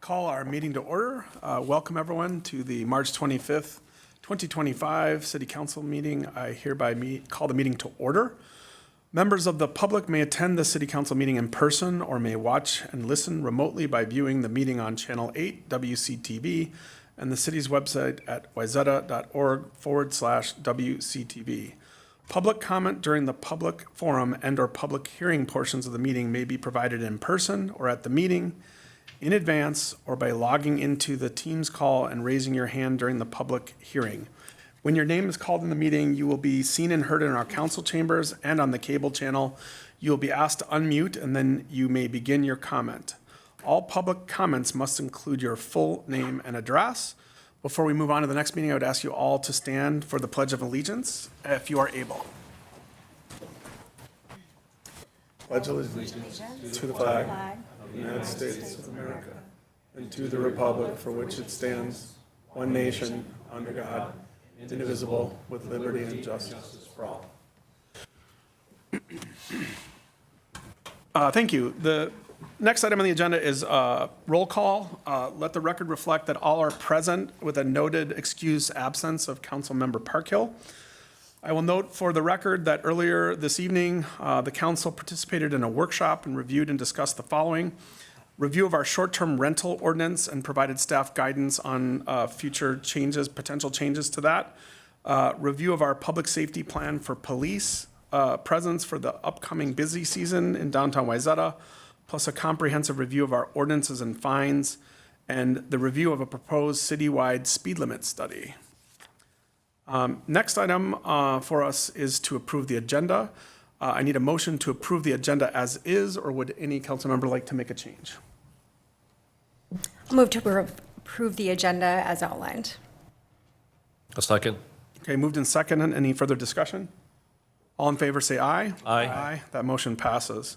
Call our meeting to order. Welcome everyone to the March 25th, 2025 City Council meeting. I hereby call the meeting to order. Members of the public may attend the City Council meeting in person or may watch and listen remotely by viewing the meeting on Channel 8 WCTV and the city's website at wayzata.org/WCTV. Public comment during the public forum and/or public hearing portions of the meeting may be provided in person or at the meeting, in advance, or by logging into the Teams call and raising your hand during the public hearing. When your name is called in the meeting, you will be seen and heard in our council chambers and on the cable channel. You will be asked to unmute and then you may begin your comment. All public comments must include your full name and address. Before we move on to the next meeting, I would ask you all to stand for the Pledge of Allegiance, if you are able. Pledge allegiance to the flag of the United States of America and to the republic for which it stands, one nation, under God, indivisible, with liberty and justice for all. Thank you. The next item on the agenda is roll call. Let the record reflect that all are present with a noted excused absence of Councilmember Parkhill. I will note for the record that earlier this evening, the council participated in a workshop and reviewed and discussed the following: review of our short-term rental ordinance and provided staff guidance on future changes, potential changes to that. Review of our public safety plan for police presence for the upcoming busy season in downtown Wayzata, plus a comprehensive review of our ordinances and fines, and the review of a proposed citywide speed limit study. Next item for us is to approve the agenda. I need a motion to approve the agenda as is, or would any council member like to make a change? I'll move to approve the agenda as outlined. A second. Okay, moved in second. Any further discussion? All in favor say aye. Aye. Aye. That motion passes.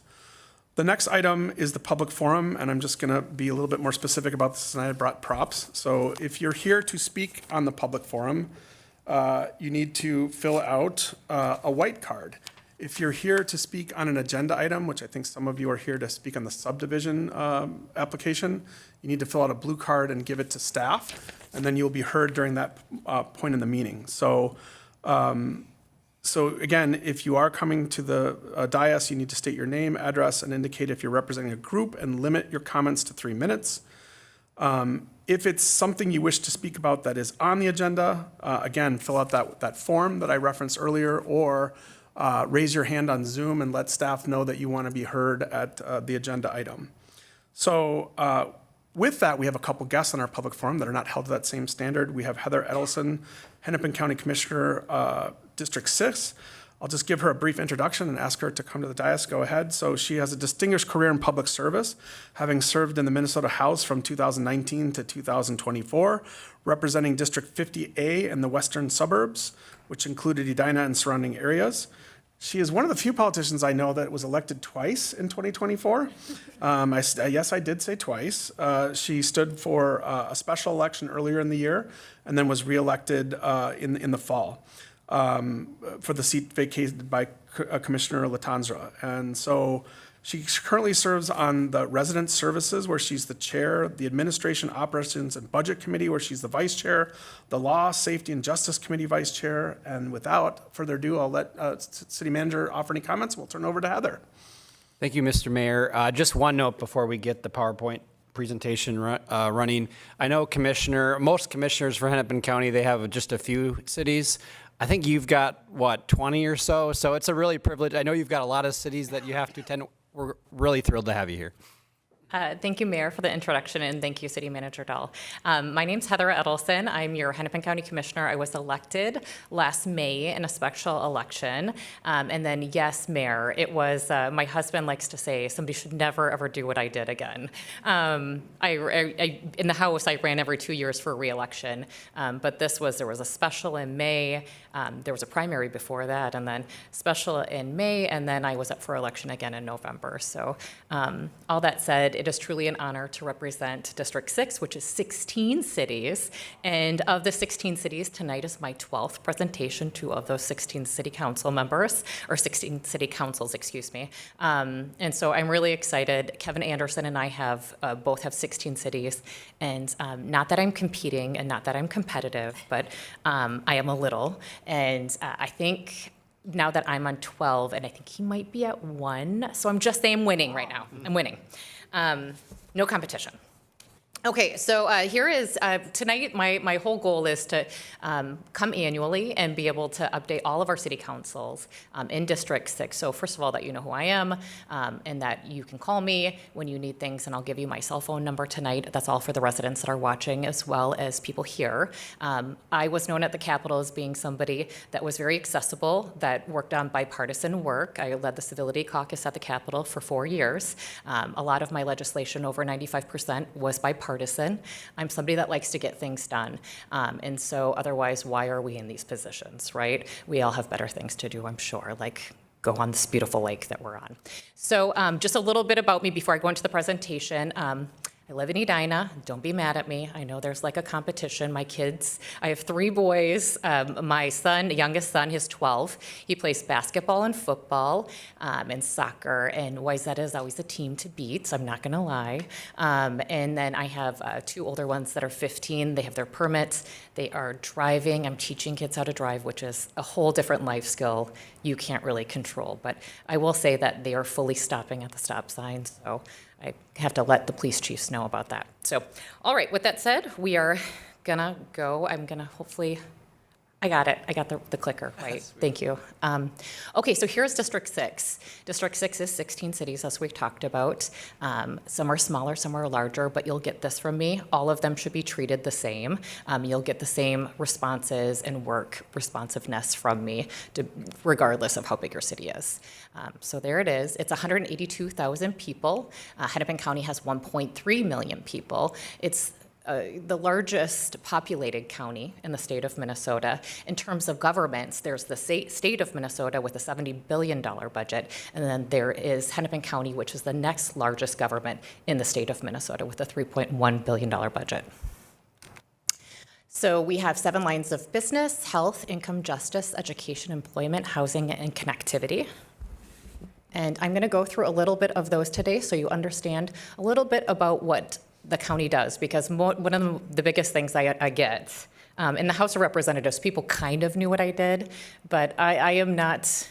The next item is the public forum, and I'm just going to be a little bit more specific about this, and I brought props. So if you're here to speak on the public forum, you need to fill out a white card. If you're here to speak on an agenda item, which I think some of you are here to speak on the subdivision application, you need to fill out a blue card and give it to staff, and then you'll be heard during that point in the meeting. So, again, if you are coming to the dais, you need to state your name, address, and indicate if you're representing a group, and limit your comments to 3 minutes. If it's something you wish to speak about that is on the agenda, again, fill out that form that I referenced earlier, or raise your hand on Zoom and let staff know that you want to be heard at the agenda item. So with that, we have a couple guests on our public forum that are not held to that same standard. We have Heather Edelson, Hennepin County Commissioner, District 6. I'll just give her a brief introduction and ask her to come to the dais. Go ahead. So she has a distinguished career in public service, having served in the Minnesota House from 2019 to 2024, representing District 50A in the western suburbs, which included Edina and surrounding areas. She is one of the few politicians I know that was elected twice in 2024. Yes, I did say twice. She stood for a special election earlier in the year and then was reelected in the fall. For the seat vacated by Commissioner Latanzra. And so she currently serves on the Resident Services, where she's the chair, the Administration, Operations, and Budget Committee, where she's the vice chair, the Law, Safety, and Justice Committee vice chair. And without further ado, I'll let City Manager offer any comments. We'll turn over to Heather. Thank you, Mr. Mayor. Just one note before we get the PowerPoint presentation running. I know most commissioners for Hennepin County, they have just a few cities. I think you've got, 20 or so? So it's a really privilege. I know you've got a lot of cities that you have to attend. We're really thrilled to have you here. Thank you, Mayor, for the introduction, and thank you, City Manager Dahl. My name's Heather Edelson. I'm your Hennepin County Commissioner. I was elected last May in a special election. And then, yes, Mayor, it was, my husband likes to say, somebody should never, ever do what I did again. In the House, I ran every 2 years for re-election. But there was a special in May. There was a primary before that, and then special in May, and then I was up for election again in November. So all that said, it is truly an honor to represent District 6, which is 16 cities. And of the 16 cities, tonight is my 12th presentation to of those 16 city council members, or 16 city councils, excuse me. And so I'm really excited. Kevin Anderson and I have both have 16 cities. And not that I'm competing and not that I'm competitive, but I am a little. And I think now that I'm on 12, and I think he might be at 1, so I'm just saying I'm winning right now. I'm winning. No competition. Okay, so here is, tonight my whole goal is to come annually and be able to update all of our city councils in District 6. So first of all, that you know who I am and that you can call me when you need things, and I'll give you my cell phone number tonight. That's all for the residents that are watching as well as people here. I was known at the Capitol as being somebody that was very accessible, that worked on bipartisan work. I led the Civility Caucus at the Capitol for 4 years. A lot of my legislation, over 95%, was bipartisan. I'm somebody that likes to get things done. And so otherwise, why are we in these positions, right? We all have better things to do, I'm sure, like go on this beautiful lake that we're on. So just a little bit about me before I go into the presentation. I live in Edina. Don't be mad at me. I know there's like a competition. My kids, I have 3 boys. My son, youngest son, he's 12. He plays basketball and football and soccer. And Wayzata is always a team to beat, so I'm not going to lie. And then I have 2 older ones that are 15. They have their permits. They are driving. I'm teaching kids how to drive, which is a whole different life skill you can't really control. But I will say that they are fully stopping at the stop sign. So I have to let the police chiefs know about that. So, all right, with that said, we are gonna go. I'm gonna hopefully, I got it. I got the clicker, right? Thank you. Okay, so here's District 6. District 6 is 16 cities, as we talked about. Some are smaller, some are larger, but you'll get this from me. All of them should be treated the same. You'll get the same responses and work responsiveness from me, regardless of how big your city is. So there it is. It's 182,000 people. Hennepin County has 1.3 million people. It's the largest populated county in the state of Minnesota. In terms of governments, there's the state of Minnesota with a $70 billion budget, and then there is Hennepin County, which is the next largest government in the state of Minnesota with a $3.1 billion budget. So we have 7 lines of business: health, income, justice, education, employment, housing, and connectivity. And I'm going to go through a little bit of those today so you understand a little bit about what the county does, because one of the biggest things I get in the House of Representatives, people kind of knew what I did, but I am not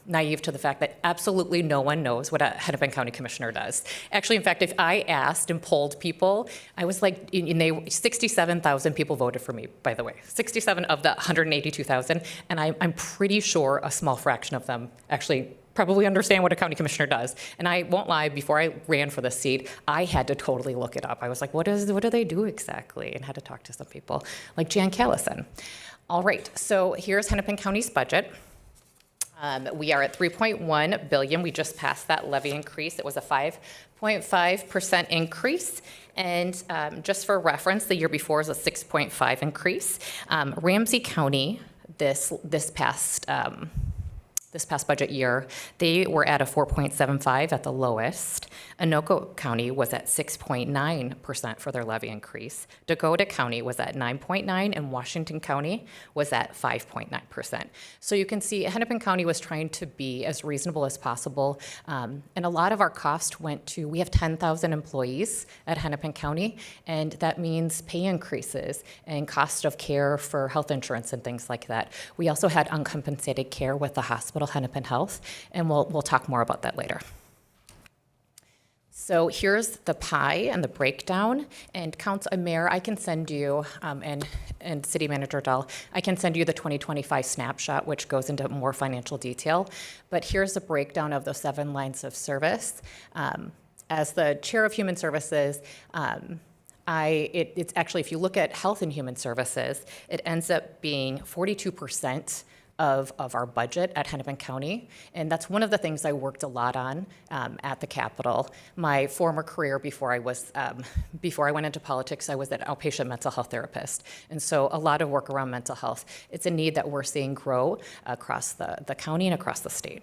naive to the fact that absolutely no one knows what a Hennepin County Commissioner does. Actually, in fact, if I asked and polled people, I was like, 67,000 people voted for me, by the way. 67 of the 182,000, and I'm pretty sure a small fraction of them actually probably understand what a county commissioner does. And I won't lie, before I ran for this seat, I had to totally look it up. I was like, what do they do exactly? And had to talk to some people, like Jan Callison. All right, so here's Hennepin County's budget. We are at $3.1 billion. We just passed that levy increase. It was a 5.5% increase. And just for reference, the year before was a 6.5 increase. Ramsey County, this past budget year, they were at a 4.75 at the lowest. Anoka County was at 6.9% for their levy increase. Dakota County was at 9.9%, and Washington County was at 5.9%. So you can see Hennepin County was trying to be as reasonable as possible. And a lot of our cost went to, we have 10,000 employees at Hennepin County, and that means pay increases and cost of care for health insurance and things like that. We also had uncompensated care with the hospital, Hennepin Health, and we'll talk more about that later. So here's the pie and the breakdown. And Council Mayor, I can send you, and City Manager Dahl, I can send you the 2025 snapshot, which goes into more financial detail. But here's a breakdown of those 7 lines of service. As the Chair of Human Services, it's actually, if you look at Health and Human Services, it ends up being 42% of our budget at Hennepin County. And that's one of the things I worked a lot on at the Capitol. My former career before I went into politics, I was an outpatient mental health therapist. And so a lot of work around mental health. It's a need that we're seeing grow across the county and across the state.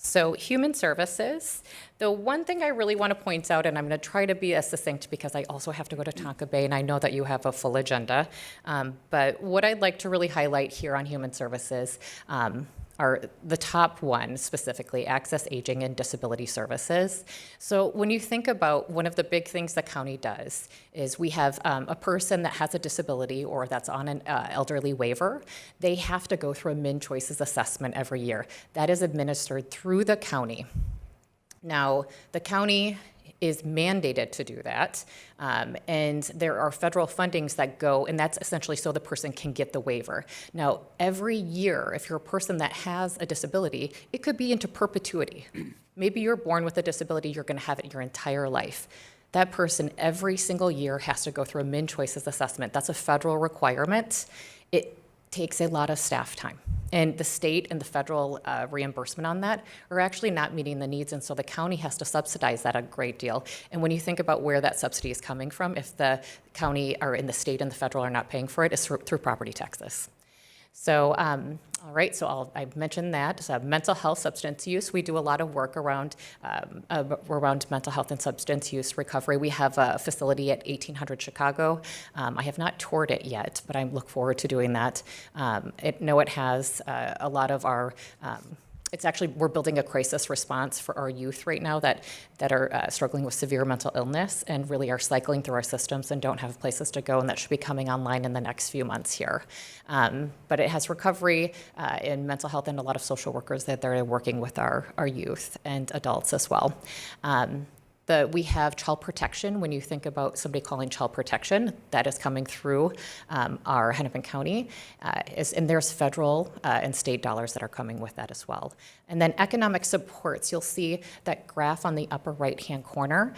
So human services, the one thing I really want to point out, and I'm going to try to be as succinct because I also have to go to Tonka Bay, and I know that you have a full agenda. But what I'd like to really highlight here on human services are the top one, specifically access, aging, and disability services. So when you think about one of the big things the county does is we have a person that has a disability or that's on an elderly waiver, they have to go through a Min Choices assessment every year. That is administered through the county. Now, the county is mandated to do that, and there are federal fundings that go, and that's essentially so the person can get the waiver. Now, every year, if you're a person that has a disability, it could be into perpetuity. Maybe you're born with a disability, you're gonna have it your entire life. That person every single year has to go through a Min Choices assessment. That's a federal requirement. It takes a lot of staff time. And the state and the federal reimbursement on that are actually not meeting the needs, and so the county has to subsidize that a great deal. And when you think about where that subsidy is coming from, if the county or in the state and the federal are not paying for it, it's through property taxes. So, all right, so I mentioned that. So mental health, substance use, we do a lot of work around mental health and substance use recovery. We have a facility at 1800 Chicago. I have not toured it yet, but I look forward to doing that. It has a lot of our it's actually, we're building a crisis response for our youth right now that are struggling with severe mental illness and really are cycling through our systems and don't have places to go, and that should be coming online in the next few months here. But it has recovery in mental health and a lot of social workers that they're working with our youth and adults as well. We have child protection. When you think about somebody calling child protection, that is coming through our Hennepin County, and there's federal and state dollars that are coming with that as well. And then economic supports, you'll see that graph on the upper right-hand corner.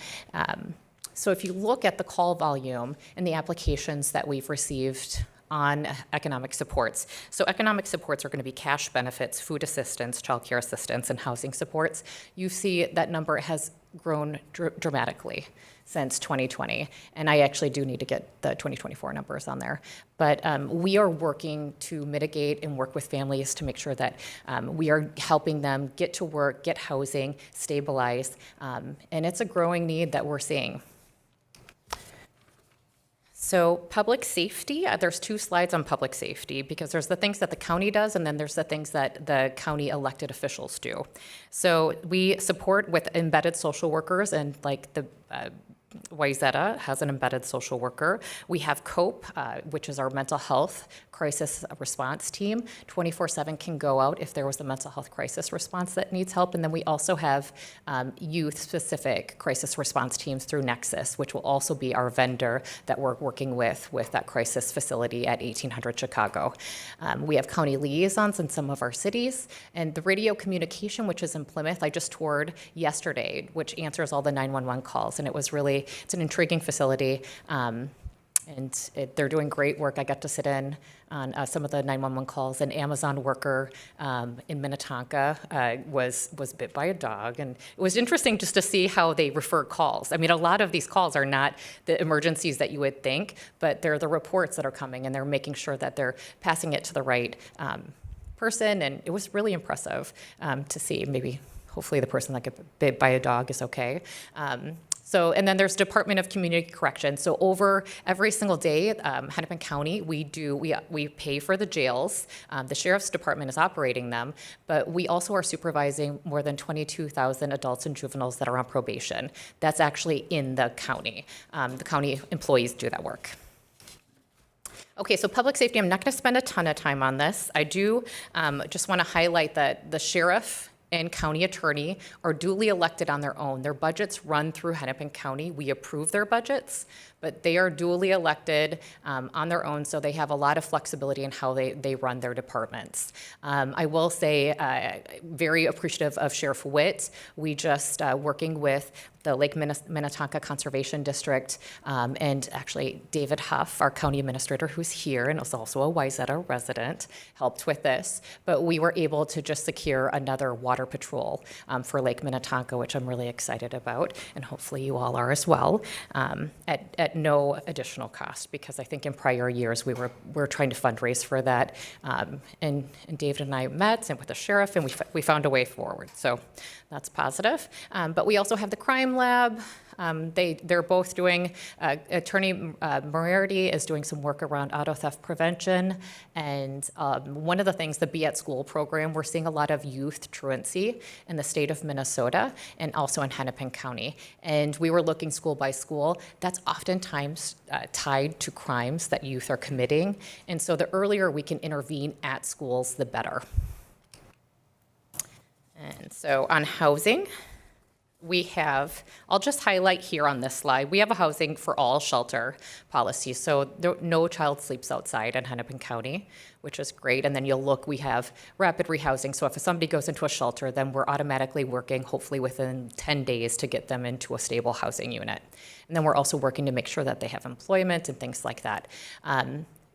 So if you look at the call volume and the applications that we've received on economic supports. So economic supports are going to be cash benefits, food assistance, child care assistance, and housing supports. You see that number has grown dramatically since 2020. And I actually do need to get the 2024 numbers on there. But we are working to mitigate and work with families to make sure that we are helping them get to work, get housing, stabilize. And it's a growing need that we're seeing. So public safety, there's two slides on public safety because there's the things that the county does and then there's the things that the county elected officials do. So we support with embedded social workers, and like the Wayzata has an embedded social worker. We have COPE, which is our mental health crisis response team. 24/7 can go out if there was a mental health crisis response that needs help. And then we also have youth-specific crisis response teams through Nexus, which will also be our vendor that we're working with that crisis facility at 1800 Chicago. We have county liaisons in some of our cities. And the radio communication, which is in Plymouth, I just toured yesterday, which answers all the 911 calls. And it's an intriguing facility, and they're doing great work. I got to sit in on some of the 911 calls. An Amazon worker in Minnetonka was bit by a dog, and it was interesting just to see how they refer calls. I mean, a lot of these calls are not the emergencies that you would think, but they're the reports that are coming, and they're making sure that they're passing it to the right person, and it was really impressive to see. Maybe, hopefully, the person that got bit by a dog is okay. And then there's Department of Community Corrections. So over every single day, Hennepin County, we pay for the jails. The Sheriff's Department is operating them, but we also are supervising more than 22,000 adults and juveniles that are on probation. That's actually in the county. The county employees do that work. Okay, so public safety, I'm not going to spend a ton of time on this. I do just want to highlight that the sheriff and county attorney are duly elected on their own. Their budgets run through Hennepin County. We approve their budgets, but they are duly elected on their own, so they have a lot of flexibility in how they run their departments. I will say, very appreciative of Sheriff Witt. We just working with the Lake Minnetonka Conservation District, and actually David Huff, our county administrator who's here and is also a Wayzata resident, helped with this. But we were able to just secure another water patrol for Lake Minnetonka, which I'm really excited about, and hopefully you all are as well, at no additional cost, because I think in prior years we were trying to fundraise for that, and David and I met and with the sheriff, and we found a way forward. So that's positive. But we also have the crime lab. They're both doing, Attorney Moriarty is doing some work around auto theft prevention. And one of the things, the Be at School program, we're seeing a lot of youth truancy in the state of Minnesota and also in Hennepin County. And we were looking school by school. That's oftentimes tied to crimes that youth are committing. And so the earlier we can intervene at schools, the better. And so on housing, we have, I'll just highlight here on this slide, we have a housing for all shelter policy. So no child sleeps outside in Hennepin County, which is great. And then you'll look, we have rapid rehousing. So if somebody goes into a shelter, then we're automatically working, hopefully within 10 days, to get them into a stable housing unit. And then we're also working to make sure that they have employment and things like that.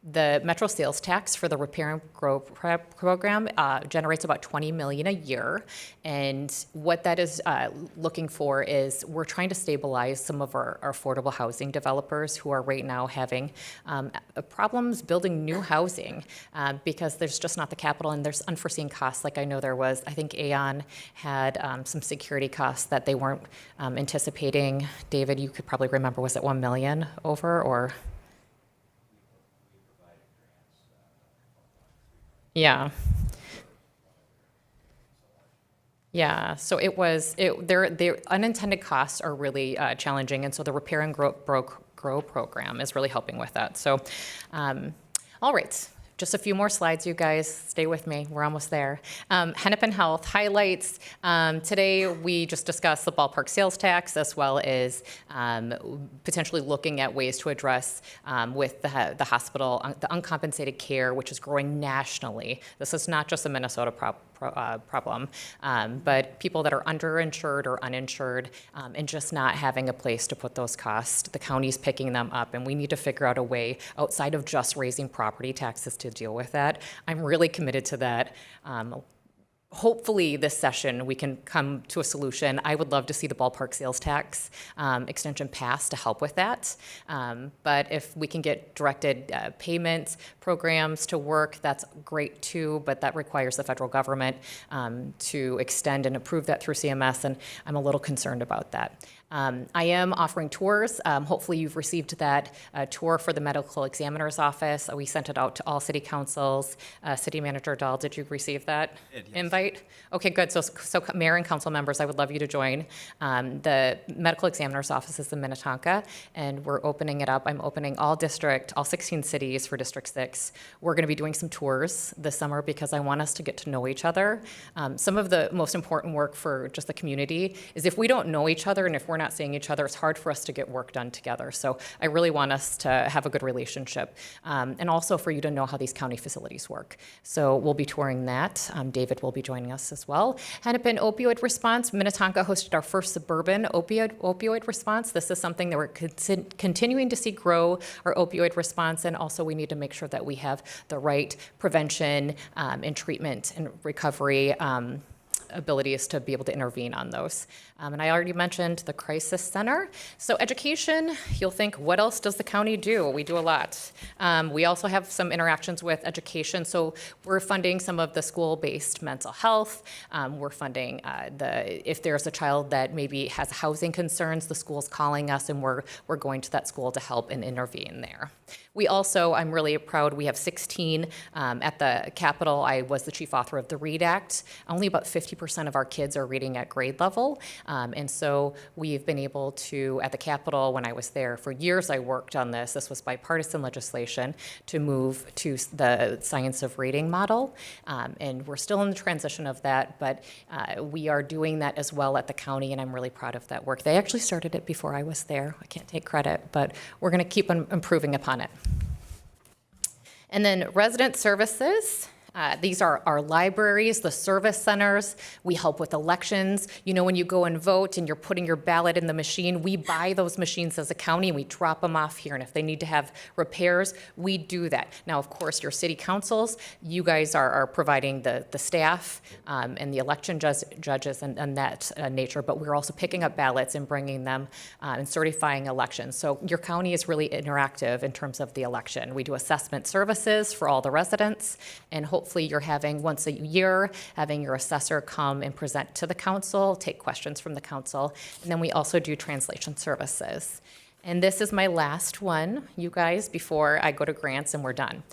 The Metro sales tax for the Repair and Grow program generates about $20 million a year. And what that is looking for is we're trying to stabilize some of our affordable housing developers who are right now having problems building new housing because there's just not the capital and there's unforeseen costs. Like I know there was, I think Aon had some security costs that they weren't anticipating. David, you could probably remember, was it $1 million over or? Yeah. Yeah, so their unintended costs are really challenging, and so the Repair and Grow program is really helping with that. So, all right. Just a few more slides, you guys. Stay with me. We're almost there. Hennepin Health highlights. Today, we just discussed the ballpark sales tax, as well as potentially looking at ways to address with the hospital, the uncompensated care, which is growing nationally. This is not just a Minnesota problem, but people that are underinsured or uninsured and just not having a place to put those costs. The county's picking them up, and we need to figure out a way outside of just raising property taxes to deal with that. I'm really committed to that. Hopefully this session we can come to a solution. I would love to see the ballpark sales tax extension pass to help with that. But if we can get directed payments programs to work, that's great too, but that requires the federal government to extend and approve that through CMS, and I'm a little concerned about that. I am offering tours. Hopefully you've received that tour for the medical examiner's office. We sent it out to all city councils. City Manager Dahl, did you receive that invite? Okay, good. So mayor and council members, I would love you to join. The medical examiner's office is in Minnetonka, and we're opening it up. I'm opening all 16 cities for District 6. We're going to be doing some tours this summer because I want us to get to know each other. Some of the most important work for just the community is if we don't know each other and if we're not seeing each other, it's hard for us to get work done together. So I really want us to have a good relationship, and also for you to know how these county facilities work. So we'll be touring that. David will be joining us as well. Hennepin opioid response. Minnetonka hosted our first suburban opioid response. This is something that we're continuing to see grow, our opioid response, and also we need to make sure that we have the right prevention and treatment and recovery abilities to be able to intervene on those. And I already mentioned the crisis center. So education, you'll think, what else does the county do? We do a lot. We also have some interactions with education. So we're funding some of the school-based mental health. We're funding if there's a child that maybe has housing concerns, the school's calling us and we're going to that school to help and intervene there. We also, I'm really proud, we have 16 at the Capitol. I was the chief author of the READ Act. Only about 50% of our kids are reading at grade level. And so we've been able to, at the Capitol, when I was there for years, I worked on this. This was bipartisan legislation to move to the science of reading model. And we're still in the transition of that, but we are doing that as well at the county, and I'm really proud of that work. They actually started it before I was there. I can't take credit, but we're going to keep improving upon it. And then resident services. These are our libraries, the service centers. We help with elections. You know, when you go and vote and you're putting your ballot in the machine, we buy those machines as a county and we drop them off here. And if they need to have repairs, we do that. Now, of course, your city councils, you guys are providing the staff and the election judges and that nature, but we're also picking up ballots and bringing them and certifying elections. So your county is really interactive in terms of the election. We do assessment services for all the residents, and hopefully you're having once a year, having your assessor come and present to the council, take questions from the council, and then we also do translation services. And this is my last one, you guys, before I go to grants and we're done.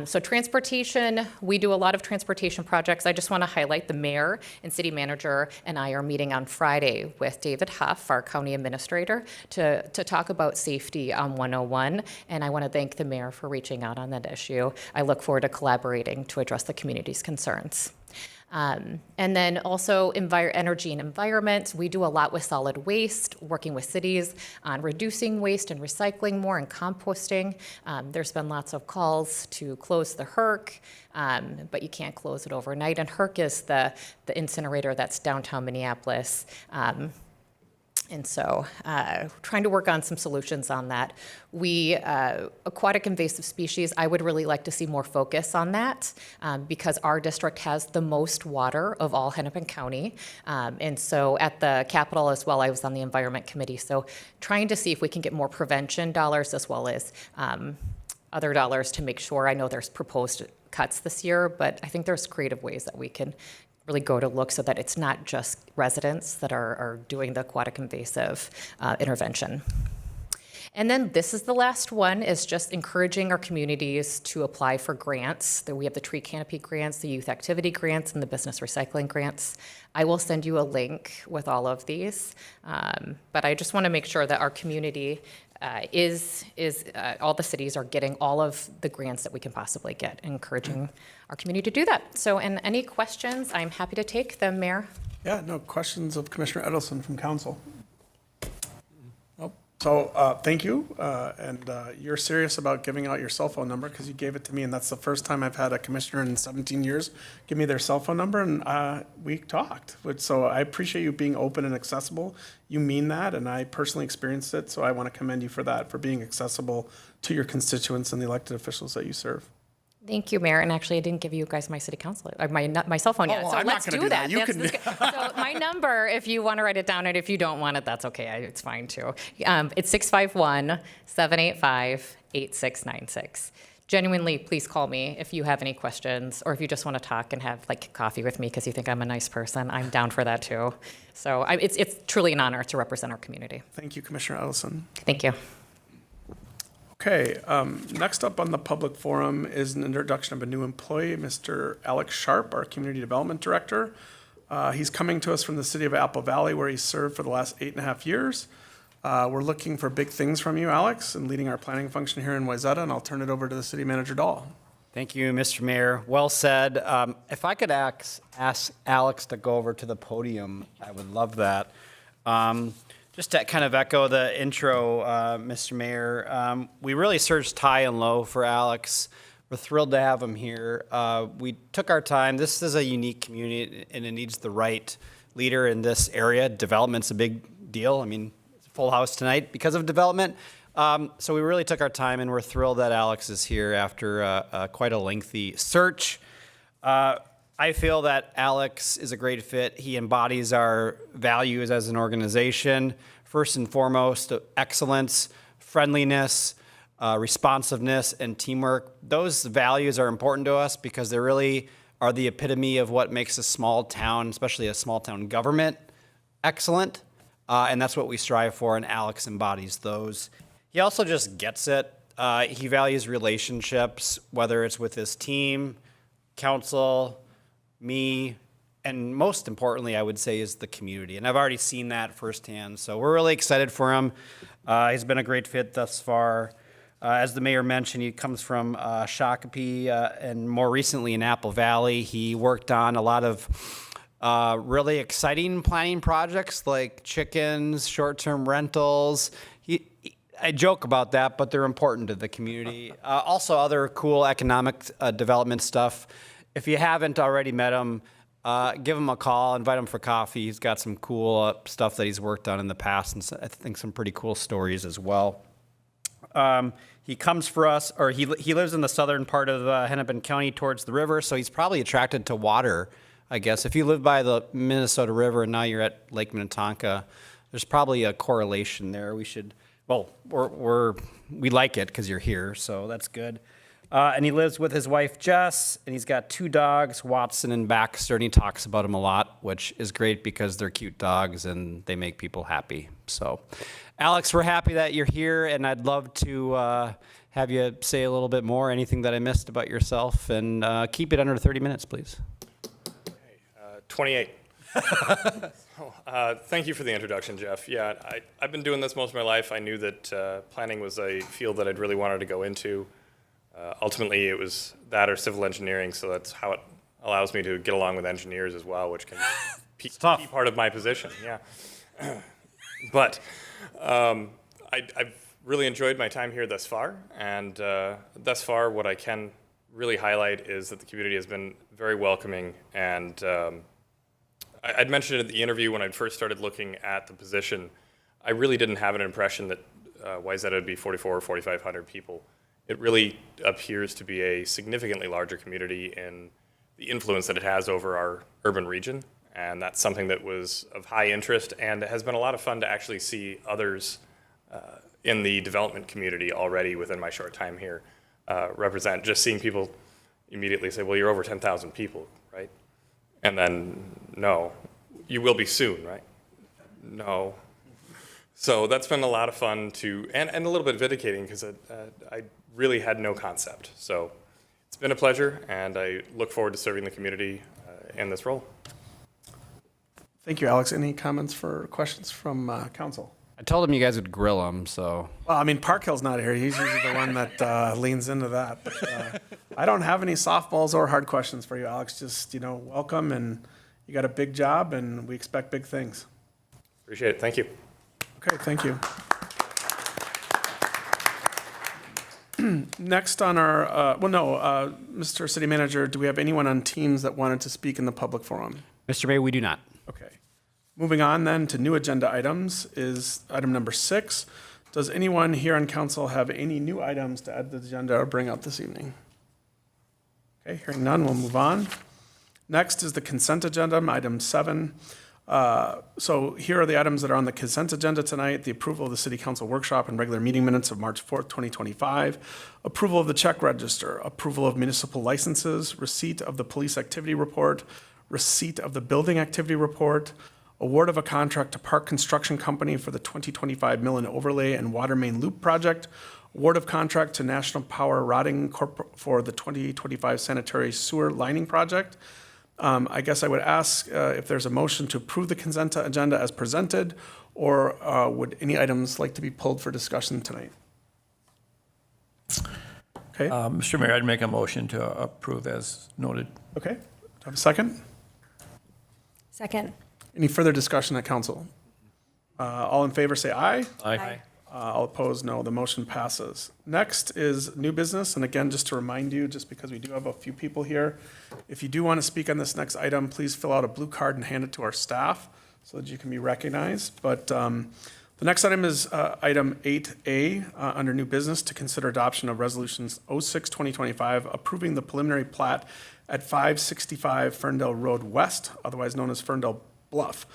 So transportation, we do a lot of transportation projects. I just want to highlight the mayor and city manager and I are meeting on Friday with David Huff, our county administrator, to talk about safety on 101. And I want to thank the mayor for reaching out on that issue. I look forward to collaborating to address the community's concerns. And then also energy and environment. We do a lot with solid waste, working with cities on reducing waste and recycling more and composting. There's been lots of calls to close the HERC, but you can't close it overnight. And HERC is the incinerator that's downtown Minneapolis. And so trying to work on some solutions on that. Aquatic invasive species, I would really like to see more focus on that because our district has the most water of all Hennepin County. And so at the Capitol as well, I was on the Environment Committee. So trying to see if we can get more prevention dollars as well as other dollars to make sure. I know there's proposed cuts this year, but I think there's creative ways that we can really go to look so that it's not just residents that are doing the aquatic invasive intervention. And then this is the last one, is just encouraging our communities to apply for grants. That we have the tree canopy grants, the youth activity grants, and the business recycling grants. I will send you a link with all of these, but I just want to make sure that our community all the cities are getting all of the grants that we can possibly get, encouraging our community to do that. So, and any questions, I'm happy to take them, Mayor. Yeah, no questions of Commissioner Edelson from council. Nope. So thank you. And you're serious about giving out your cell phone number because you gave it to me, and that's the first time I've had a commissioner in 17 years give me their cell phone number, and we talked. So I appreciate you being open and accessible. You mean that, and I personally experienced it, so I want to commend you for that, for being accessible to your constituents and the elected officials that you serve. Thank you, Mayor. And actually, I didn't give you guys my city council, my cell phone yet. well, So I'm not let's gonna do do that. that. You That's- can- So my number, if you want to write it down, and if you don't want it, that's okay. It's fine too. It's 651-785-8696. Genuinely, please call me if you have any questions, or if you just want to talk and have like coffee with me because you think I'm a nice person. I'm down for that too. So it's truly an honor to represent our community. Thank you, Commissioner Ellison. Thank you. Okay, next up on the public forum is an introduction of a new employee, Mr. Alex Sharp, our Community Development Director. He's coming to us from the city of Apple Valley, where he's served for the last 8.5 years. We're looking for big things from you, Alex, and leading our planning function here in Wayzata, and I'll turn it over to the City Manager Dahl. Thank you, Mr. Mayor. Well said. If I could ask Alex to go over to the podium, I would love that. Just to kind of echo the intro, Mr. Mayor, we really searched high and low for Alex. We're thrilled to have him here. We took our time. This is a unique community, and it needs the right leader in this area. Development's a big deal. I mean, it's a full house tonight because of development. So we really took our time, and we're thrilled that Alex is here after quite a lengthy search. I feel that Alex is a great fit. He embodies our values as an organization. First and foremost, excellence, friendliness, responsiveness, and teamwork. Those values are important to us because they really are the epitome of what makes a small town, especially a small town government, excellent. And that's what we strive for, and Alex embodies those. He also just gets it. He values relationships, whether it's with his team, council, me, and most importantly, I would say, is the community. And I've already seen that firsthand. So we're really excited for him. He's been a great fit thus far. As the mayor mentioned, he comes from Shakopee and more recently in Apple Valley. He worked on a lot of really exciting planning projects like chickens, short-term rentals. I joke about that, but they're important to the community. Also, other cool economic development stuff If you haven't already met him, give him a call, invite him for coffee. He's got some cool stuff that he's worked on in the past, and I think some pretty cool stories as well. He comes for us, or he lives in the southern part of Hennepin County towards the river, so he's probably attracted to water, I guess. If you live by the Minnesota River and now you're at Lake Minnetonka, there's probably a correlation there. We like it because you're here, so that's good. And he lives with his wife, Jess, and he's got 2 dogs, Watson and Baxter, and he talks about them a lot, which is great because they're cute dogs and they make people happy. So, Alex, we're happy that you're here, and I'd love to have you say a little bit more, anything that I missed about yourself, and keep it under 30 minutes, please. 28. Thank you for the introduction, Jeff. Yeah, I've been doing this most of my life. I knew that planning was a field that I'd really wanted to go into. Ultimately, it was that or civil engineering, so that's how it allows me to get along with engineers as well, which can be key part of my position. Yeah, but I've really enjoyed my time here thus far, and thus far, what I can really highlight is that the community has been very welcoming. And I'd mentioned in the interview when I first started looking at the position, I really didn't have an impression that Wayzata would be 4,400 or 4,500 people. It really appears to be a significantly larger community in the influence that it has over our urban region, and that's something that was of high interest, and it has been a lot of fun to actually see others in the development community already within my short time here represent. Just seeing people immediately say, well, you're over 10,000 people, right? And then, no, you will be soon, right? No. So that's been a lot of fun and a little bit vindicating because I really had no concept. So it's been a pleasure, and I look forward to serving the community in this role. Thank you, Alex. Any comments or questions from council? I told him you guys would grill him, so. Well, I mean, Park Hill's not here. He's usually the one that leans into that. But, I don't have any softballs or hard questions for you, Alex. Just, welcome, and you got a big job, and we expect big things. Appreciate it. Thank you. Okay, thank you. Next on our, Mr. City Manager, do we have anyone on Teams that wanted to speak in the public forum? Mr. Mayor, we do not. Okay. Moving on then to new agenda items is item number 6. Does anyone here on council have any new items to add to the agenda or bring up this evening? Okay, hearing none, we'll move on. Next is the consent agenda, item 7. So here are the items that are on the consent agenda tonight: the approval of the city council workshop and regular meeting minutes of March 4th, 2025, approval of the check register, approval of municipal licenses, receipt of the police activity report, receipt of the building activity report, award of a contract to Park Construction Company for the 2025 Mill and Overlay and Water Main Loop Project, award of contract to National Power Rotting Corp. For the 2025 Sanitary Sewer Lining Project. I guess I would ask if there's a motion to approve the consent agenda as presented, or would any items like to be pulled for discussion tonight? Okay, Mr. Mayor, I'd make a motion to approve as noted. okay. Do I have a second? Second. Any further discussion at council? All in favor say aye. Aye. All opposed, no. The motion passes. Next is new business, and again, just to remind you, just because we do have a few people here, if you do want to speak on this next item, please fill out a blue card and hand it to our staff so that you can be recognized. But the next item is item 8A under new business, to consider adoption of resolutions 06-2025, approving the preliminary plat at 565 Ferndale Road West, otherwise known as Ferndale Bluff.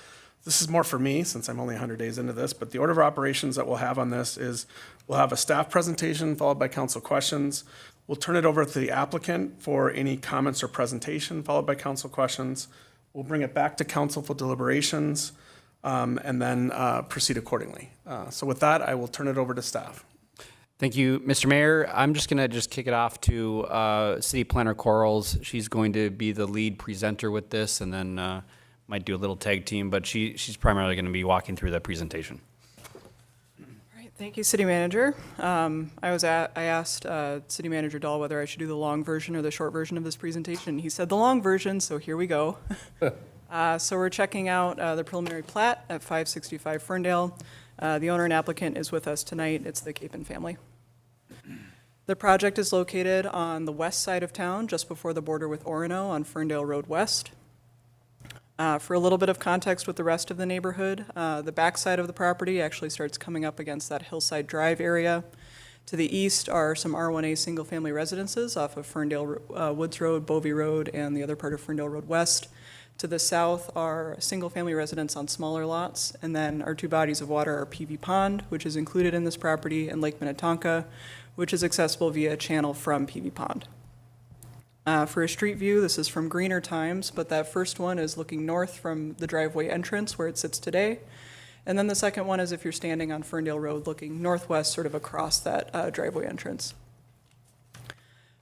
This is more for me, since I'm only 100 days into this, but the order of operations that we'll have on this is we'll have a staff presentation followed by council questions. We'll turn it over to the applicant for any comments or presentation, followed by council questions. We'll bring it back to council for deliberations, and then proceed accordingly. So with that, I will turn it over to staff. Thank you, Mr. Mayor. I'm just going to kick it off to City Planner Corals. She's going to be the lead presenter with this, and then might do a little tag team, but she's primarily going to be walking through the presentation. All right, thank you, City Manager. I asked City Manager Dahl whether I should do the long version or the short version of this presentation. He said the long version, so here we go. So we're checking out the preliminary plat at 565 Ferndale. The owner and applicant is with us tonight. It's the Capon family. The project is located on the west side of town, just before the border with Orono on Ferndale Road West. For a little bit of context with the rest of the neighborhood, the back side of the property actually starts coming up against that Hillside Drive area. To the east are some R1A single-family residences off of Ferndale Woods Road, Bovey Road, and the other part of Ferndale Road West. To the south are single-family residents on smaller lots, and then our two bodies of water are PV Pond, which is included in this property, and Lake Minnetonka, which is accessible via a channel from PV Pond. For a street view, this is from greener times, but that first one is looking north from the driveway entrance where it sits today. And then the second one is if you're standing on Ferndale Road looking northwest, sort of across that driveway entrance.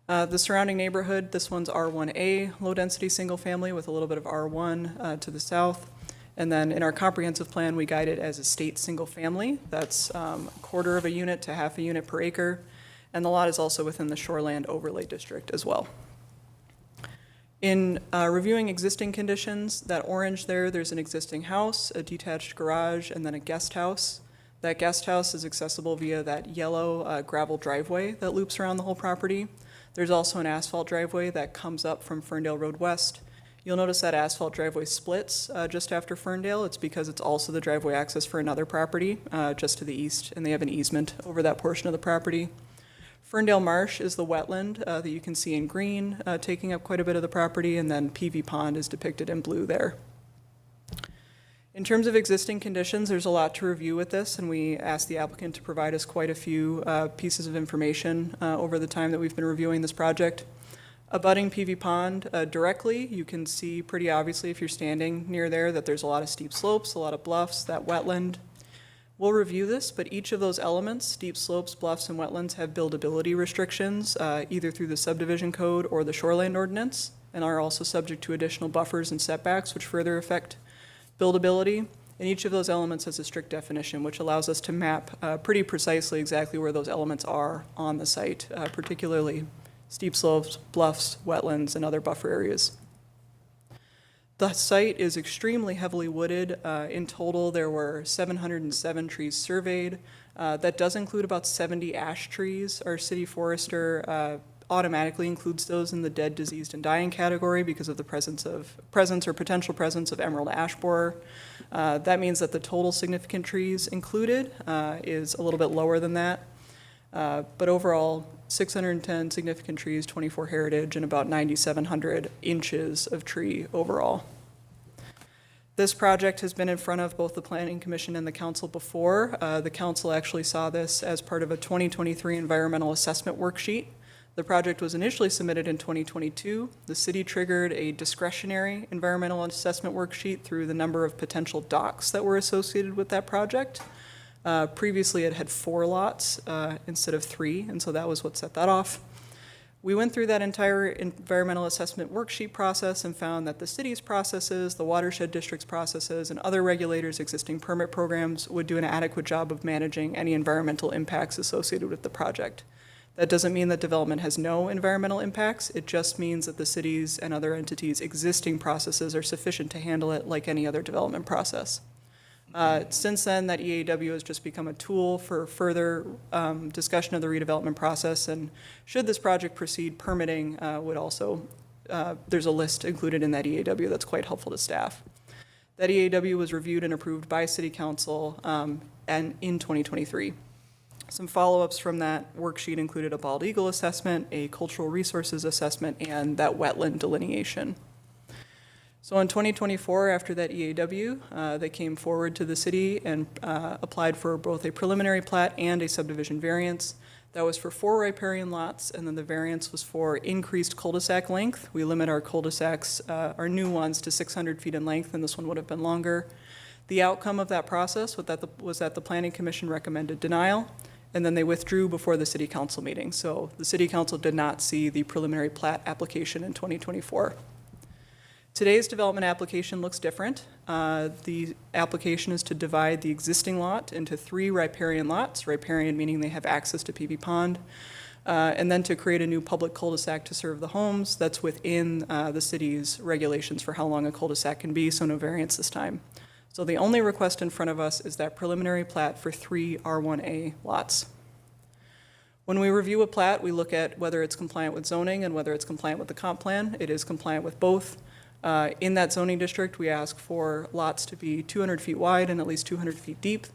The surrounding neighborhood, this one's R1A, low-density single-family with a little bit of R1 to the south. And then in our comprehensive plan, we guide it as a state single-family. That's a quarter of a unit to half a unit per acre. And the lot is also within the Shoreland Overlay District as well. In reviewing existing conditions, that orange there's an existing house, a detached garage, and then a guest house. That guest house is accessible via that yellow gravel driveway that loops around the whole property. There's also an asphalt driveway that comes up from Ferndale Road West. You'll notice that asphalt driveway splits just after Ferndale. It's because it's also the driveway access for another property just to the east, and they have an easement over that portion of the property. Ferndale Marsh is the wetland that you can see in green, taking up quite a bit of the property, and then PV Pond is depicted in blue there. In terms of existing conditions, there's a lot to review with this, and we asked the applicant to provide us quite a few pieces of information over the time that we've been reviewing this project. Abutting PV Pond directly, you can see pretty obviously if you're standing near there that there's a lot of steep slopes, a lot of bluffs, that wetland. We'll review this, but each of those elements, steep slopes, bluffs, and wetlands, have buildability restrictions, either through the subdivision code or the shoreline ordinance, and are also subject to additional buffers and setbacks, which further affect buildability. And each of those elements has a strict definition, which allows us to map pretty precisely exactly where those elements are on the site, particularly steep slopes, bluffs, wetlands, and other buffer areas. The site is extremely heavily wooded. In total, there were 707 trees surveyed. That does include about 70 ash trees. Our city forester automatically includes those in the dead, diseased, and dying category because of the presence or potential presence of emerald ash borer. That means that the total significant trees included is a little bit lower than that. But overall, 610 significant trees, 24 heritage, and about 9,700 inches of tree overall. This project has been in front of both the Planning Commission and the Council before. The Council actually saw this as part of a 2023 environmental assessment worksheet. The project was initially submitted in 2022. The city triggered a discretionary environmental assessment worksheet through the number of potential docks that were associated with that project. Previously, it had 4 lots instead of 3, and so that was what set that off. We went through that entire environmental assessment worksheet process and found that the city's processes, the watershed district's processes, and other regulators' existing permit programs would do an adequate job of managing any environmental impacts associated with the project. That doesn't mean that development has no environmental impacts. It just means that the city's and other entities' existing processes are sufficient to handle it like any other development process. Since then, that EAW has just become a tool for further discussion of the redevelopment process, and should this project proceed, permitting would also, there's a list included in that EAW that's quite helpful to staff. That EAW was reviewed and approved by City Council and in 2023. Some follow-ups from that worksheet included a bald eagle assessment, a cultural resources assessment, and that wetland delineation. So in 2024, after that EAW, they came forward to the city and applied for both a preliminary plat and a subdivision variance. That was for 4 riparian lots, and then the variance was for increased cul-de-sac length. We limit our cul-de-sacs, our new ones, to 600 feet in length, and this one would have been longer. The outcome of that process was that the Planning Commission recommended denial, and then they withdrew before the City Council meeting. So the City Council did not see the preliminary plat application in 2024. Today's development application looks different. The application is to divide the existing lot into 3 riparian lots, riparian meaning they have access to PV Pond, and then to create a new public cul-de-sac to serve the homes. That's within the city's regulations for how long a cul-de-sac can be, so no variance this time. So the only request in front of us is that preliminary plat for 3 R1A lots. When we review a plat, we look at whether it's compliant with zoning and whether it's compliant with the comp plan. It is compliant with both. In that zoning district, we ask for lots to be 200 feet wide and at least 200 feet deep.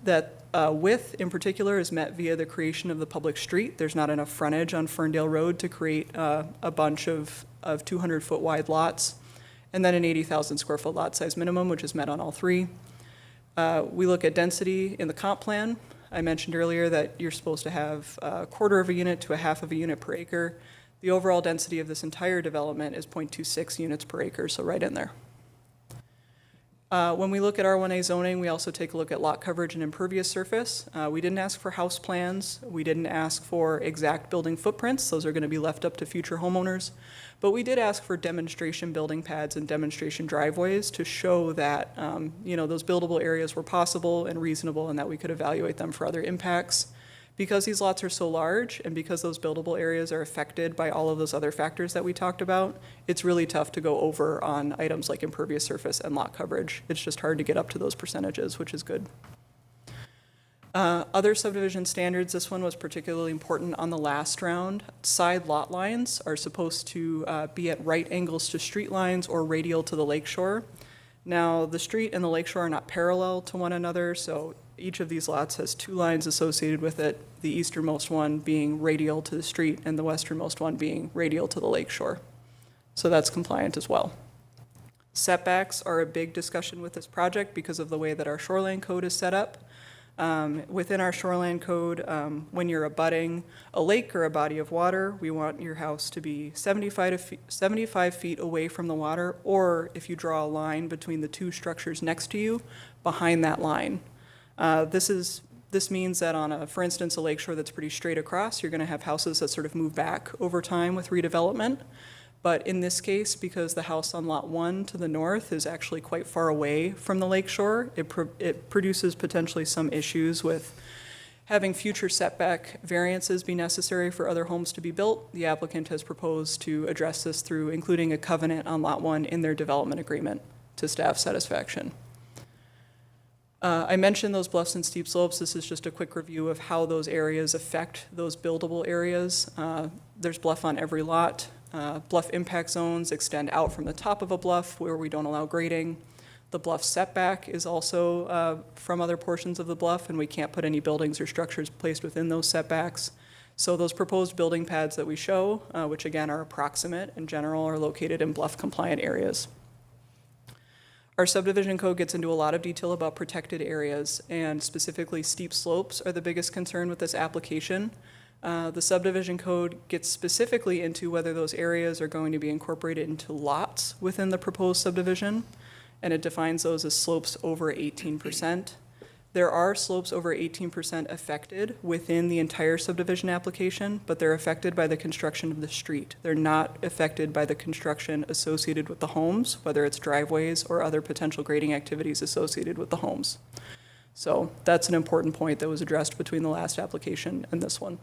That width, in particular, is met via the creation of the public street. There's not enough frontage on Ferndale Road to create a bunch of 200-foot wide lots. And then an 80,000 square foot lot size minimum, which is met on all three. We look at density in the comp plan. I mentioned earlier that you're supposed to have a quarter of a unit to a half of a unit per acre. The overall density of this entire development is 0.26 units per acre, so right in there. When we look at R1A zoning, we also take a look at lot coverage and impervious surface. We didn't ask for house plans. We didn't ask for exact building footprints. Those are going to be left up to future homeowners. But we did ask for demonstration building pads and demonstration driveways to show that, those buildable areas were possible and reasonable and that we could evaluate them for other impacts. Because these lots are so large and because those buildable areas are affected by all of those other factors that we talked about, it's really tough to go over on items like impervious surface and lot coverage. It's just hard to get up to those percentages, which is good. Other subdivision standards, this one was particularly important on the last round. Side lot lines are supposed to be at right angles to street lines or radial to the lakeshore. Now, the street and the lakeshore are not parallel to one another, so each of these lots has two lines associated with it, the easternmost one being radial to the street and the westernmost one being radial to the lakeshore. So that's compliant as well. Setbacks are a big discussion with this project because of the way that our shoreline code is set up. Within our shoreline code, when you're abutting a lake or a body of water, we want your house to be 75 feet away from the water, or if you draw a line between the two structures next to you, behind that line. This means that on for instance, a lakeshore that's pretty straight across, you're going to have houses that sort of move back over time with redevelopment. But in this case, because the house on Lot 1 to the north is actually quite far away from the lakeshore, it produces potentially some issues with having future setback variances be necessary for other homes to be built. The applicant has proposed to address this through including a covenant on Lot 1 in their development agreement to staff satisfaction. I mentioned those bluffs and steep slopes. This is just a quick review of how those areas affect those buildable areas. There's bluff on every lot. Bluff impact zones extend out from the top of a bluff where we don't allow grading. The bluff setback is also from other portions of the bluff, and we can't put any buildings or structures placed within those setbacks. So those proposed building pads that we show, which again are approximate in general, are located in bluff compliant areas. Our subdivision code gets into a lot of detail about protected areas, and specifically steep slopes are the biggest concern with this application. The subdivision code gets specifically into whether those areas are going to be incorporated into lots within the proposed subdivision, and it defines those as slopes over 18%. There are slopes over 18% affected within the entire subdivision application, but they're affected by the construction of the street. They're not affected by the construction associated with the homes, whether it's driveways or other potential grading activities associated with the homes. So that's an important point that was addressed between the last application and this one.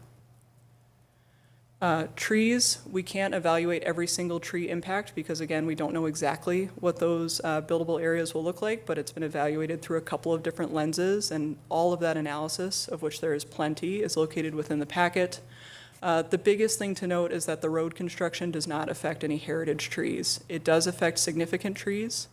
Trees, we can't evaluate every single tree impact because, again, we don't know exactly what those buildable areas will look like, but it's been evaluated through a couple of different lenses, and all of that analysis, of which there is plenty, is located within the packet. The biggest thing to note is that the road construction does not affect any heritage trees. It does affect significant trees,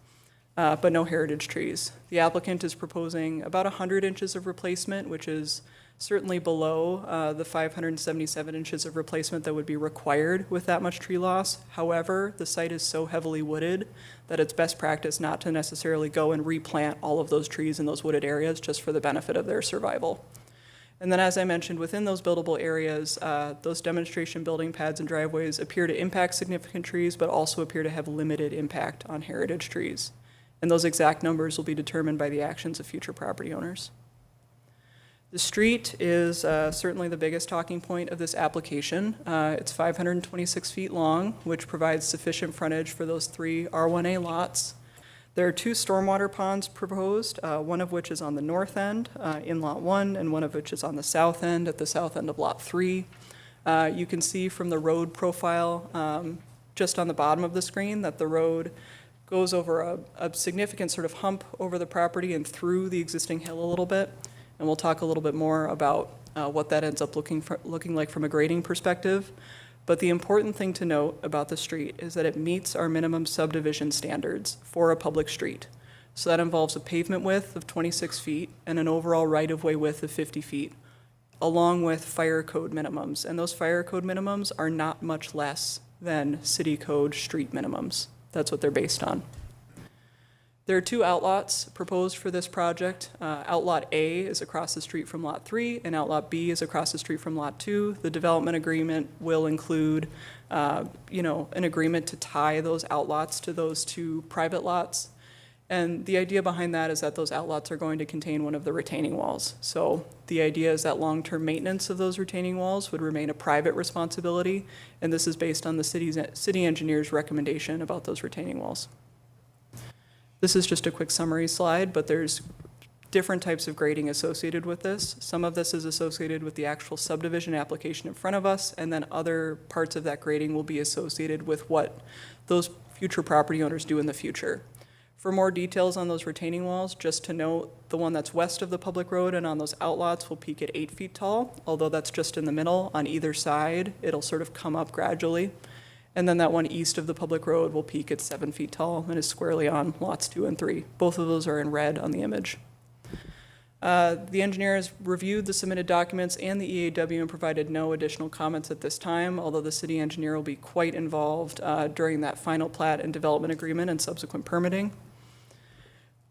but no heritage trees. The applicant is proposing about 100 inches of replacement, which is certainly below the 577 inches of replacement that would be required with that much tree loss. However, the site is so heavily wooded that it's best practice not to necessarily go and replant all of those trees in those wooded areas just for the benefit of their survival. And then, as I mentioned, within those buildable areas, those demonstration building pads and driveways appear to impact significant trees, but also appear to have limited impact on heritage trees. And those exact numbers will be determined by the actions of future property owners. The street is certainly the biggest talking point of this application. It's 526 feet long, which provides sufficient frontage for those 3 R1A lots. There are 2 stormwater ponds proposed, one of which is on the north end in Lot 1, and one of which is on the south end at the south end of Lot 3. You can see from the road profile just on the bottom of the screen that the road goes over a significant sort of hump over the property and through the existing hill a little bit. And we'll talk a little bit more about what that ends up looking like from a grading perspective. But the important thing to note about the street is that it meets our minimum subdivision standards for a public street. So that involves a pavement width of 26 feet and an overall right-of-way width of 50 feet, along with fire code minimums. And those fire code minimums are not much less than city code street minimums. That's what they're based on. There are two outlots proposed for this project. Outlot A is across the street from Lot 3, and Outlot B is across the street from Lot 2. The development agreement will include, an agreement to tie those outlots to those two private lots. And the idea behind that is that those outlots are going to contain one of the retaining walls. So the idea is that long-term maintenance of those retaining walls would remain a private responsibility, and this is based on the city engineer's recommendation about those retaining walls. This is just a quick summary slide, but there's different types of grading associated with this. Some of this is associated with the actual subdivision application in front of us, and then other parts of that grading will be associated with what those future property owners do in the future. For more details on those retaining walls, just to note, the one that's west of the public road and on those outlots will peak at 8 feet tall, although that's just in the middle. On either side, it'll sort of come up gradually. And then that one east of the public road will peak at 7 feet tall and is squarely on lots 2 and 3. Both of those are in red on the image. The engineer has reviewed the submitted documents and the EAW and provided no additional comments at this time, although the city engineer will be quite involved during that final plat and development agreement and subsequent permitting.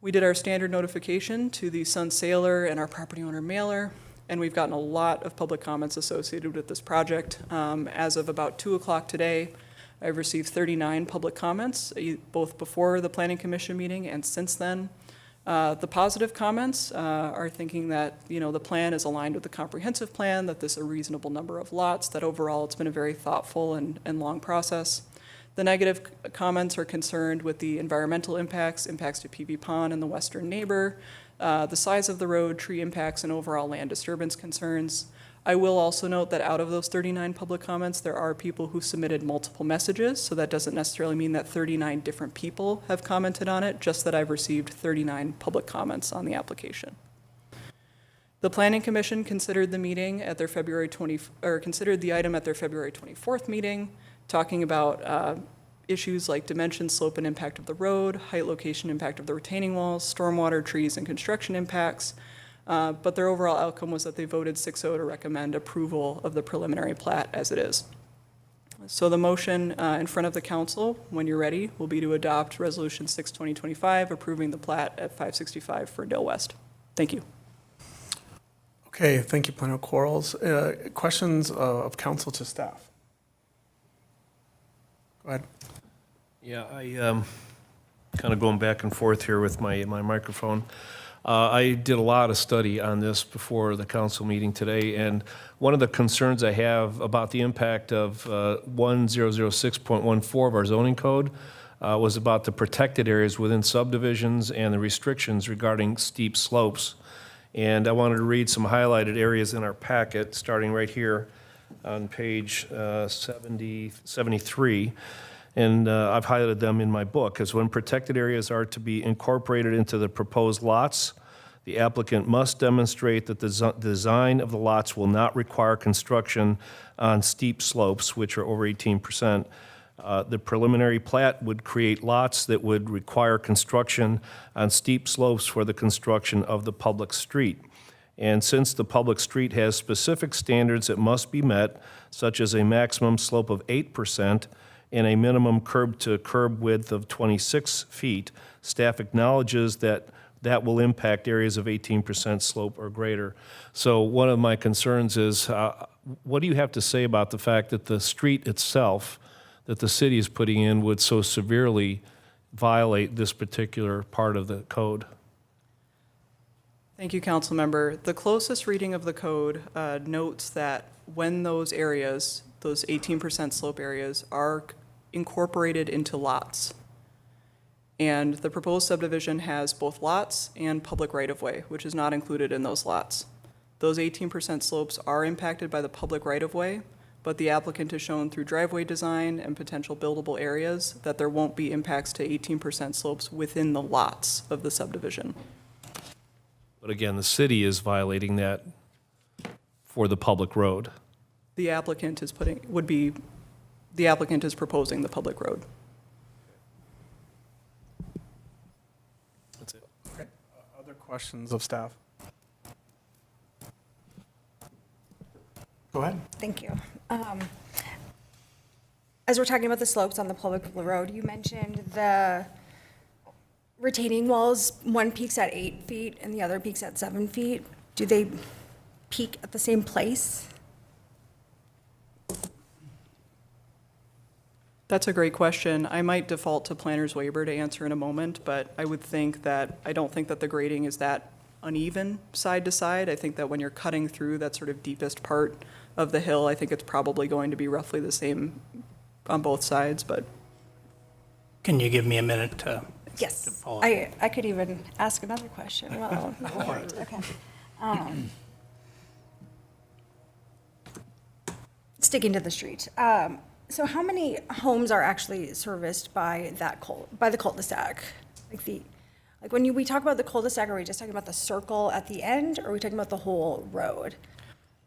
We did our standard notification to the Sun Sailor and our property owner mailer, and we've gotten a lot of public comments associated with this project. As of about 2 o'clock today, I've received 39 public comments, both before the Planning Commission meeting and since then. The positive comments are thinking that, the plan is aligned with the comprehensive plan, that this is a reasonable number of lots, that overall it's been a very thoughtful and long process. The negative comments are concerned with the environmental impacts to PV Pond and the western neighbor, the size of the road, tree impacts, and overall land disturbance concerns. I will also note that out of those 39 public comments, there are people who submitted multiple messages, so that doesn't necessarily mean that 39 different people have commented on it, just that I've received 39 public comments on the application. The Planning Commission considered the meeting at their considered the item at their February 24th meeting, talking about issues like dimension, slope, and impact of the road, height, location, impact of the retaining walls, stormwater, trees, and construction impacts. But their overall outcome was that they voted 6-0 to recommend approval of the preliminary plat as it is. So the motion in front of the council, when you're ready, will be to adopt Resolution 6/2025, approving the plat at 565 Ferndale West. Thank you. Okay, thank you, Plano Quarles. Questions of council to staff? Go ahead. Yeah, I kind of going back and forth here with my microphone. I did a lot of study on this before the council meeting today, and one of the concerns I have about the impact of 1006.14 of our zoning code was about the protected areas within subdivisions and the restrictions regarding steep slopes. And I wanted to read some highlighted areas in our packet, starting right here on page 73. And I've highlighted them in my book, as when protected areas are to be incorporated into the proposed lots, the applicant must demonstrate that the design of the lots will not require construction on steep slopes, which are over 18%. The preliminary plat would create lots that would require construction on steep slopes for the construction of the public street. And since the public street has specific standards that must be met, such as a maximum slope of 8%, and a minimum curb-to-curb width of 26 feet, staff acknowledges that that will impact areas of 18% slope or greater. So one of my concerns is, what do you have to say about the fact that the street itself that the city is putting in would so severely violate this particular part of the code? Thank you, council member. The closest reading of the code notes that when those areas, those 18% slope areas, are incorporated into lots, and the proposed subdivision has both lots and public right-of-way, which is not included in those lots. Those 18% slopes are impacted by the public right-of-way, but the applicant has shown through driveway design and potential buildable areas that there won't be impacts to 18% slopes within the lots of the subdivision. But again, the city is violating that for the public road. The applicant is proposing the public road. That's it. Other questions of staff? Go ahead. Thank you. As we're talking about the slopes on the public road, you mentioned the retaining walls, one peaks at 8 feet and the other peaks at 7 feet. Do they peak at the same place? That's a great question. I might default to planner's waiver to answer in a moment, but I would think that, I don't think that the grading is that uneven side to side. I think that when you're cutting through that sort of deepest part of the hill, I think it's probably going to be roughly the same on both sides, but Can you give me a minute to Yes. follow up? I could even ask another question. Well, okay. Sticking to the street. So how many homes are actually serviced by by the cul-de-sac? Like when we talk about the cul-de-sac, are we just talking about the circle at the end, or are we talking about the whole road?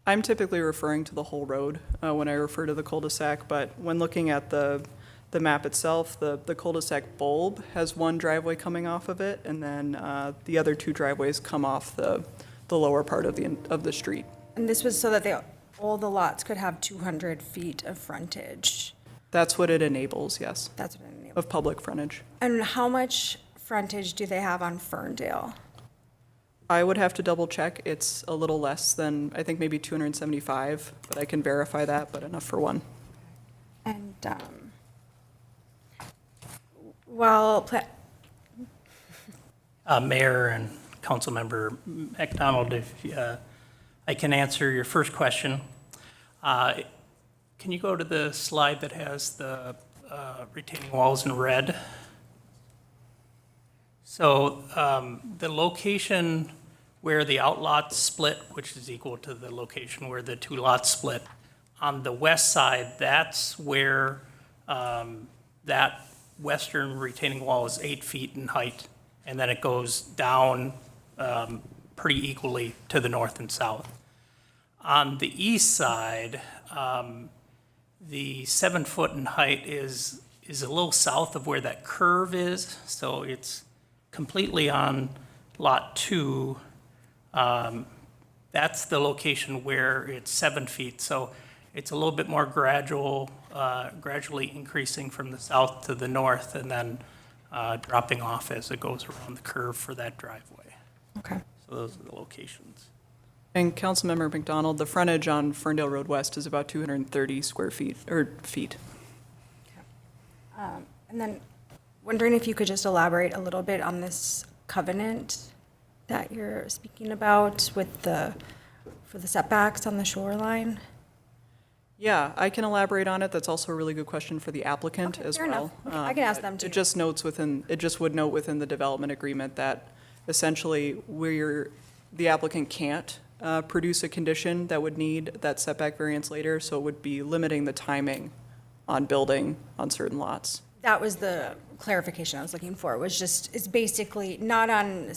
I'm typically referring to the whole road when I refer to the cul-de-sac, but when looking at the map itself, the cul-de-sac bulb has one driveway coming off of it, and then the other two driveways come off the lower part of the street. And this was so that all the lots could have 200 feet of frontage. That's what it enables, yes, That's what I mean. of public frontage. And how much frontage do they have on Ferndale? I would have to double check. It's a little less than, I think maybe 275, but I can verify that, but enough for one. And, well, Mayor and Councilmember McDonald, if I can answer your first question. Can you go to the slide that has the retaining walls in red? So the location where the outlots split, which is equal to the location where the two lots split, on the west side, that's where that western retaining wall is 8 feet in height, and then it goes down pretty equally to the north and south. On the east side, the 7 foot in height is a little south of where that curve is, so it's completely on lot 2. That's the location where it's 7 feet, so it's a little bit more gradually increasing from the south to the north, and then dropping off as it goes around the curve for that driveway. okay. So those are the locations. And Councilmember McDonald, the frontage on Ferndale Road West is about 230 square feet, or feet. And then wondering if you could just elaborate a little bit on this covenant that you're speaking about for the setbacks on the shoreline? Yeah, I can elaborate on it. That's also a really good question for the applicant Okay, as fair well. enough. Okay, I can ask them It too. just would note within the development agreement that essentially the applicant can't produce a condition that would need that setback variance later, so it would be limiting the timing on building on certain lots. That was the clarification I was looking for, it's basically not on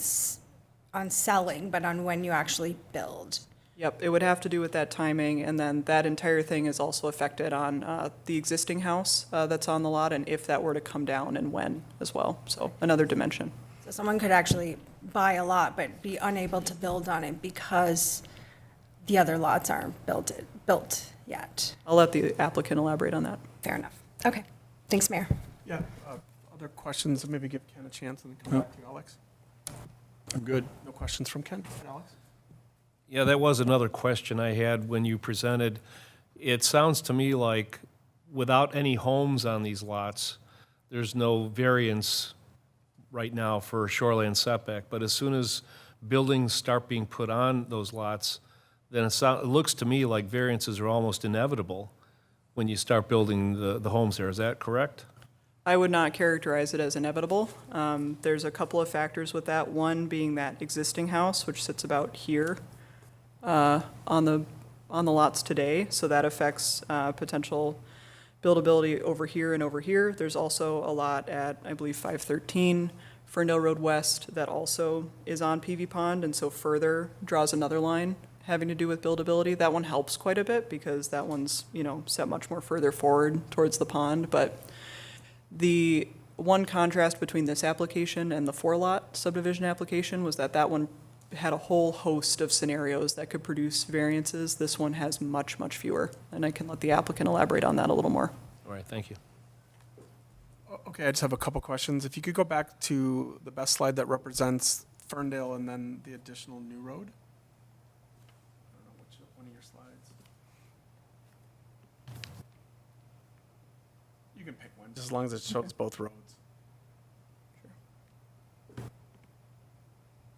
selling, but on when you actually build. Yep, it would have to do with that timing, and then that entire thing is also affected on the existing house that's on the lot, and if that were to come down and when as well, so another dimension. So someone could actually buy a lot but be unable to build on it because the other lots aren't built yet. I'll let the applicant elaborate on that. Fair enough. Okay. Thanks, Mayor. Yeah, other questions, maybe give Ken a chance and then come back to you, Alex. I'm good. No questions from Ken? Alex? Yeah, that was another question I had when you presented. It sounds to me like without any homes on these lots, there's no variance right now for shoreline setback, but as soon as buildings start being put on those lots, then it looks to me like variances are almost inevitable when you start building the homes there. Is that correct? I would not characterize it as inevitable. There's a couple of factors with that. One being that existing house, which sits about here on the lots today, so that affects potential buildability over here and over here. There's also a lot at, I believe, 513 Ferndale Road West that also is on PV Pond, and so further draws another line having to do with buildability. That one helps quite a bit because that one's, set much more further forward towards the pond. But the one contrast between this application and the 4-lot subdivision application was that one had a whole host of scenarios that could produce variances. This one has much, much fewer. And I can let the applicant elaborate on that a little more. All right, thank you. Okay, I just have a couple questions. If you could go back to the best slide that represents Ferndale and then the additional new road. I don't know which one of your slides. You can pick one, just as long as it shows both roads.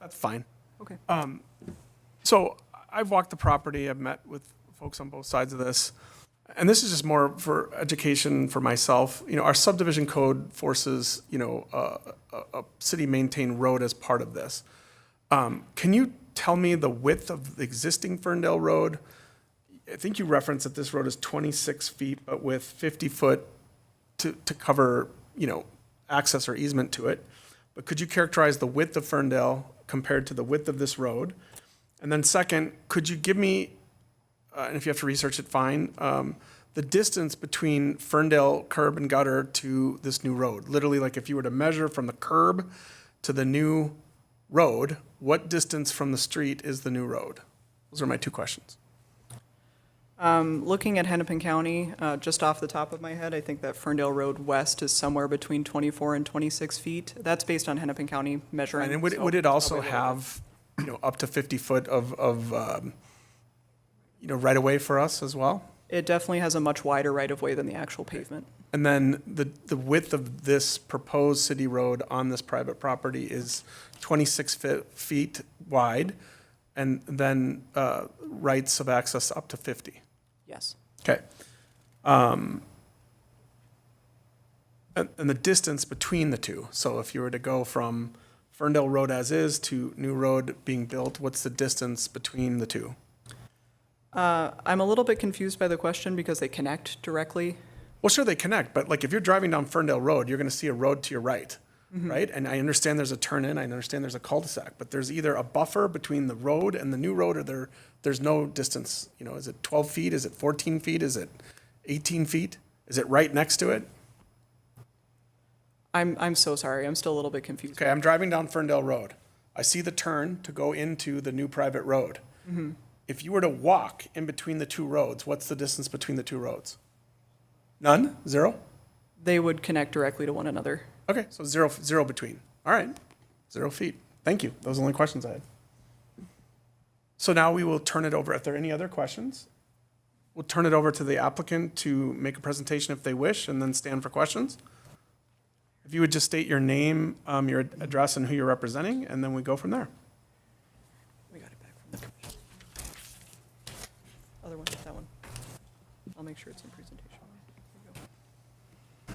That's fine. Okay. So I've walked the property, I've met with folks on both sides of this, and this is just more for education for myself. Our subdivision code forces, a city-maintained road as part of this. Can you tell me the width of the existing Ferndale Road? I think you referenced that this road is 26 feet, but with 50 foot to cover, access or easement to it. But could you characterize the width of Ferndale compared to the width of this road? And then second, could you give me, and if you have to research it, fine, the distance between Ferndale curb and gutter to this new road? Literally, like if you were to measure from the curb to the new road, what distance from the street is the new road? Those are my two questions. Looking at Hennepin County, just off the top of my head, I think that Ferndale Road West is somewhere between 24 and 26 feet. That's based on Hennepin County measuring. And would it also have, up to 50 foot of right of way for us as well? It definitely has a much wider right-of-way than the actual pavement. And then the width of this proposed city road on this private property is 26 feet wide, and then rights of access up to 50. Yes. Okay. And the distance between the two, so if you were to go from Ferndale Road as is to new road being built, what's the distance between the two? I'm a little bit confused by the question because they connect directly. Well, sure, they connect, but like if you're driving down Ferndale Road, you're going to see a road to your right, right? And I understand there's a turn in, I understand there's a cul-de-sac, but there's either a buffer between the road and the new road, or there's no distance. Is it 12 feet? Is it 14 feet? Is it 18 feet? Is it right next to it? I'm so sorry. I'm still a little bit confused. Okay, I'm driving down Ferndale Road. I see the turn to go into the new private road. If you were to walk in between the two roads, what's the distance between the two roads? None? Zero? They would connect directly to one another. Okay, so zero between. All right, 0 feet. Thank you. Those are the only questions I had. So now we will turn it over. If there are any other questions, we'll turn it over to the applicant to make a presentation if they wish, and then stand for questions. If you would just state your name, your address, and who you're representing, and then we go from there. We got it back from the commission. Other one, that one. I'll make sure it's in presentation. There you go.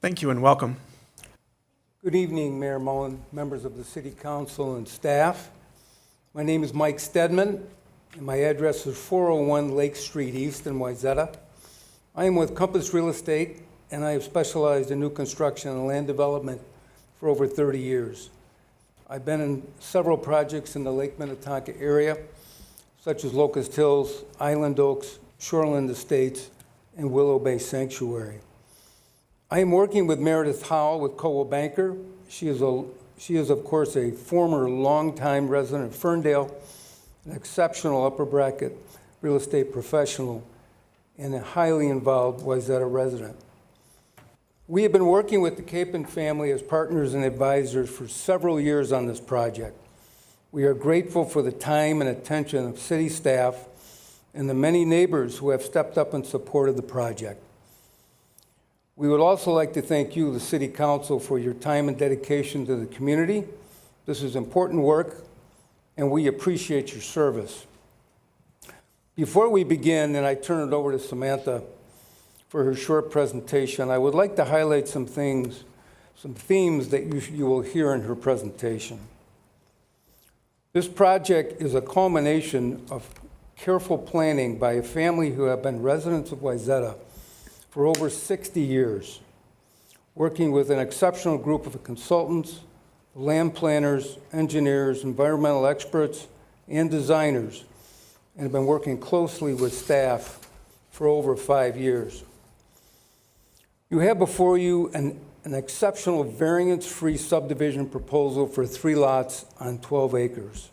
Thank you and welcome. Good evening, Mayor Mullen, members of the City Council, and staff. My name is Mike Stedman, and my address is 401 Lake Street East in Wayzata. I am with Compass Real Estate, and I have specialized in new construction and land development for over 30 years. I've been in several projects in the Lake Minnetonka area, such as Locust Hills, Island Oaks, Shoreland Estates, and Willow Bay Sanctuary. I am working with Meredith Howell with Coldwell Banker. She is, of course, a former longtime resident of Ferndale, an exceptional upper bracket real estate professional, and a highly involved Wayzata resident. We have been working with the Capon family as partners and advisors for several years on this project. We are grateful for the time and attention of city staff and the many neighbors who have stepped up and supported the project. We would also like to thank you, the City Council, for your time and dedication to the community. This is important work, and we appreciate your service. Before we begin, and I turn it over to Samantha for her short presentation, I would like to highlight some themes that you will hear in her presentation. This project is a culmination of careful planning by a family who have been residents of Wayzata for over 60 years, working with an exceptional group of consultants, land planners, engineers, environmental experts, and designers and have been working closely with staff for over 5 years. You have before you an exceptional variance-free subdivision proposal for 3 lots on 12 acres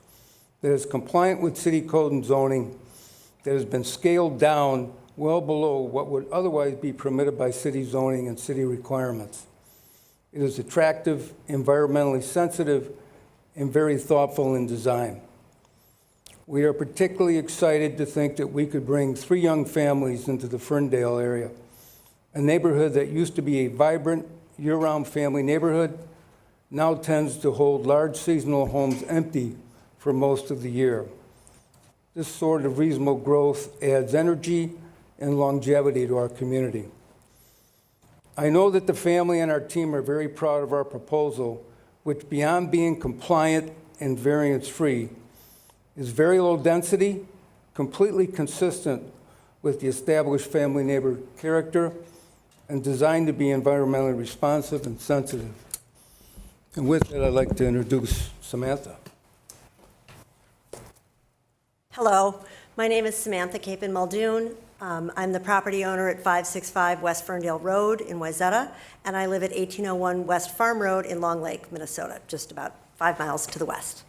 that is compliant with city code and zoning, that has been scaled down well below what would otherwise be permitted by city zoning and city requirements. It is attractive, environmentally sensitive, and very thoughtful in design. We are particularly excited to think that we could bring 3 young families into the Ferndale area, a neighborhood that used to be a vibrant, year-round family neighborhood, now tends to hold large seasonal homes empty for most of the year. This sort of reasonable growth adds energy and longevity to our community. I know that the family and our team are very proud of our proposal, which, beyond being compliant and variance-free, is very low density, completely consistent with the established family neighbor character, and designed to be environmentally responsive and sensitive. And with that, I'd like to introduce Samantha. Hello, my name is Samantha Capon Muldoon. I'm the property owner at 565 West Ferndale Road in Wayzata, and I live at 1801 West Farm Road in Long Lake, Minnesota, just about 5 miles to the west.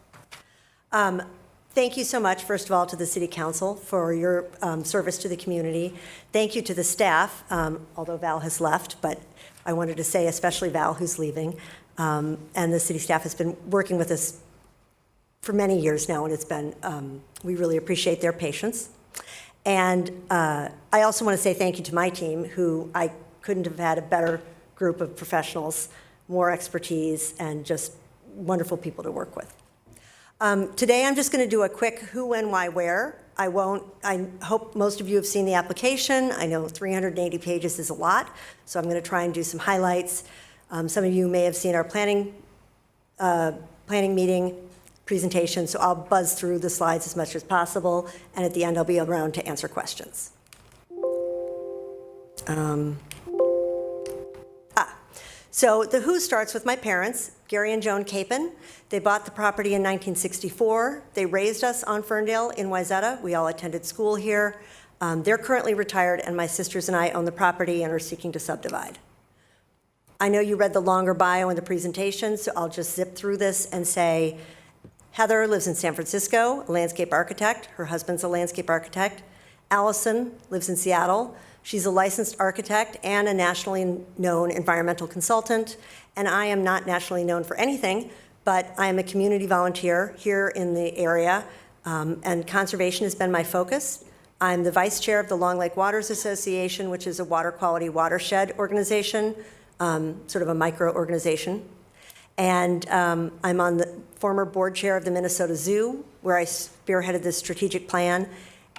Thank you so much, first of all, to the City Council for your service to the community. Thank you to the staff, although Val has left, but I wanted to say especially Val, who's leaving. And the city staff has been working with us for many years now, and it's been, we really appreciate their patience. And I also want to say thank you to my team, who I couldn't have had a better group of professionals, more expertise, and just wonderful people to work with. Today, I'm just going to do a quick who, when, why, where. I hope most of you have seen the application. I know 380 pages is a lot, so I'm going to try and do some highlights. Some of you may have seen our planning meeting presentation, so I'll buzz through the slides as much as possible, and at the end, I'll be around to answer questions. So the who starts with my parents, Gary and Joan Capon. They bought the property in 1964. They raised us on Ferndale in Wayzata. We all attended school here. They're currently retired, and my sisters and I own the property and are seeking to subdivide. I know you read the longer bio in the presentation, so I'll just zip through this and say, Heather lives in San Francisco, a landscape architect. Her husband's a landscape architect. Allison lives in Seattle. She's a licensed architect and a nationally known environmental consultant. And I am not nationally known for anything, but I am a community volunteer here in the area, and conservation has been my focus. I'm the vice chair of the Long Lake Waters Association, which is a water quality watershed organization, sort of a micro-organization. And I'm on the former board chair of the Minnesota Zoo, where I spearheaded this strategic plan,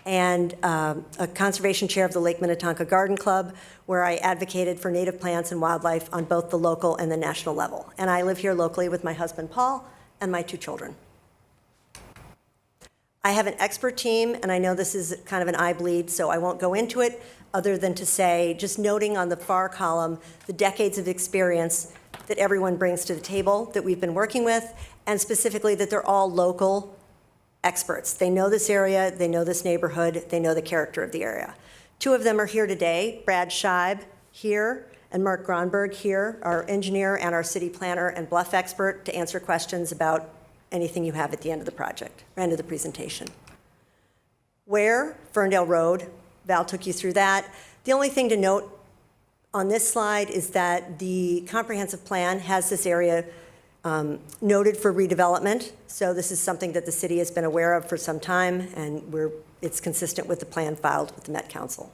and a conservation chair of the Lake Minnetonka Garden Club, where I advocated for native plants and wildlife on both the local and the national level. And I live here locally with my husband, Paul, and my 2 children. I have an expert team, and I know this is kind of an eye bleed, so I won't go into it, other than to say, just noting on the far column, the decades of experience that everyone brings to the table that we've been working with, and specifically that they're all local experts. They know this area, they know this neighborhood, they know the character of the area. 2 of them are here today, Brad Scheib here, and Mark Gronberg here, our engineer and our city planner and bluff expert, to answer questions about anything you have at the end of the project, or end of the presentation. Where? Ferndale Road. Val took you through that. The only thing to note on this slide is that the comprehensive plan has this area noted for redevelopment. So this is something that the city has been aware of for some time, and it's consistent with the plan filed with the Met Council.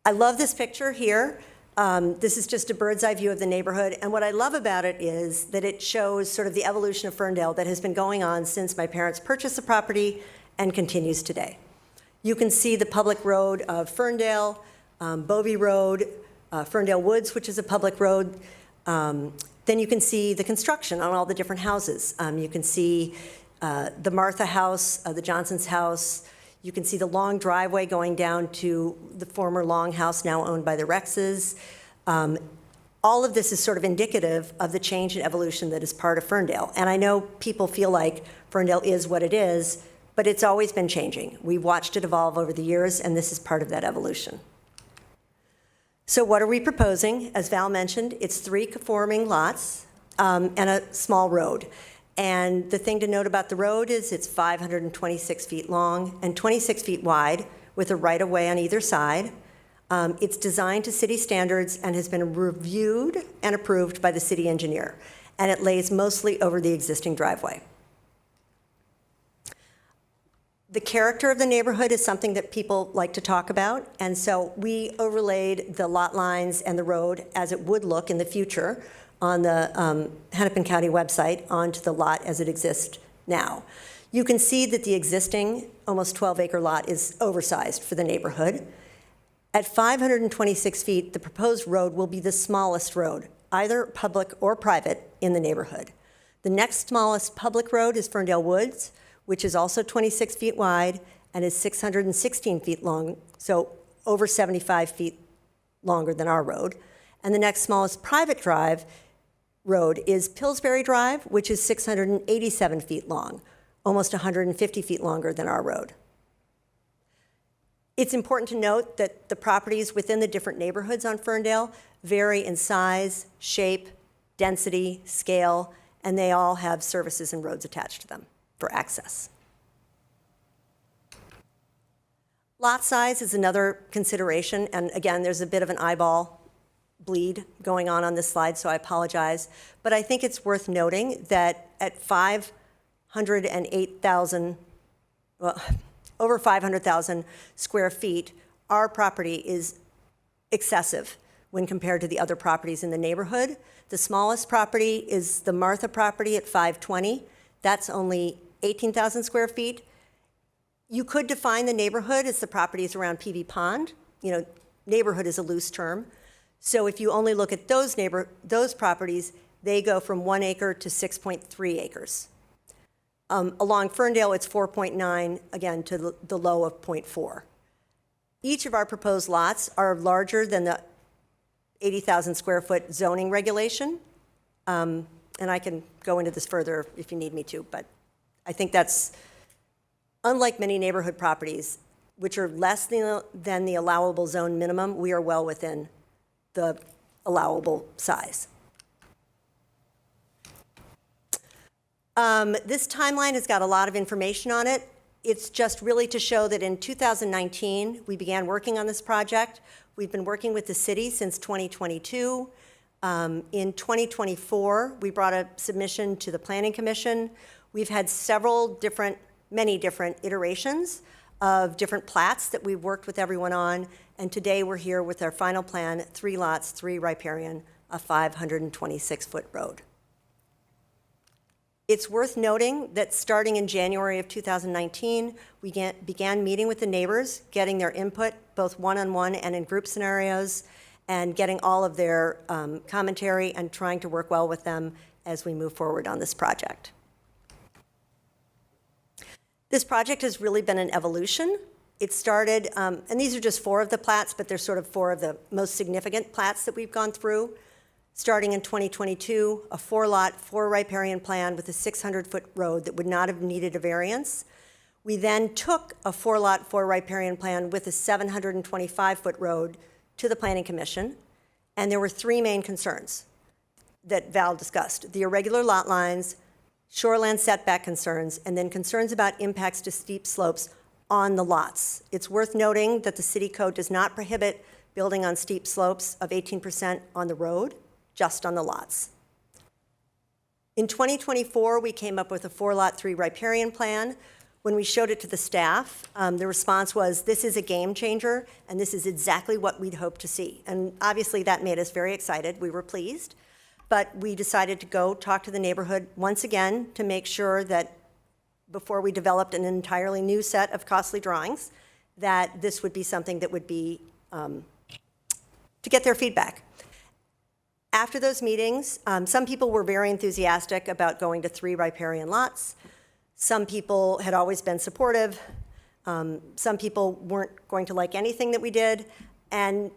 I love this picture here. This is just a bird's eye view of the neighborhood, and what I love about it is that it shows sort of the evolution of Ferndale that has been going on since my parents purchased the property and continues today. You can see the public road of Ferndale, Bovey Road, Ferndale Woods, which is a public road. Then you can see the construction on all the different houses. You can see the Martha house, the Johnson's house. You can see the long driveway going down to the former Long house, now owned by the Rexes. All of this is sort of indicative of the change and evolution that is part of Ferndale. And I know people feel like Ferndale is what it is, but it's always been changing. We've watched it evolve over the years, and this is part of that evolution. So what are we proposing? As Val mentioned, it's 3 conforming lots and a small road. And the thing to note about the road is it's 526 feet long and 26 feet wide with a right-of-way on either side. It's designed to city standards and has been reviewed and approved by the city engineer. And it lays mostly over the existing driveway. The character of the neighborhood is something that people like to talk about, and so we overlaid the lot lines and the road as it would look in the future on the Hennepin County website onto the lot as it exists now. You can see that the existing almost 12-acre lot is oversized for the neighborhood. At 526 feet, the proposed road will be the smallest road, either public or private, in the neighborhood. The next smallest public road is Ferndale Woods, which is also 26 feet wide and is 616 feet long, so over 75 feet longer than our road. And the next smallest private road is Pillsbury Drive, which is 687 feet long, almost 150 feet longer than our road. It's important to note that the properties within the different neighborhoods on Ferndale vary in size, shape, density, scale, and they all have services and roads attached to them for access. Lot size is another consideration, and again, there's a bit of an eyeball bleed going on this slide, so I apologize. But I think it's worth noting that at 508,000, well, over 500,000 square feet, our property is excessive when compared to the other properties in the neighborhood. The smallest property is the Martha property at 520. That's only 18,000 square feet. You could define the neighborhood as the properties around PV Pond. You know, neighborhood is a loose term. So if you only look at those properties, they go from 1 acre to 6.3 acres. Along Ferndale, it's 4.9, again, to the low of 0.4. Each of our proposed lots are larger than the 80,000 square foot zoning regulation. And I can go into this further if you need me to, but I think that's, unlike many neighborhood properties, which are less than the allowable zone minimum, we are well within the allowable size. This timeline has got a lot of information on it. It's just really to show that in 2019, we began working on this project. We've been working with the city since 2022. In 2024, we brought a submission to the Planning Commission. We've had many different iterations of different plats that we've worked with everyone on, and today we're here with our final plan, 3 lots, 3 riparian, a 526-foot road. It's worth noting that starting in January of 2019, we began meeting with the neighbors, getting their input, both one-on-one and in group scenarios, and getting all of their commentary and trying to work well with them as we move forward on this project. This project has really been an evolution. It started, and these are just 4 of the plats, but they're sort of 4 of the most significant plats that we've gone through. Starting in 2022, a 4-lot, 4 riparian plan with a 600-foot road that would not have needed a variance. We then took a 4-lot, 4 riparian plan with a 725-foot road to the Planning Commission, and there were 3 main concerns that Val discussed: the irregular lot lines, shoreland setback concerns, and then concerns about impacts to steep slopes on the lots. It's worth noting that the city code does not prohibit building on steep slopes of 18% on the road, just on the lots. In 2024, we came up with a 4-lot, 3 riparian plan. When we showed it to the staff, the response was, this is a game changer, and this is exactly what we'd hoped to see. And obviously that made us very excited. We were pleased. But we decided to go talk to the neighborhood once again to make sure that before we developed an entirely new set of costly drawings, that this would be something that would be, to get their feedback. After those meetings, some people were very enthusiastic about going to 3 riparian lots. Some people had always been supportive. Some people weren't going to like anything that we did. And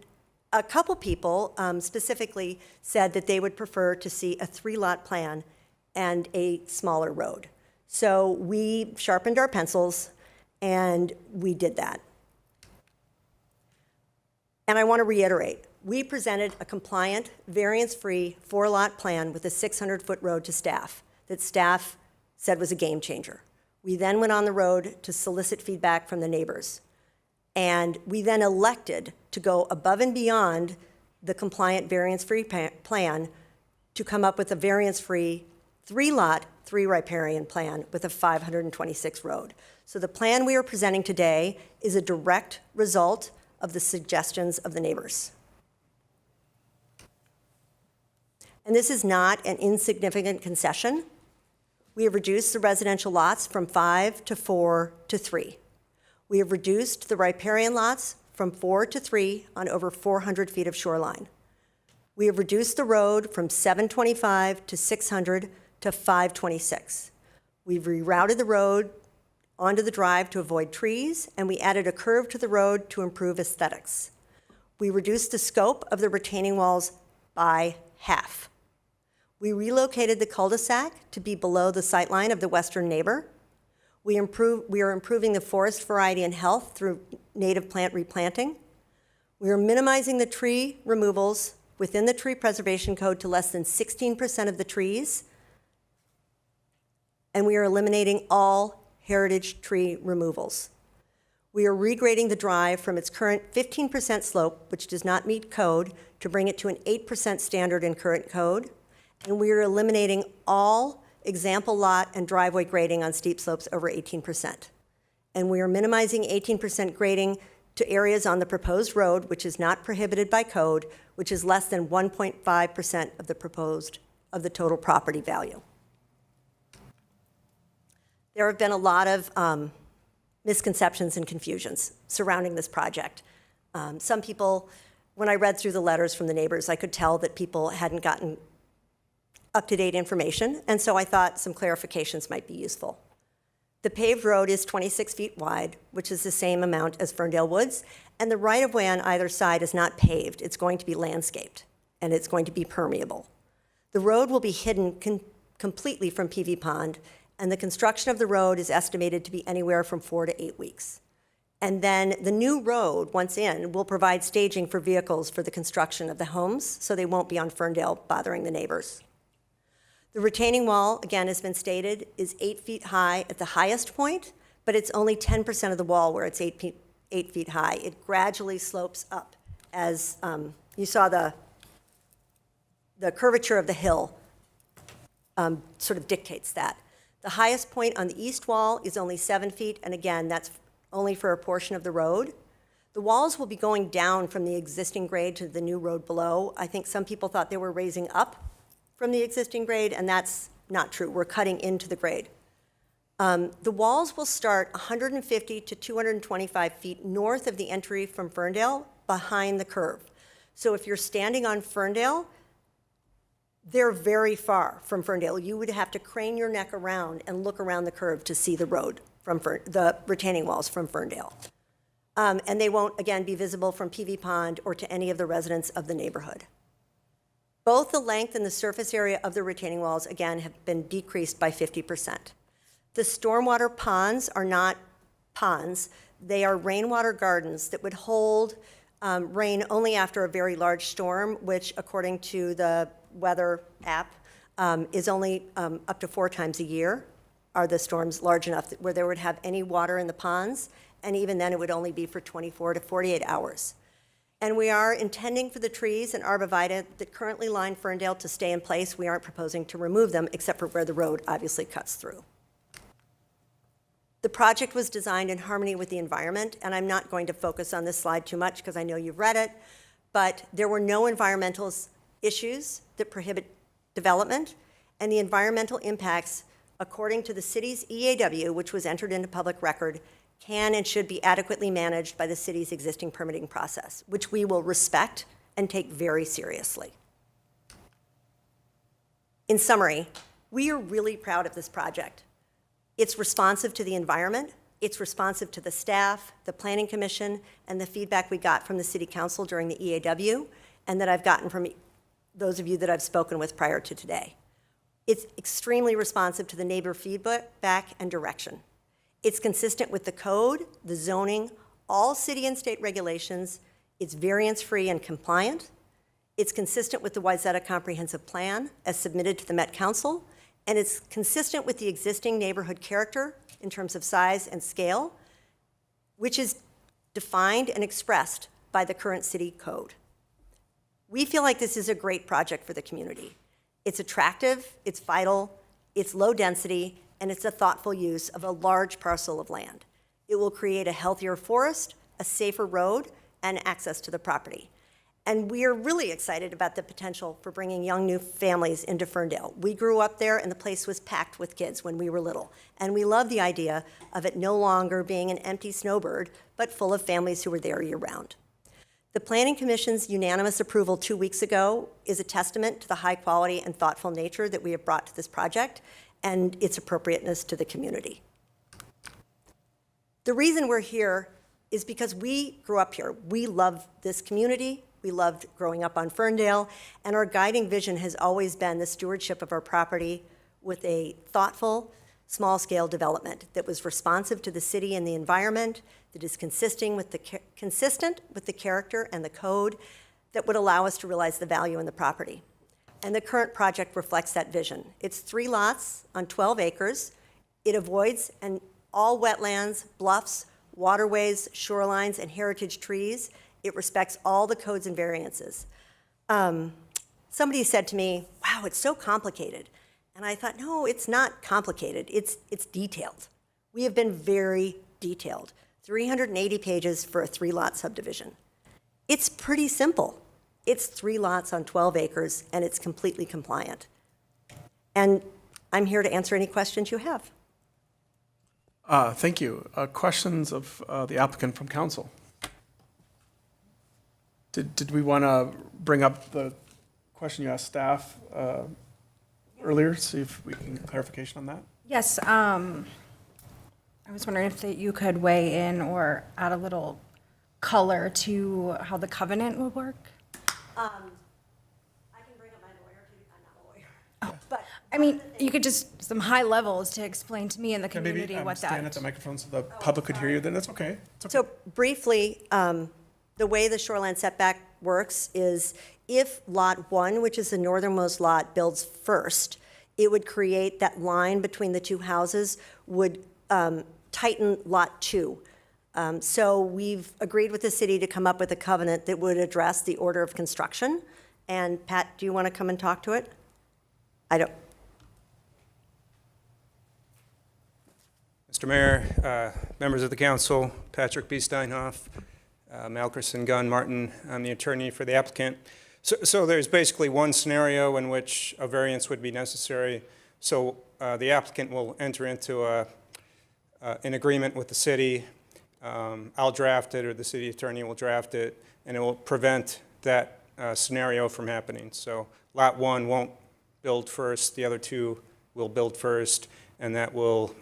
a couple people specifically said that they would prefer to see a 3-lot plan and a smaller road. So we sharpened our pencils, and we did that. And I want to reiterate, we presented a compliant, variance-free, 4-lot plan with a 600-foot road to staff that staff said was a game changer. We then went on the road to solicit feedback from the neighbors. And we then elected to go above and beyond the compliant variance-free plan to come up with a variance-free 3-lot, 3-riparian plan with a 526 road. So the plan we are presenting today is a direct result of the suggestions of the neighbors. And this is not an insignificant concession. We have reduced the residential lots from 5 to 4 to 3. We have reduced the riparian lots from 4 to 3 on over 400 feet of shoreline. We have reduced the road from 725 to 600 to 526. We've rerouted the road onto the drive to avoid trees, and we added a curve to the road to improve aesthetics. We reduced the scope of the retaining walls by half. We relocated the cul-de-sac to be below the sightline of the western neighbor. We are improving the forest variety and health through native plant replanting. We are minimizing the tree removals within the tree preservation code to less than 16% of the trees. And we are eliminating all heritage tree removals. We are regrading the drive from its current 15% slope, which does not meet code, to bring it to an 8% standard in current code. And we are eliminating all example lot and driveway grading on steep slopes over 18%. And we are minimizing 18% grading to areas on the proposed road, which is not prohibited by code, which is less than 1.5% of the total property value. There have been a lot of misconceptions and confusions surrounding this project. Some people, when I read through the letters from the neighbors, I could tell that people hadn't gotten up-to-date information, and so I thought some clarifications might be useful. The paved road is 26 feet wide, which is the same amount as Ferndale Woods, and the right-of-way on either side is not paved. It's going to be landscaped, and it's going to be permeable. The road will be hidden completely from PV Pond, and the construction of the road is estimated to be anywhere from 4 to 8 weeks. And then the new road, once in, will provide staging for vehicles for the construction of the homes, so they won't be on Ferndale bothering the neighbors. The retaining wall, again, has been stated, is 8 feet high at the highest point, but it's only 10% of the wall where it's 8 feet high. It gradually slopes up as you saw the curvature of the hill sort of dictates that. The highest point on the east wall is only 7 feet, and again, that's only for a portion of the road. The walls will be going down from the existing grade to the new road below. I think some people thought they were raising up from the existing grade, and that's not true. We're cutting into the grade. The walls will start 150 to 225 feet north of the entry from Ferndale, behind the curve. So if you're standing on Ferndale, they're very far from Ferndale. You would have to crane your neck around and look around the curve to see the road from the retaining walls from Ferndale. And they won't, again, be visible from PV Pond or to any of the residents of the neighborhood. Both the length and the surface area of the retaining walls, again, have been decreased by 50%. The stormwater ponds are not ponds. They are rainwater gardens that would hold rain only after a very large storm, which, according to the weather app, is only up to 4 times a year are the storms large enough where there would have any water in the ponds, and even then it would only be for 24 to 48 hours. And we are intending for the trees and arborvitae that currently line Ferndale to stay in place. We aren't proposing to remove them, except for where the road obviously cuts through. The project was designed in harmony with the environment, and I'm not going to focus on this slide too much because I know you've read it, but there were no environmental issues that prohibit development, and the environmental impacts, according to the city's EAW, which was entered into public record, can and should be adequately managed by the city's existing permitting process, which we will respect and take very seriously. In summary, we are really proud of this project. It's responsive to the environment, it's responsive to the staff, the Planning Commission, and the feedback we got from the City Council during the EAW, and that I've gotten from those of you that I've spoken with prior to today. It's extremely responsive to the neighbor feedback and direction. It's consistent with the code, the zoning, all city and state regulations. It's variance-free and compliant. It's consistent with the Wayzata Comprehensive Plan as submitted to the Met Council, and it's consistent with the existing neighborhood character in terms of size and scale, which is defined and expressed by the current city code. We feel like this is a great project for the community. It's attractive, it's vital, it's low density, and it's a thoughtful use of a large parcel of land. It will create a healthier forest, a safer road, and access to the property. And we are really excited about the potential for bringing young new families into Ferndale. We grew up there and the place was packed with kids when we were little. And we love the idea of it no longer being an empty snowbird, but full of families who were there year-round. The Planning Commission's unanimous approval 2 weeks ago is a testament to the high quality and thoughtful nature that we have brought to this project and its appropriateness to the community. The reason we're here is because we grew up here. We love this community. We loved growing up on Ferndale, and our guiding vision has always been the stewardship of our property with a thoughtful, small-scale development that was responsive to the city and the environment, that is consistent with the character and the code that would allow us to realize the value in the property. And the current project reflects that vision. It's 3 lots on 12 acres. It avoids all wetlands, bluffs, waterways, shorelines, and heritage trees. It respects all the codes and variances. Somebody said to me, wow, it's so complicated. And I thought, no, it's not complicated. It's detailed. We have been very detailed. 380 pages for a 3-lot subdivision. It's pretty simple. It's 3 lots on 12 acres, and it's completely compliant. And I'm here to answer any questions you have. Thank you. Questions of the applicant from council? Did we want to bring up the question you asked staff earlier, see if we can get clarification on that? Yes, I was wondering if you could weigh in or add a little color to how the covenant would work? I can bring up my lawyer, too. I'm not a lawyer. But I mean, you could just, some high levels to explain to me and the Can maybe community what stand at that. the microphone so the public could hear you, then that's okay. It's okay. So briefly, the way the shoreline setback works is if Lot 1, which is the northernmost lot, builds first, it would create that line between the 2 houses would tighten Lot 2. So we've agreed with the city to come up with a covenant that would address the order of construction. And Pat, do you want to come and talk to it? I don't. Mr. Mayor, members of the council, Patrick B. Steinhoff, Malkerson, Gunn, Martin, I'm the attorney for the applicant. So there's basically one scenario in which a variance would be necessary. So the applicant will enter into an agreement with the city. I'll draft it, or the city attorney will draft it, and it will prevent that scenario from happening. So Lot 1 won't build first, the other 2 will build first, and that will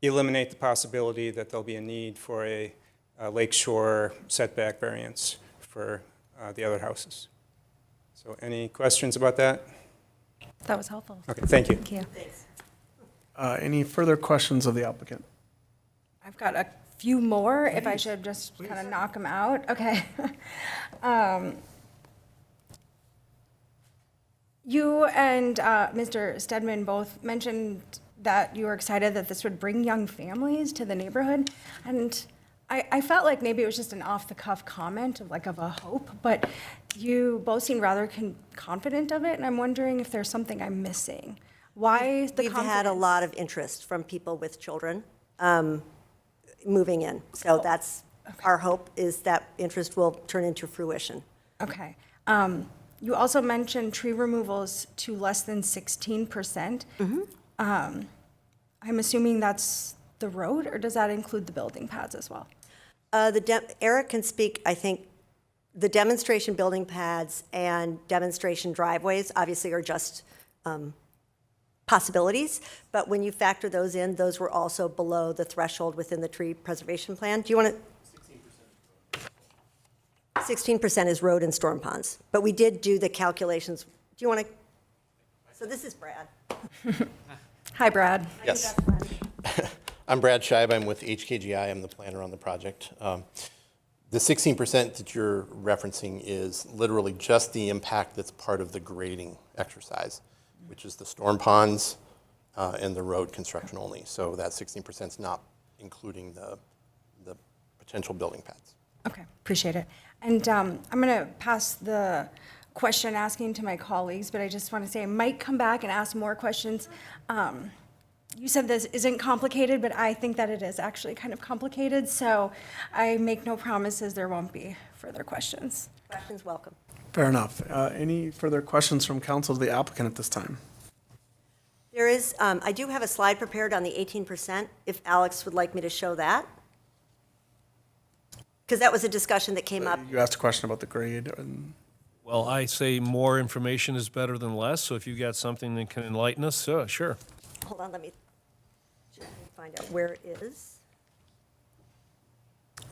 eliminate the possibility that there'll be a need for a lakeshore setback variance for the other houses. So any questions about that? That was helpful. Okay, thank you. Thank you. Any further questions of the applicant? I've got a few more, if I should just kind of knock them out. Okay. You and Mr. Stedman both mentioned that you were excited that this would bring young families to the neighborhood. And I felt like maybe it was just an off-the-cuff comment of a hope, but you both seem rather confident of it, and I'm wondering if there's something I'm missing. Why the We've confidence? had a lot of interest from people with children moving in. So that's our hope, is that interest will turn into fruition. Okay. You also mentioned tree removals to less than 16%. I'm assuming that's the road, or does that include the building pads as well? Eric can speak, I think, the demonstration building pads and demonstration driveways obviously are just possibilities, but when you factor those in, those were also below the threshold within the tree preservation plan. Do you want to? 16% is road and storm ponds, but we did do the calculations. Do you want to? So this is Brad. Hi, Brad. Yes. I'm Brad Scheib. I'm with HKGI. I'm the planner on the project. The 16% that you're referencing is literally just the impact that's part of the grading exercise, which is the storm ponds and the road construction only. So that 16% is not including the potential building pads. Okay, appreciate it. And I'm going to pass the question asking to my colleagues, but I just want to say I might come back and ask more questions. You said this isn't complicated, but I think that it is actually kind of complicated, so I make no promises there won't be further questions. Questions welcome. Fair enough. Any further questions from council to the applicant at this time? There is, I do have a slide prepared on the 18%, if Alex would like me to show that. Because that was a discussion that came up. You asked a question about the grade and. Well, I say more information is better than less, so if you've got something that can enlighten us, sure. Hold on, let me find out where it is.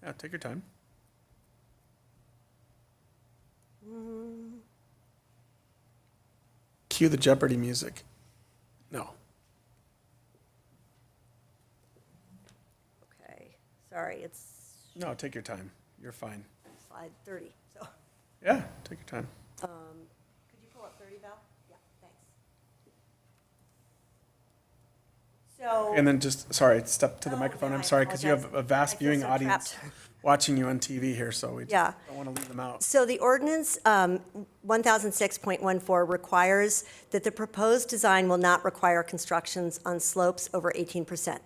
Yeah, take your time. Cue the Jeopardy music. No. Okay, sorry, it's No, take your time. You're fine. slide 30, so. Yeah, take your time. Could you pull up 30, Val? Yeah, thanks. So. And then just, sorry, step to the Oh, microphone. yeah, I'm I sorry, because you have apologize. a vast I feel viewing so audience trapped. watching you on TV here, so we Yeah. don't want to leave them out. So the ordinance 1006.14 requires that the proposed design will not require constructions on slopes over 18%.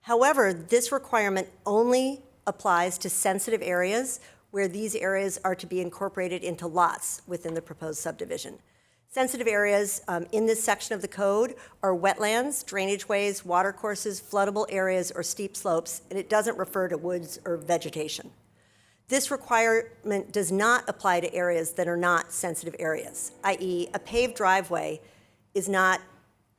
However, this requirement only applies to sensitive areas where these areas are to be incorporated into lots within the proposed subdivision. Sensitive areas in this section of the code are wetlands, drainage ways, watercourses, floodable areas, or steep slopes, and it doesn't refer to woods or vegetation. This requirement does not apply to areas that are not sensitive areas, i.e. a paved driveway is not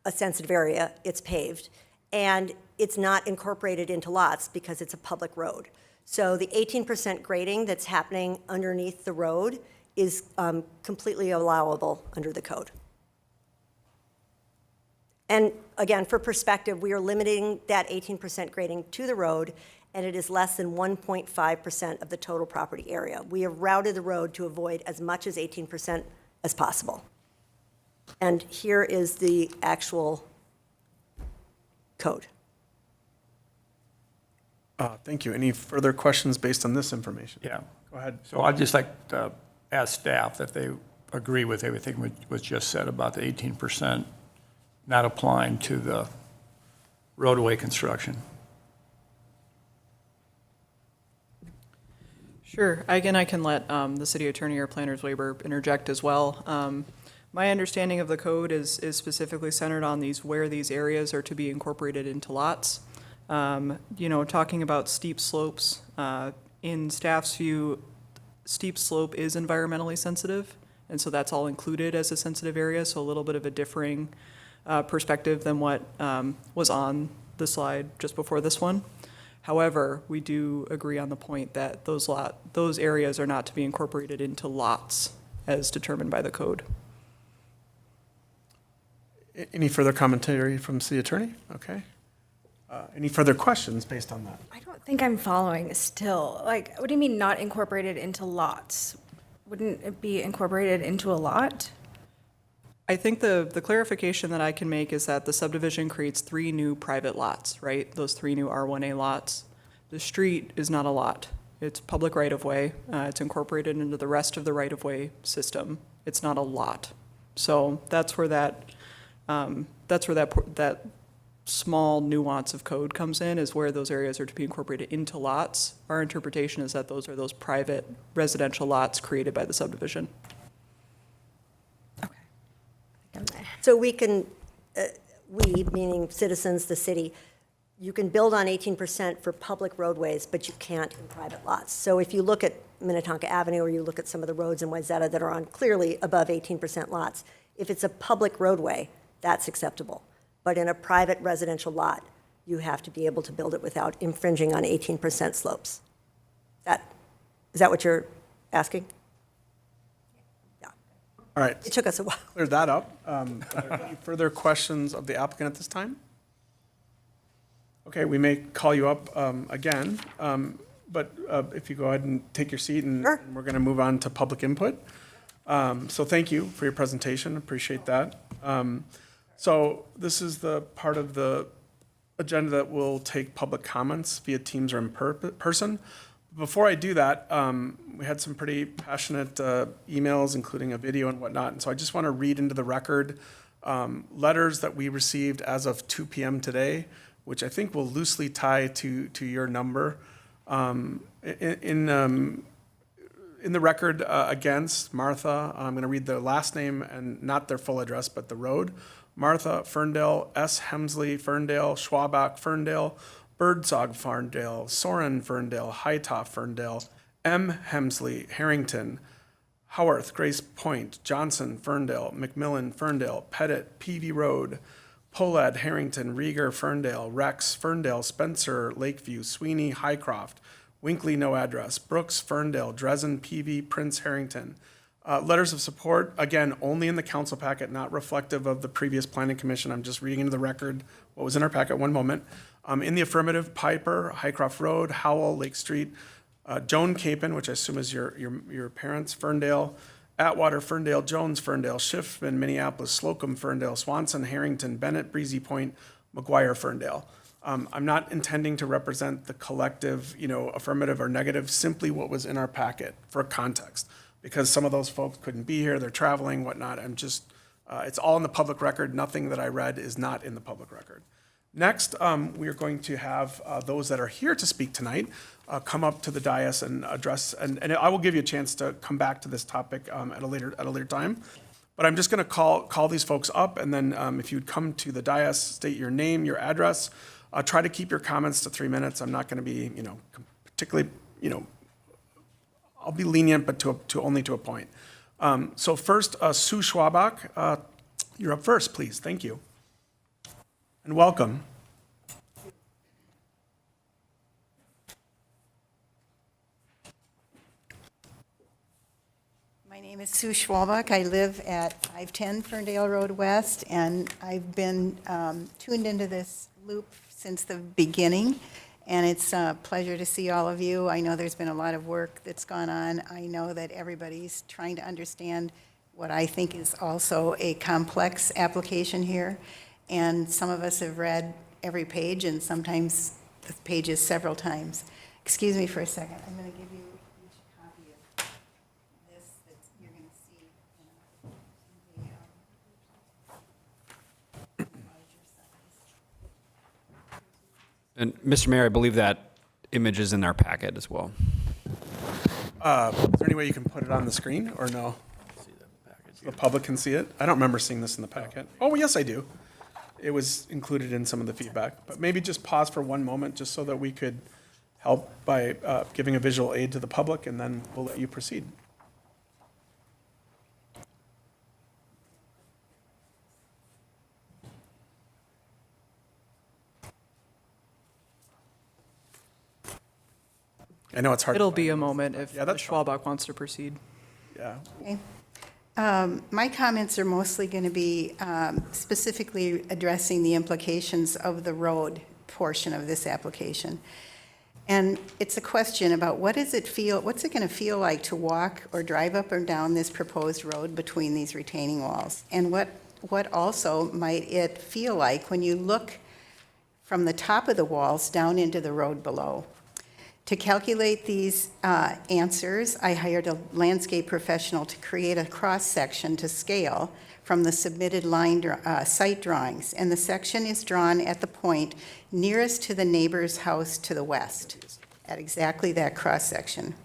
a sensitive area, it's paved, and it's not incorporated into lots because it's a public road. So the 18% grading that's happening underneath the road is completely allowable under the code. And again, for perspective, we are limiting that 18% grading to the road, and it is less than 1.5% of the total property area. We have routed the road to avoid as much as 18% as possible. And here is the actual code. Thank you. Any further questions based on this information? Yeah. Go ahead. So I'd just like to ask staff that they agree with everything was just said about the 18% not applying to the roadway construction. Sure. I can let the city attorney or planner's waiver interject as well. My understanding of the code is specifically centered on where these areas are to be incorporated into lots. Talking about steep slopes, in staff's view, steep slope is environmentally sensitive, and so that's all included as a sensitive area, so a little bit of a differing perspective than what was on the slide just before this one. However, we do agree on the point that those areas are not to be incorporated into lots as determined by the code. Any further commentary from city attorney? Okay. Any further questions based on that? I don't think I'm following still. Like, what do you mean not incorporated into lots? Wouldn't it be incorporated into a lot? I think the clarification that I can make is that the subdivision creates 3 new private lots, right? Those 3 new R1A lots. The street is not a lot. It's public right-of-way. It's incorporated into the rest of the right-of-way system. It's not a lot. So that's where that small nuance of code comes in, is where those areas are to be incorporated into lots. Our interpretation is that those are those private residential lots created by the subdivision. So we can, we, meaning citizens, the city, you can build on 18% for public roadways, but you can't in private lots. So if you look at Minnetonka Avenue, or you look at some of the roads in Wayzata that are on clearly above 18% lots, if it's a public roadway, that's acceptable. But in a private residential lot, you have to be able to build it without infringing on 18% slopes. Is that what you're asking? Yeah. All right, It took us a while. cleared that up. Are there any further questions of the applicant at this time? Okay, we may call you up again, but if you go ahead and take your seat, and Sure. and we're going to move on to public input. So thank you for your presentation, appreciate that. So this is the part of the agenda that will take public comments via Teams or in person. Before I do that, we had some pretty passionate emails, including a video and whatnot, and so I just want to read into the record letters that we received as of 2 p.m. today, which I think will loosely tie to your number. In the record against Martha, I'm going to read their last name and not their full address, but the road. Martha Ferndale, S. Hemsley Ferndale, Schwabach Ferndale, Birdsong Ferndale, Soren Ferndale, Hightoft Ferndale, M. Hemsley, Harrington, Howarth, Grace Point, Johnson Ferndale, McMillan Ferndale, Pettit, Peavy Road, Polad, Harrington, Rieger, Ferndale, Rex, Ferndale, Spencer, Lakeview, Sweeney, Highcroft, Winkley, no address, Brooks, Ferndale, Dresden, Peavy, Prince, Harrington. Letters of support, again, only in the council packet, not reflective of the previous planning commission. I'm just reading into the record what was in our packet, one moment. In the affirmative, Piper, Highcroft Road, Howell, Lake Street, Joan Capon, which I assume is your parents, Ferndale, Atwater, Ferndale, Jones, Ferndale, Schiffman, Minneapolis, Slocum, Ferndale, Swanson, Harrington, Bennett, Breezy Point, McGuire, Ferndale. I'm not intending to represent the collective, affirmative or negative, simply what was in our packet for context, because some of those folks couldn't be here, they're traveling, whatnot. It's all in the public record. Nothing that I read is not in the public record. Next, we are going to have those that are here to speak tonight come up to the dais and address, and I will give you a chance to come back to this topic at a later time. But I'm just going to call these folks up, and then if you'd come to the dais, state your name, your address. Try to keep your comments to 3 minutes. I'm not going to be, particularly, I'll be lenient, but only to a point. So first, Sue Schwabach, you're up first, please. Thank you. And welcome. My name is Sue Schwalbach. I live at 510 Ferndale Road West, and I've been tuned into this loop since the beginning, and it's a pleasure to see all of you. I know there's been a lot of work that's gone on. I know that everybody's trying to understand what I think is also a complex application here, and some of us have read every page, and sometimes the pages several times. Excuse me for a second. I'm going to give you each a copy of this that you're going to see in the larger size. And Mr. Mayor, I believe that image is in our packet as well. Is there any way you can put it on the screen, or no? So the public can see it? I don't remember seeing this in the packet. Oh, yes, I do. It was included in some of the feedback. But maybe just pause for one moment, just so that we could help by giving a visual aid to the public, and then we'll let you proceed. I know it's hard. It'll be a moment if Yeah, the that's fine. Schwalbach wants to proceed. Yeah. Okay. My comments are mostly going to be specifically addressing the implications of the road portion of this application. And it's a question about what's it going to feel like to walk or drive up or down this proposed road between these retaining walls? And what also might it feel like when you look from the top of the walls down into the road below? To calculate these answers, I hired a landscape professional to create a cross-section to scale from the submitted site drawings. And the section is drawn at the point nearest to the neighbor's house to the west, at exactly that cross-section.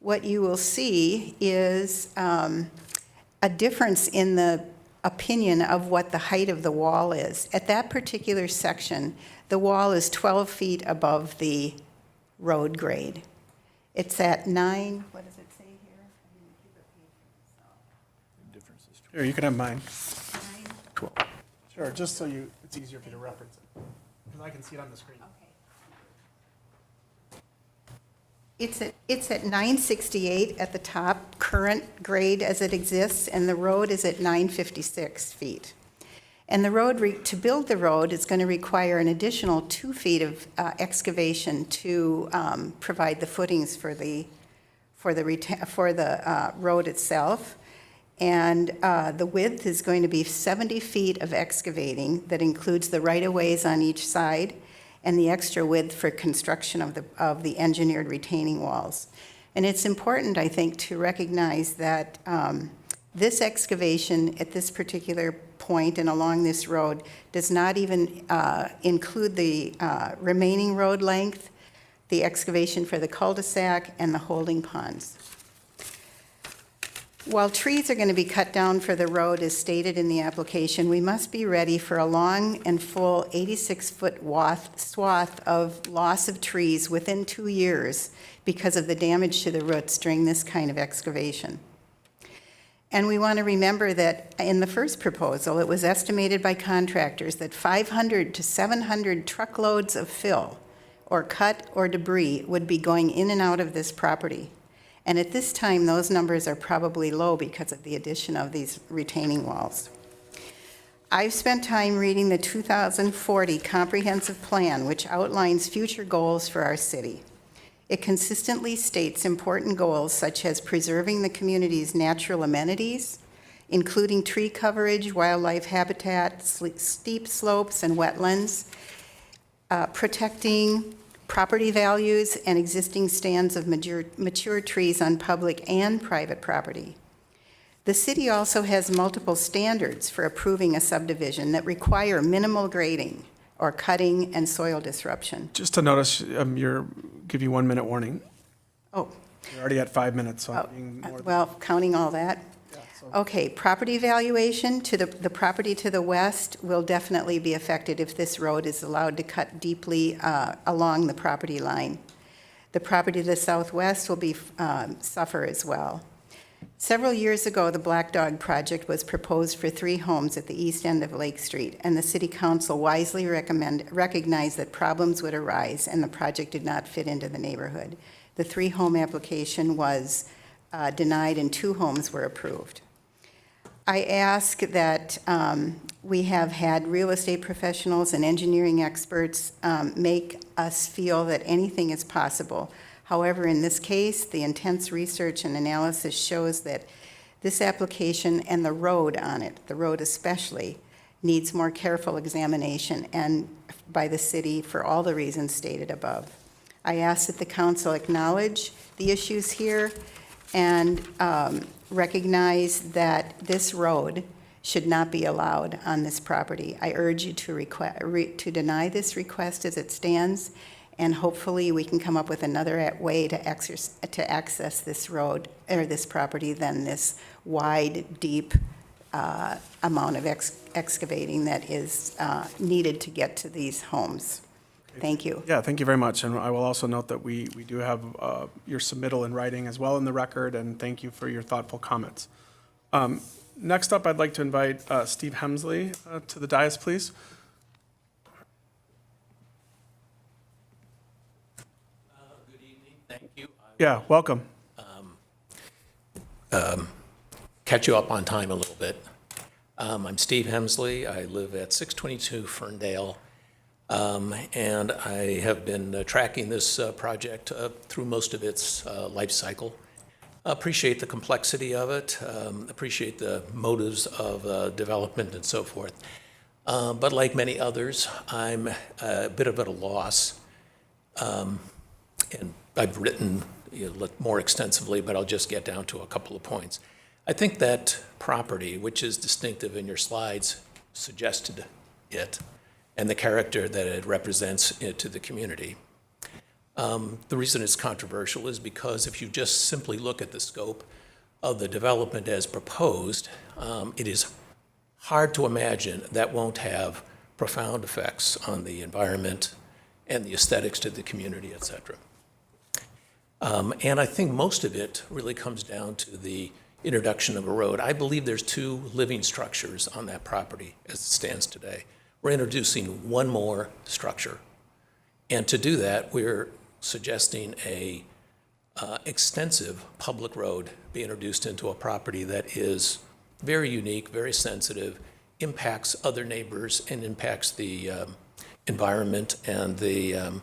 What you will see is a difference in the opinion of what the height of the wall is. At that particular section, the wall is 12 feet above the road grade. It's at 9, what does it say here? Here, you can have mine. 12. Sure, just so it's easier for you to reference it. Because I can see it on the screen. It's at 968 at the top, current grade as it exists, and the road is at 956 feet. And the road, to build the road is going to require an additional 2 feet of excavation to provide the footings for the road itself. And the width is going to be 70 feet of excavating that includes the right-of-ways on each side and the extra width for construction of the engineered retaining walls. And it's important, I think, to recognize that this excavation at this particular point and along this road does not even include the remaining road length, the excavation for the cul-de-sac, and the holding ponds. While trees are going to be cut down for the road as stated in the application, we must be ready for a long and full 86-foot swath of loss of trees within 2 years because of the damage to the roots during this kind of excavation. And we want to remember that in the first proposal, it was estimated by contractors that 500 to 700 truckloads of fill or cut or debris would be going in and out of this property. And at this time, those numbers are probably low because of the addition of these retaining walls. I've spent time reading the 2040 Comprehensive Plan, which outlines future goals for our city. It consistently states important goals such as preserving the community's natural amenities, including tree coverage, wildlife habitat, steep slopes and wetlands, protecting property values and existing stands of mature trees on public and private property. The city also has multiple standards for approving a subdivision that require minimal grading or cutting and soil disruption. Just to notice, give you 1 minute warning. Oh. You're already at 5 minutes, so I'm being more than. Well, counting all that? Okay, property valuation to the property to the west will definitely be affected if this road is allowed to cut deeply along the property line. The property to the southwest will be suffer as well. Several years ago, the Black Dog project was proposed for 3 homes at the east end of Lake Street, and the City Council wisely recognized that problems would arise and the project did not fit into the neighborhood. The 3-home application was denied and 2 homes were approved. I ask that we have had real estate professionals and engineering experts make us feel that anything is possible. However, in this case, the intense research and analysis shows that this application and the road on it, the road especially, needs more careful examination and by the city for all the reasons stated above. I ask that the council acknowledge the issues here and recognize that this road should not be allowed on this property. I urge you to deny this request as it stands, and hopefully we can come up with another way to access this road or this property than this wide, deep amount of excavating that is needed to get to these homes. Thank you. Yeah, thank you very much. And I will also note that we do have your submittal in writing as well in the record, and thank you for your thoughtful comments. Next up, I'd like to invite Steve Hemsley to the dais, please. Good evening, thank you. Yeah, welcome. Catch you up on time a little bit. I'm Steve Hemsley. I live at 622 Ferndale. And I have been tracking this project through most of its life cycle. Appreciate the complexity of it, appreciate the motives of development and so forth. But like many others, I'm a bit of at a loss. And I've written more extensively, but I'll just get down to a couple of points. I think that property, which is distinctive in your slides, suggested it, and the character that it represents to the community. The reason it's controversial is because if you just simply look at the scope of the development as proposed, it is hard to imagine that won't have profound effects on the environment and the aesthetics to the community, et cetera. And I think most of it really comes down to the introduction of a road. I believe there's 2 living structures on that property as it stands today. We're introducing one more structure. And to do that, we're suggesting a extensive public road be introduced into a property that is very unique, very sensitive, impacts other neighbors, and impacts the environment and the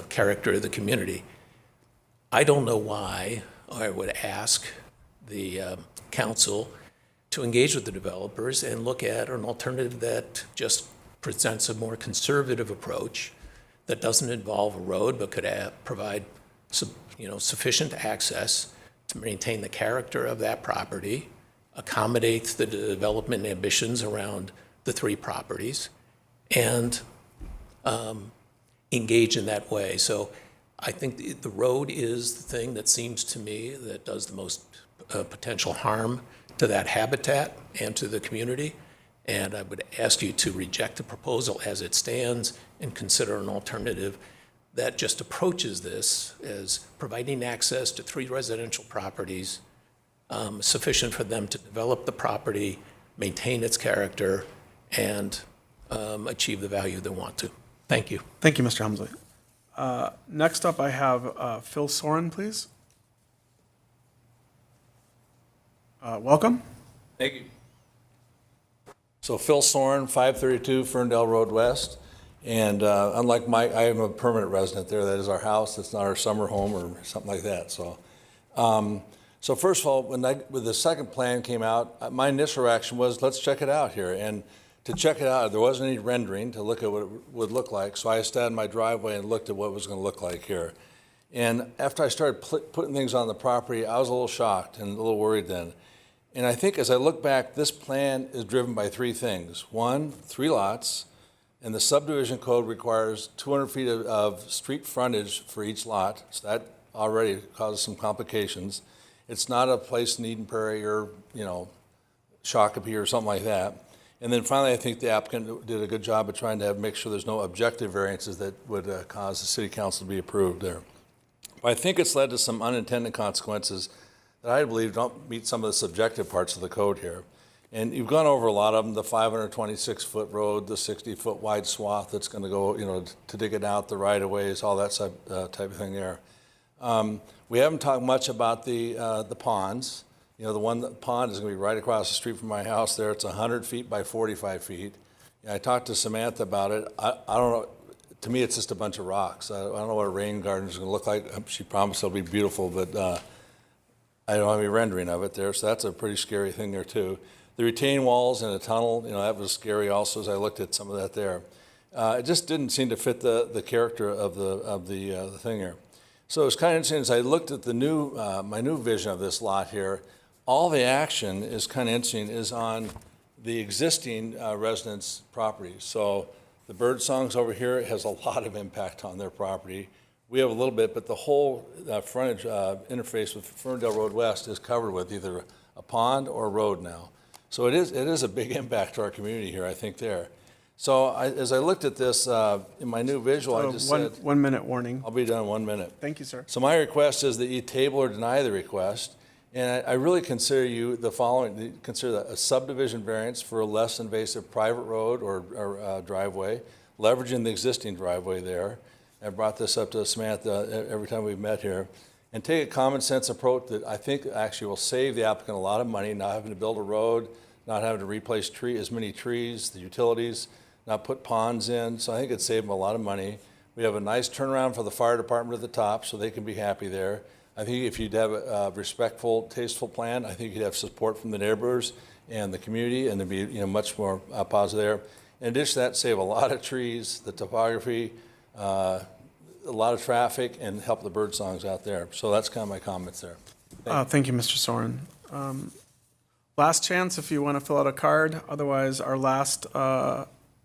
character of the community. I don't know why I would ask the council to engage with the developers and look at an alternative that just presents a more conservative approach that doesn't involve a road but could provide sufficient access to maintain the character of that property, accommodate the development ambitions around the three properties, and engage in that way. So I think the road is the thing that seems to me that does the most potential harm to that habitat and to the community. And I would ask you to reject the proposal as it stands and consider an alternative that just approaches this as providing access to three residential properties, sufficient for them to develop the property, maintain its character, and achieve the value they want to. Thank you. Thank you, Mr. Helmsley. Next up, I have Phil Soren, please. Welcome. Thank you. So Phil Soren, 532 Ferndale Road West. And unlike Mike, I am a permanent resident there. That is our house. It's not our summer home or something like that. So, so first of all, when the second plan came out, my initial reaction was, let's check it out here. And to check it out, there wasn't any rendering to look at what it would look like. So I stood in my driveway and looked at what it was going to look like here. And after I started putting things on the property, I was a little shocked and a little worried then. And I think as I look back, this plan is driven by three things. One, 3 lots, and the subdivision code requires 200 feet of street frontage for each lot, so that already causes some complications. It's not a place in Eden Prairie or, Shakopee or something like that. And then finally, I think the applicant did a good job of trying to make sure there's no objective variances that would cause the city council to be approved there. But I think it's led to some unintended consequences that I believe don't meet some of the subjective parts of the code here. And you've gone over a lot of them, the 526-foot road, the 60-foot wide swath that's going to go, to dig it out, the right-of-ways, all that type of thing there. We haven't talked much about the ponds. The pond is going to be right across the street from my house there. It's 100 feet by 45 feet. I talked to Samantha about it. I don't know. To me, it's just a bunch of rocks. I don't know what a rain garden is going to look like. She promised it'll be beautiful, but I don't have any rendering of it there, so that's a pretty scary thing there too. The retaining walls and a tunnel, that was scary also as I looked at some of that there. It just didn't seem to fit the character of the thing here. So it's kind of interesting as I looked at the my new vision of this lot here. All the action is kind of interesting is on the existing residents' properties. So the bird songs over here has a lot of impact on their property. We have a little bit, but the whole frontage interface with Ferndale Road West is covered with either a pond or a road now. So it is a big impact to our community here, I think, there. So as I looked at this in my new visual, I just said... 1 minute warning. I'll be done in 1 minute. Thank you, sir. So my request is that you table or deny the request. And I really consider the following, consider a subdivision variance for a less invasive private road or driveway, leveraging the existing driveway there. I brought this up to Samantha every time we've met here. And take a common sense approach that I think actually will save the applicant a lot of money, not having to build a road, not having to replace as many trees, the utilities, not put ponds in. So I think it'd save them a lot of money. We have a nice turnaround for the fire department at the top so they can be happy there. I think if you'd have a respectful, tasteful plan, I think you'd have support from the neighbors and the community, and there'd be much more positive there. In addition to that, save a lot of trees, the topography, a lot of traffic, and help the bird songs out there. So that's kind of my comments there. Thank you, Mr. Soren. Last chance if you want to fill out a card. Otherwise, our last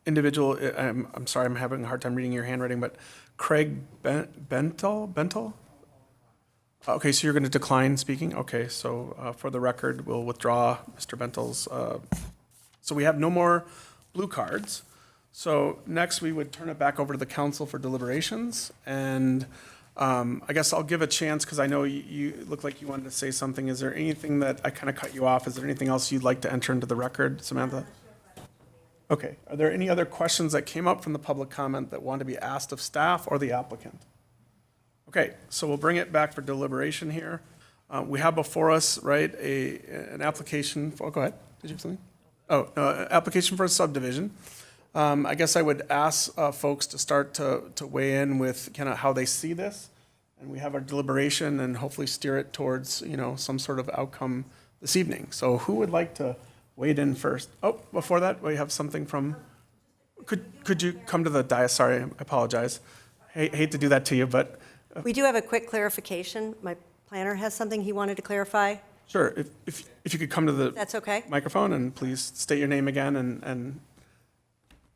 individual, I'm sorry, I'm having a hard time reading your handwriting, but Craig Bentel? Okay, so you're going to decline speaking? Okay, so for the record, we'll withdraw Mr. Bentel's. So we have no more blue cards. So next, we would turn it back over to the council for deliberations. And I guess I'll give a chance, because I know you look like you wanted to say something. Is there anything that I kind of cut you off? Is there anything else you'd like to enter into the record, Samantha? Okay, are there any other questions that came up from the public comment that want to be asked of staff or the applicant? Okay, so we'll bring it back for deliberation here. We have before us, right, an application, oh, go ahead, did you have something? Oh, application for a subdivision. I guess I would ask folks to start to weigh in with kind of how they see this. And we have our deliberation and hopefully steer it towards, some sort of outcome this evening. So who would like to wade in first? Oh, before that, we have something from, could you come to the dais? Sorry, I apologize. Hate to do that to you, but. We do have a quick clarification. My planner has something he wanted to clarify. Sure, if you could come to the. That's okay. Microphone and please state your name again and.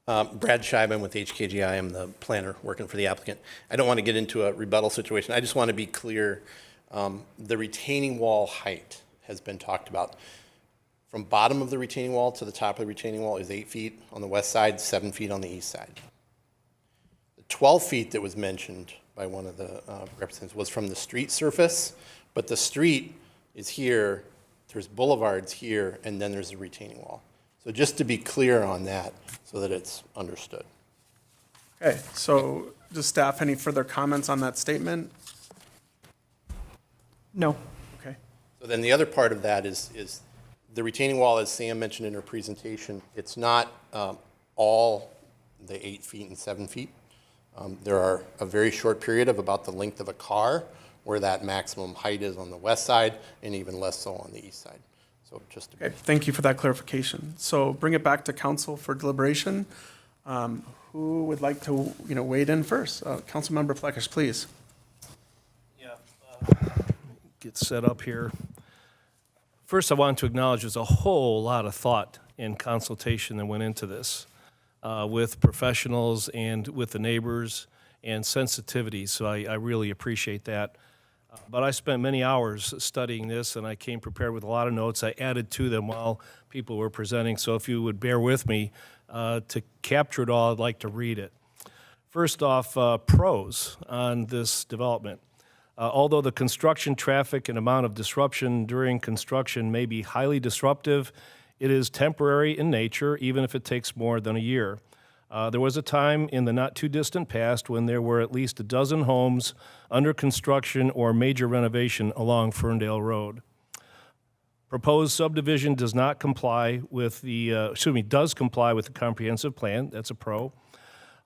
Brad Scheib with HKGI. I'm the planner working for the applicant. I don't want to get into a rebuttal situation. I just want to be clear. The retaining wall height has been talked about. From bottom of the retaining wall to the top of the retaining wall is 8 feet on the west side, 7 feet on the east side. The 12 feet that was mentioned by one of the representatives was from the street surface, but the street is here, there's boulevards here, and then there's a retaining wall. So just to be clear on that, so that it's understood. Okay, so does staff any further comments on that statement? No. Okay, So then the other part of that is the retaining wall, as Sam mentioned in her presentation, it's not all the 8 feet and 7 feet. There are a very short period of about the length of a car where that maximum height is on the west side and even less so on the east side. So just to okay, thank you for that clarification. So bring it back to council for deliberation. Who would like to, wade in first? Councilmember Fleckish, please. Get set up here. First, I want to acknowledge there's a whole lot of thought and consultation that went into this with professionals and with the neighbors and sensitivity, so I really appreciate that. But I spent many hours studying this, and I came prepared with a lot of notes. I added to them while people were presenting, so if you would bear with me to capture it all, I'd like to read it. First off, pros on this development. Although the construction traffic and amount of disruption during construction may be highly disruptive, it is temporary in nature, even if it takes more than a year. There was a time in the not-too-distant past when there were at least a dozen homes under construction or major renovation along Ferndale Road. Proposed subdivision does comply with the comprehensive plan. That's a pro.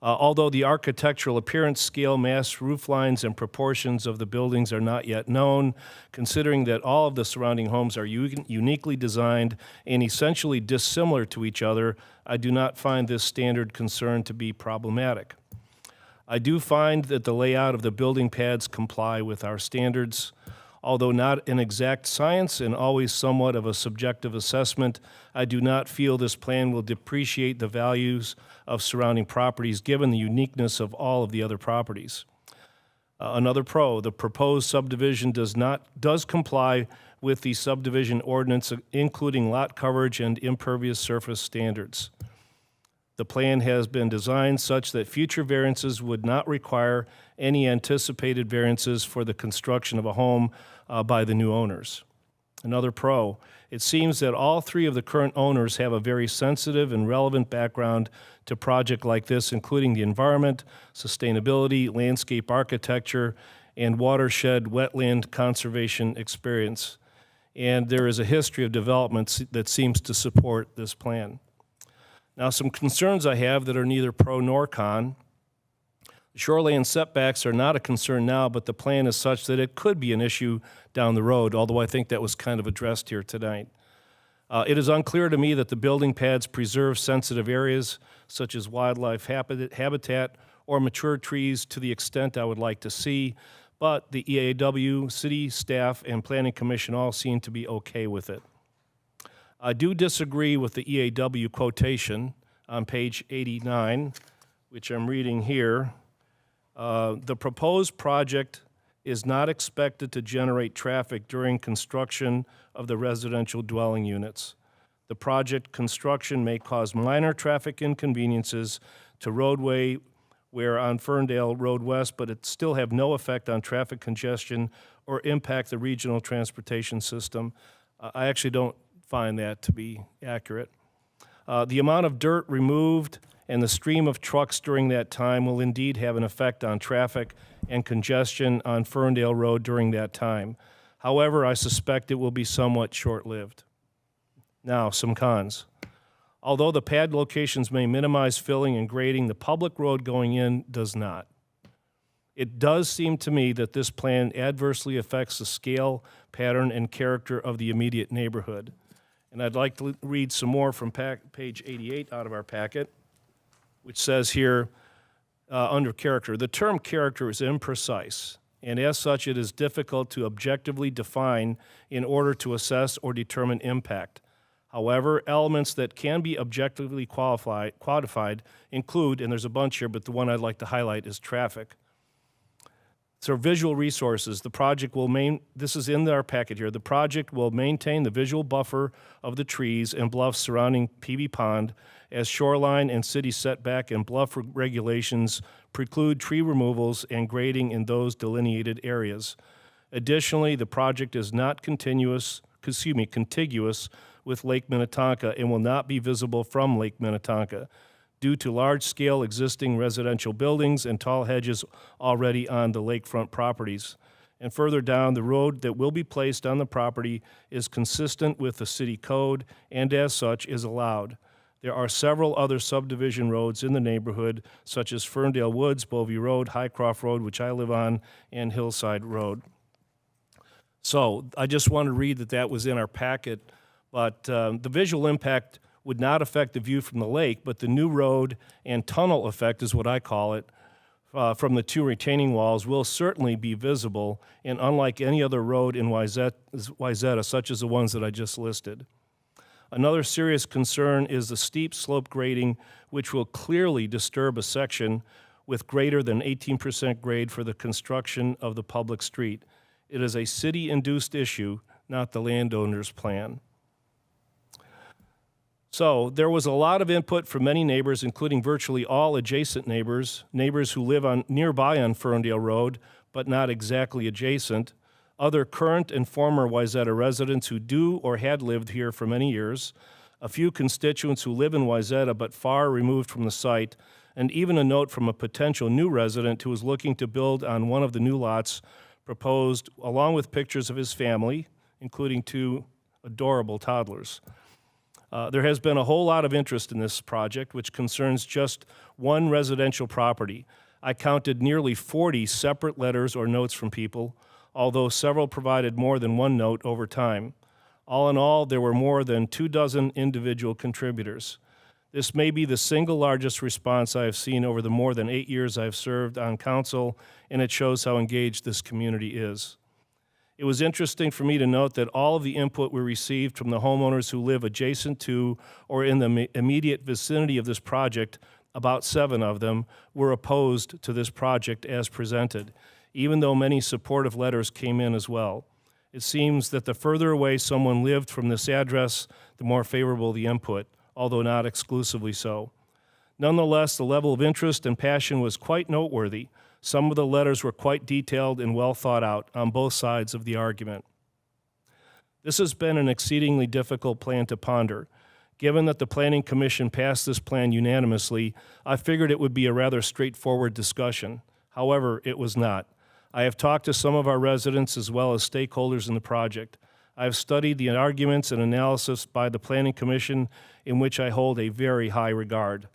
Although the architectural appearance, scale, mass, roof lines, and proportions of the buildings are not yet known, considering that all of the surrounding homes are uniquely designed and essentially dissimilar to each other, I do not find this standard concern to be problematic. I do find that the layout of the building pads comply with our standards. Although not an exact science and always somewhat of a subjective assessment, I do not feel this plan will depreciate the values of surrounding properties given the uniqueness of all of the other properties. Another pro, the proposed subdivision does comply with the subdivision ordinance, including lot coverage and impervious surface standards. The plan has been designed such that future variances would not require any anticipated variances for the construction of a home by the new owners. Another pro, it seems that all three of the current owners have a very sensitive and relevant background to a project like this, including the environment, sustainability, landscape architecture, and watershed wetland conservation experience. And there is a history of developments that seems to support this plan. Now, some concerns I have that are neither pro nor con. Shoreline setbacks are not a concern now, but the plan is such that it could be an issue down the road, although I think that was kind of addressed here tonight. It is unclear to me that the building pads preserve sensitive areas such as wildlife habitat or mature trees to the extent I would like to see, but the EAW, city staff, and planning commission all seem to be okay with it. I do disagree with the EAW quotation on page 89, which I'm reading here. The proposed project is not expected to generate traffic during construction of the residential dwelling units. The project construction may cause minor traffic inconveniences to roadway where on Ferndale Road West, but it still have no effect on traffic congestion or impact the regional transportation system. I actually don't find that to be accurate. The amount of dirt removed and the stream of trucks during that time will indeed have an effect on traffic and congestion on Ferndale Road during that time. However, I suspect it will be somewhat short-lived. Now, some cons. Although the pad locations may minimize filling and grading, the public road going in does not. It does seem to me that this plan adversely affects the scale, pattern, and character of the immediate neighborhood. And I'd like to read some more from page 88 out of our packet, which says here, under character, the term character is imprecise, and as such it is difficult to objectively define in order to assess or determine impact. However, elements that can be objectively quantified include, and there's a bunch here, but the one I'd like to highlight is traffic. So visual resources, the project will this is in our packet here, the project will maintain the visual buffer of the trees and bluffs surrounding PB Pond as shoreline and city setback and bluff regulations preclude tree removals and grading in those delineated areas. Additionally, the project is not contiguous with Lake Minnetonka and will not be visible from Lake Minnetonka due to large-scale existing residential buildings and tall hedges already on the lakefront properties. And further down, the road that will be placed on the property is consistent with the city code and as such is allowed. There are several other subdivision roads in the neighborhood, such as Ferndale Woods, Bovey Road, Highcroft Road, which I live on, and Hillside Road. So I just want to read that was in our packet, but the visual impact would not affect the view from the lake, but the new road and tunnel effect is what I call it, from the 2 retaining walls will certainly be visible, and unlike any other road in Wayzata, such as the ones that I just listed. Another serious concern is the steep slope grading, which will clearly disturb a section with greater than 18% grade for the construction of the public street. It is a city-induced issue, not the landowner's plan. So there was a lot of input from many neighbors, including virtually all adjacent neighbors who live nearby on Ferndale Road, but not exactly adjacent, other current and former Wayzata residents who do or had lived here for many years, a few constituents who live in Wayzata but far removed from the site, and even a note from a potential new resident who was looking to build on one of the new lots proposed, along with pictures of his family, including 2 adorable toddlers. There has been a whole lot of interest in this project, which concerns just one residential property. I counted nearly 40 separate letters or notes from people, although several provided more than one note over time. All in all, there were more than 24 individual contributors. This may be the single largest response I have seen over the more than 8 years I've served on council, and it shows how engaged this community is. It was interesting for me to note that all of the input we received from the homeowners who live adjacent to or in the immediate vicinity of this project, about 7 of them, were opposed to this project as presented, even though many supportive letters came in as well. It seems that the further away someone lived from this address, the more favorable the input, although not exclusively so. Nonetheless, the level of interest and passion was quite noteworthy. Some of the letters were quite detailed and well thought out on both sides of the argument. This has been an exceedingly difficult plan to ponder. Given that the Planning Commission passed this plan unanimously, I figured it would be a rather straightforward discussion. However, it was not. I have talked to some of our residents as well as stakeholders in the project. I have studied the arguments and analysis by the Planning Commission, in which I hold a very high regard.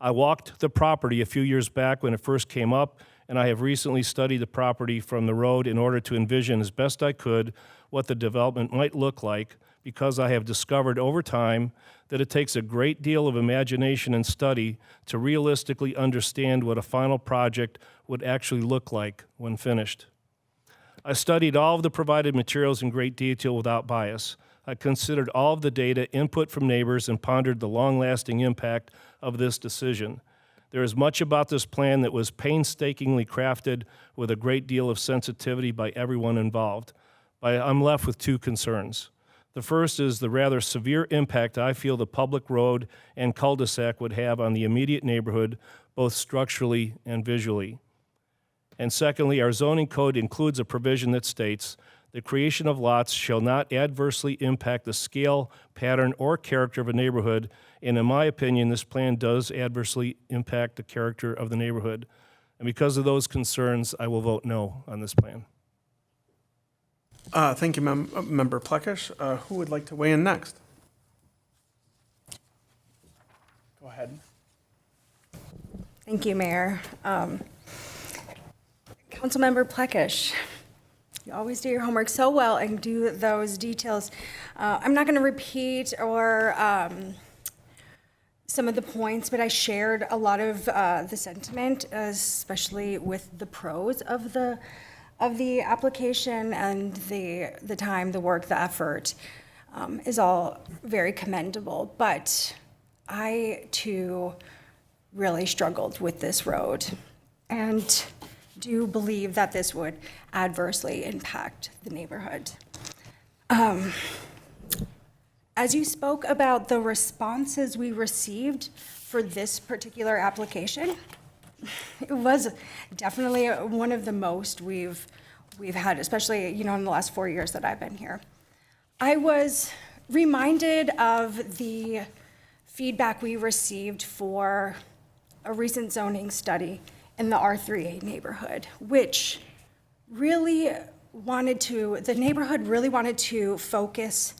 I walked the property a few years back when it first came up, and I have recently studied the property from the road in order to envision as best I could what the development might look like, because I have discovered over time that it takes a great deal of imagination and study to realistically understand what a final project would actually look like when finished. I studied all of the provided materials in great detail without bias. I considered all of the data, input from neighbors, and pondered the long-lasting impact of this decision. There is much about this plan that was painstakingly crafted with a great deal of sensitivity by everyone involved. I'm left with 2 concerns. The first is the rather severe impact I feel the public road and cul-de-sac would have on the immediate neighborhood, both structurally and visually. And secondly, our zoning code includes a provision that states, the creation of lots shall not adversely impact the scale, pattern, or character of a neighborhood, and in my opinion, this plan does adversely impact the character of the neighborhood. And because of those concerns, I will vote no on this plan. Thank you, Member Plekish. Who would like to weigh in next? Go ahead. Thank you, Mayor. Councilmember Plekish, you always do your homework so well and do those details. I'm not going to repeat or some of the points, but I shared a lot of the sentiment, especially with the pros of the application and the time, the work, the effort is all very commendable. But I too really struggled with this road and do believe that this would adversely impact the neighborhood. As you spoke about the responses we received for this particular application, it was definitely one of the most we've had, especially, you know, in the last 4 years that I've been here. I was reminded of the feedback we received for a recent zoning study in the R3A neighborhood, which really the neighborhood really wanted to focus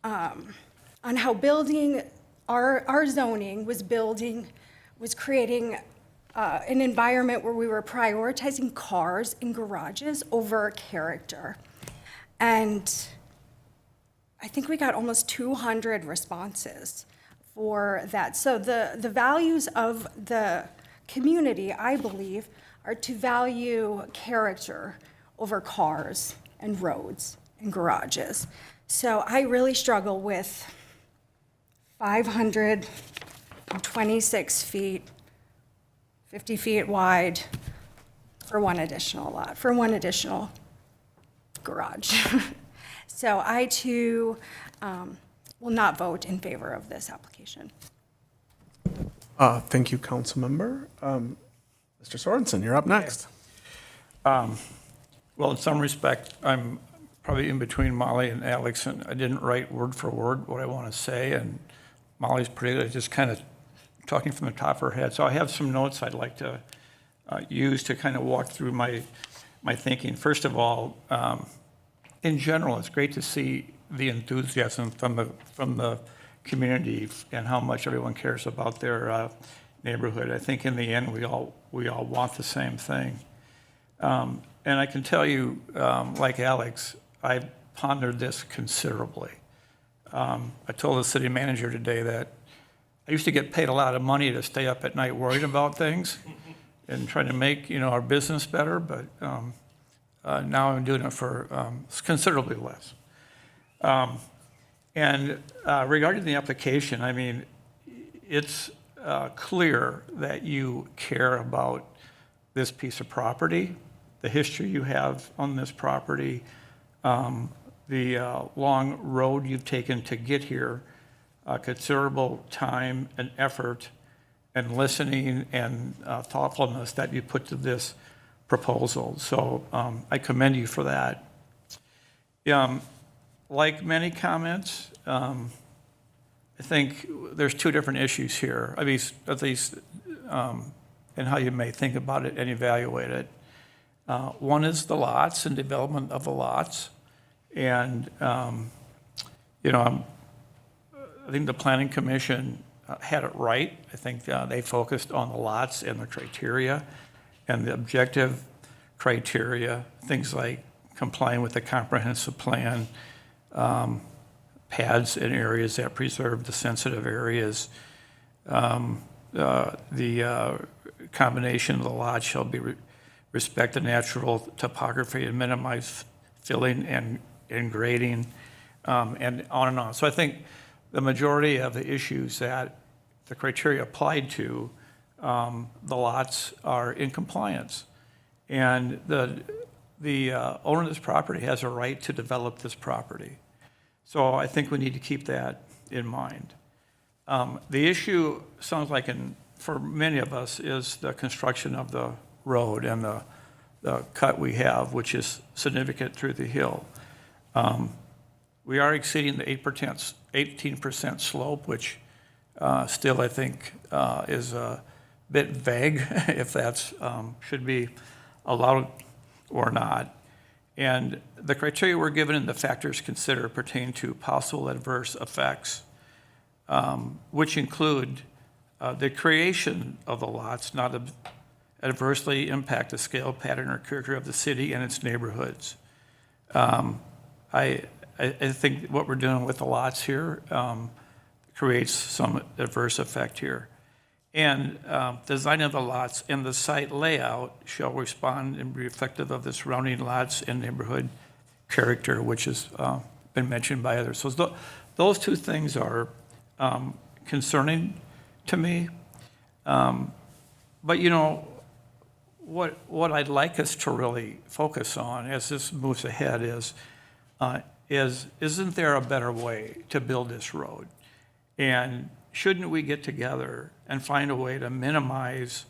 on how building our zoning was creating an environment where we were prioritizing cars and garages over character. And I think we got almost 200 responses for that. So the values of the community, I believe, are to value character over cars and roads and garages. So I really struggle with 526 feet, 50 feet wide for one additional lot, for one additional garage. So I too will not vote in favor of this application. Thank you, Council Member. Mr. Sorensen, you're up next. Well, in some respect, I'm probably in between Molly and Alex, and I didn't write word for word what I want to say, and Molly's pretty good at just kind of talking from the top of her head. So I have some notes I'd like to use to kind of walk through my thinking. First of all, in general, it's great to see the enthusiasm from the community and how much everyone cares about their neighborhood. I think in the end, we all want the same thing. And I can tell you, like Alex, I pondered this considerably. I told the city manager today that I used to get paid a lot of money to stay up at night worrying about things and trying to make, you know, our business better, but now I'm doing it for considerably less. And regarding the application, I mean, it's clear that you care about this piece of property, the history you have on this property, the long road you've taken to get here, considerable time and effort and listening and thoughtfulness that you put to this proposal. So I commend you for that. Like many comments, I think there's two different issues here, at least in how you may think about it and evaluate it. One is the lots and development of the lots. And, you know, I think the Planning Commission had it right. I think they focused on the lots and the criteria and the objective criteria, things like complying with the comprehensive plan, pads in areas that preserve the sensitive areas. The combination of the lots shall be respect the natural topography and minimize filling and grading, and on and on. So I think the majority of the issues that the criteria applied to, the lots are in compliance. And the owner of this property has a right to develop this property. So I think we need to keep that in mind. The issue sounds like, for many of us, is the construction of the road and the cut we have, which is significant through the hill. We are exceeding the 18% slope, which still I think is bit vague if that's, should be allowed or not. And the criteria we're given and the factors considered pertain to possible adverse effects, which include the creation of the lots not adversely impact the scale, pattern, or character of the city and its neighborhoods. I think what we're doing with the lots here creates some adverse effect here. And design of the lots and the site layout shall respond and be reflective of the surrounding lots and neighborhood character, which has been mentioned by others. So those two things are concerning to me. But you know, what I'd like us to really focus on as this moves ahead is isn't there a better way to build this road? And shouldn't we get together and find a way to minimize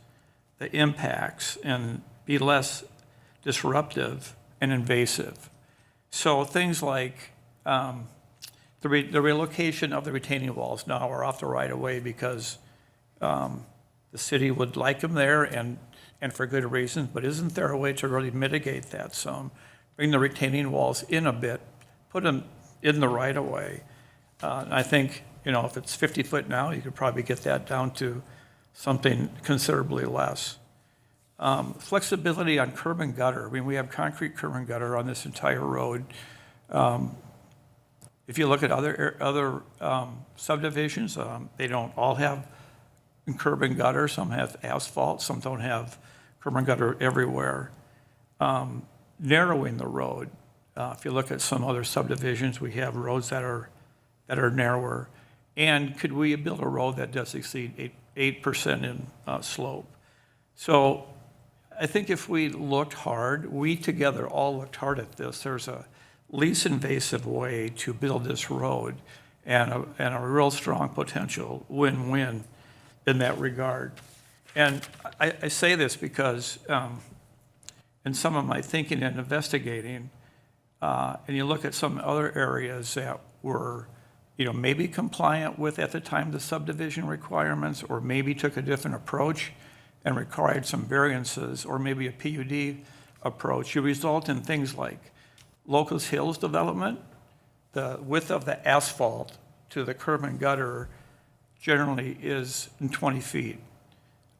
the impacts and be less disruptive and invasive? So things like the relocation of the retaining walls now are off the right of way because the city would like them there and for good reasons, but isn't there a way to really mitigate that some? Bring the retaining walls in a bit, put them in the right of way. I think, you know, if it's 50 foot now, you could probably get that down to something considerably less. Flexibility on curb and gutter. I mean, we have concrete curb and gutter on this entire road. If you look at other subdivisions, they don't all have curb and gutter. Some have asphalt, some don't have curb and gutter everywhere. Narrowing the road. If you look at some other subdivisions, we have roads that are narrower. And could we build a road that does exceed 8% in slope? So I think if we looked hard, we together all looked hard at this, there's a least invasive way to build this road and a real strong potential win-win in that regard. And I say this because in some of my thinking and investigating, and you look at some other areas that were, you know, maybe compliant with at the time the subdivision requirements, or maybe took a different approach and required some variances, or maybe a PUD approach, you result in things like Locust Hills development. The width of the asphalt to the curb and gutter generally is 20 feet.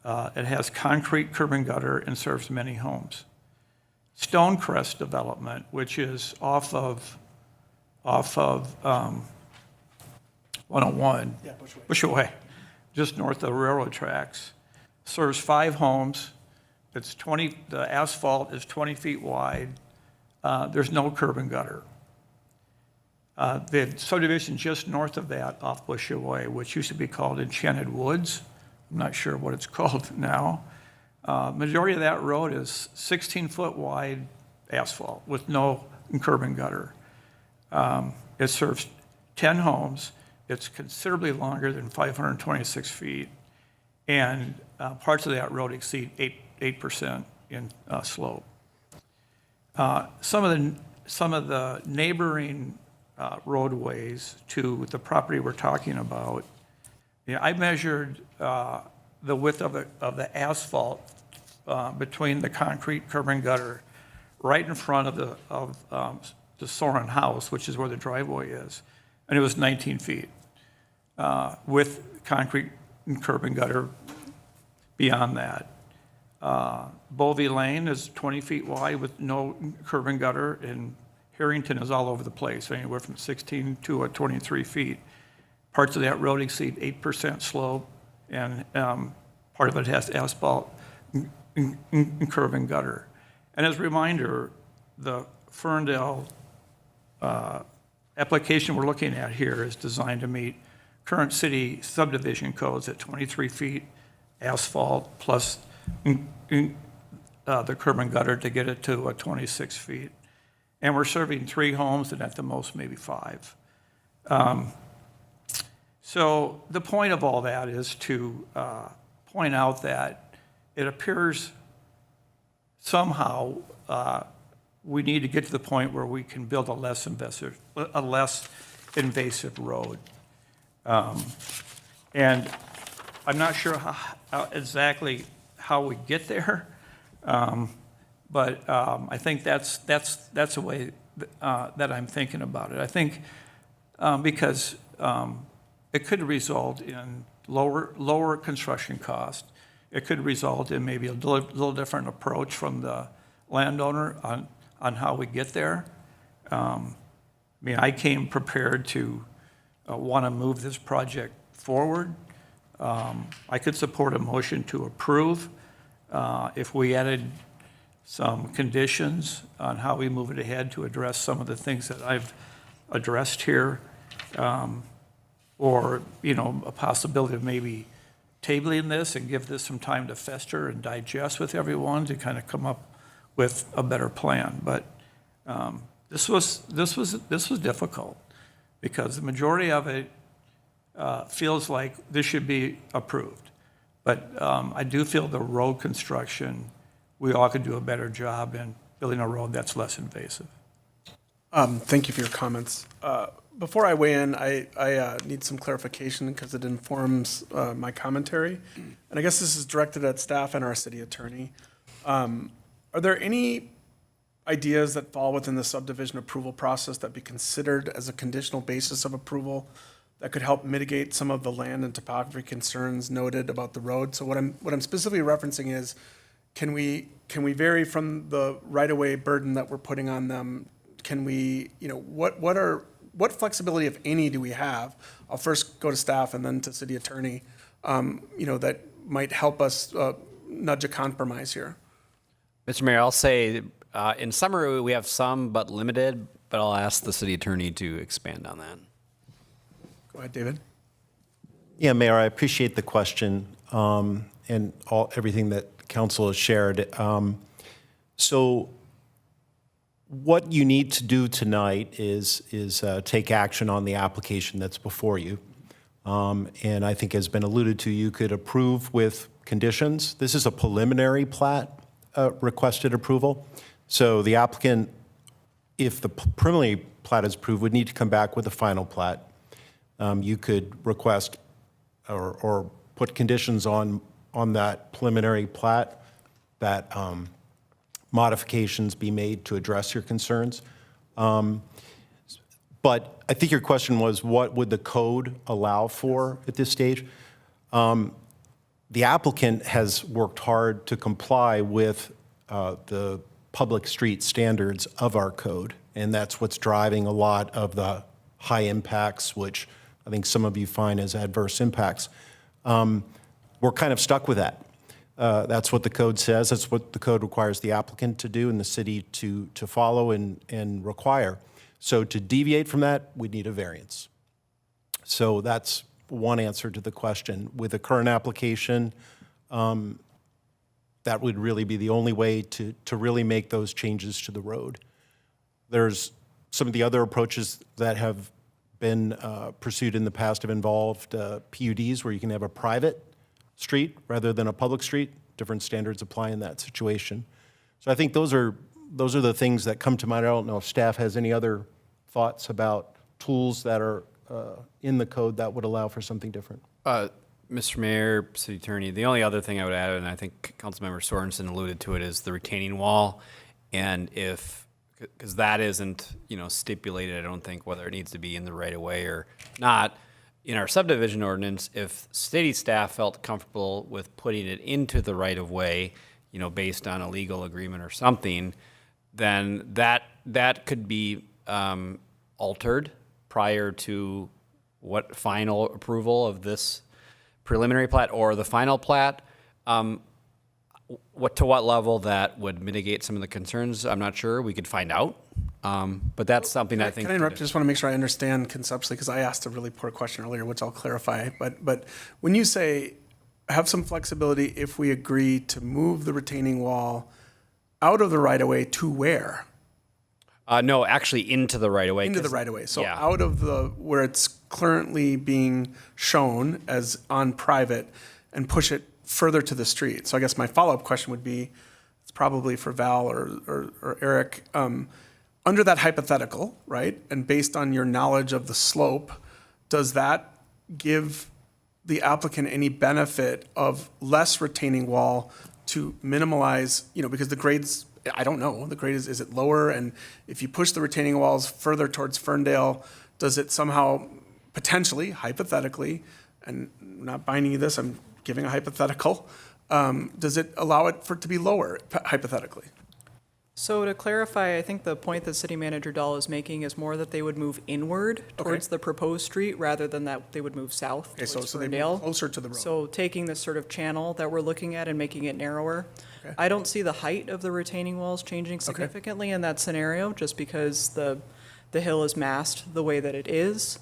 It has concrete curb and gutter and serves many homes. Stonecrest development, which is off of 101, Bushway, just north of the railroad tracks, serves 5 homes. It's the asphalt is 20 feet wide. There's no curb and gutter. The subdivision just north of that off Bushway, which used to be called Enchanted Woods, I'm not sure what it's called now. Majority of that road is 16-foot wide asphalt with no curb and gutter. It serves 10 homes. It's considerably longer than 526 feet, and parts of that road exceed 8% in slope. Some of the neighboring roadways to the property we're talking about, you know, I measured the width of the asphalt between the concrete curb and gutter right in front of the Soren house, which is where the driveway is, and it was 19 feet with concrete curb and gutter beyond that. Bovey Lane is 20 feet wide with no curb and gutter, and Harrington is all over the place, anywhere from 16 to 23 feet. Parts of that road exceed 8% slope, and part of it has asphalt and curb and gutter. And as a reminder, the Ferndale application we're looking at here is designed to meet current city subdivision codes at 23 feet asphalt plus the curb and gutter to get it to 26 feet. And we're serving 3 homes and at the most maybe 5. So the point of all that is to point out that it appears somehow we need to get to the point where we can build a less invasive road. And I'm not sure exactly how we get there. But I think that's a way that I'm thinking about it. I think because it could result in lower construction cost. It could result in maybe a little different approach from the landowner on how we get there. I mean, I came prepared to want to move this project forward. I could support a motion to approve if we added some conditions on how we move it ahead to address some of the things that I've addressed here. Or, a possibility of maybe tabling this and give this some time to fester and digest with everyone to kind of come up with a better plan. But this was difficult because the majority of it feels like this should be approved. But I do feel the road construction, we all could do a better job in building a road that's less invasive. Thank you for your comments. Before I weigh in, I need some clarification because it informs my commentary. And I guess this is directed at staff and our city attorney. Are there any ideas that fall within the subdivision approval process that be considered as a conditional basis of approval that could help mitigate some of the land and topography concerns noted about the road? So what I'm specifically referencing is, can we vary from the right-of-way burden that we're putting on them? Can we, what flexibility, if any, do we have? I'll first go to staff and then to city attorney, that might help us nudge a compromise here. Mr. Mayor, I'll say, in summary, we have some, but limited, but I'll ask the city attorney to expand on that. Go ahead, David. Yeah, Mayor, I appreciate the question and everything that council has shared. So what you need to do tonight is take action on the application that's before you. And I think has been alluded to, you could approve with conditions. This is a preliminary plat requested approval. So the applicant, if the preliminary plat is approved, would need to come back with a final plat. You could request or put conditions on that preliminary plat that modifications be made to address your concerns. But I think your question was, what would the code allow for at this stage? The applicant has worked hard to comply with the public street standards of our code, and that's what's driving a lot of the high impacts, which I think some of you find as adverse impacts. We're kind of stuck with that. That's what the code says. That's what the code requires the applicant to do and the city to follow and require. So to deviate from that, we need a variance. So that's one answer to the question. With the current application, that would really be the only way to really make those changes to the road. There's some of the other approaches that have been pursued in the past have involved PUDs, where you can have a private street rather than a public street. Different standards apply in that situation. So I think those are the things that come to mind. I don't know if staff has any other thoughts about tools that are in the code that would allow for something different. Mr. Mayor, City Attorney, the only other thing I would add, and I think Councilmember Sorensen alluded to it, is the retaining wall. And because that isn't, stipulated, I don't think, whether it needs to be in the right of way or not. In our subdivision ordinance, if city staff felt comfortable with putting it into the right of way, based on a legal agreement or something, then that could be altered prior to what final approval of this preliminary plat or the final plat. To what level that would mitigate some of the concerns, I'm not sure. We could find out. But that's something I think. Can I interrupt? I just want to make sure I understand conceptually, because I asked a really poor question earlier, which I'll clarify. But when you say have some flexibility if we agree to move the retaining wall out of the right of way to where? No, actually into the right of way. Into the right of way. So yeah. out of where it's currently being shown as on private and push it further to the street. So I guess my follow-up question would be, it's probably for Val or Eric, under that hypothetical, right, and based on your knowledge of the slope, does that give the applicant any benefit of less retaining wall to minimize, because the grades, I don't know, the grade is it lower? And if you push the retaining walls further towards Ferndale, does it somehow potentially, hypothetically, and I'm not binding you this, I'm giving a hypothetical, does it allow it for it to be lower, hypothetically? So to clarify, I think the point that City Manager Dahl is making is more that they would move inward towards the proposed street rather than that they would move south Okay, towards so they Ferndale. move closer to the road. So taking this sort of channel that we're looking at and making it narrower. Okay. I don't see the height of the retaining walls changing significantly in that scenario, just because the hill is massed the way that it is.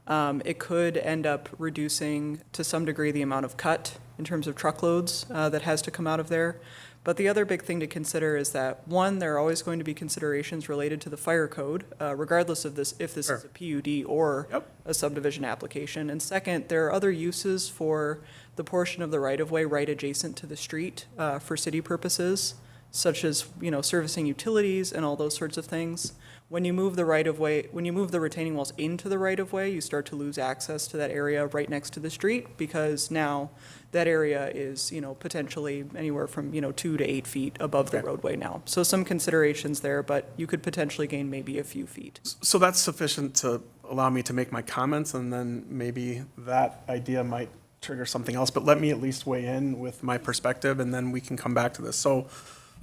It could end up reducing to some degree the amount of cut in terms of truckloads that has to come out of there. But the other big thing to consider is that, one, there are always going to be considerations related to the fire code, regardless of this, if this is a PUD or a subdivision application. And second, there are other uses for the portion of the right-of-way right adjacent to the street for city purposes, such as, servicing utilities and all those sorts of things. When you move the right-of-way, when you move the retaining walls into the right-of-way, you start to lose access to that area right next to the street, because now that area is, potentially anywhere from, 2 to 8 feet above the roadway now. So some considerations there, but you could potentially gain maybe a few feet. So that's sufficient to allow me to make my comments, and then maybe that idea might trigger something else, but let me at least weigh in with my perspective, and then we can come back to this. So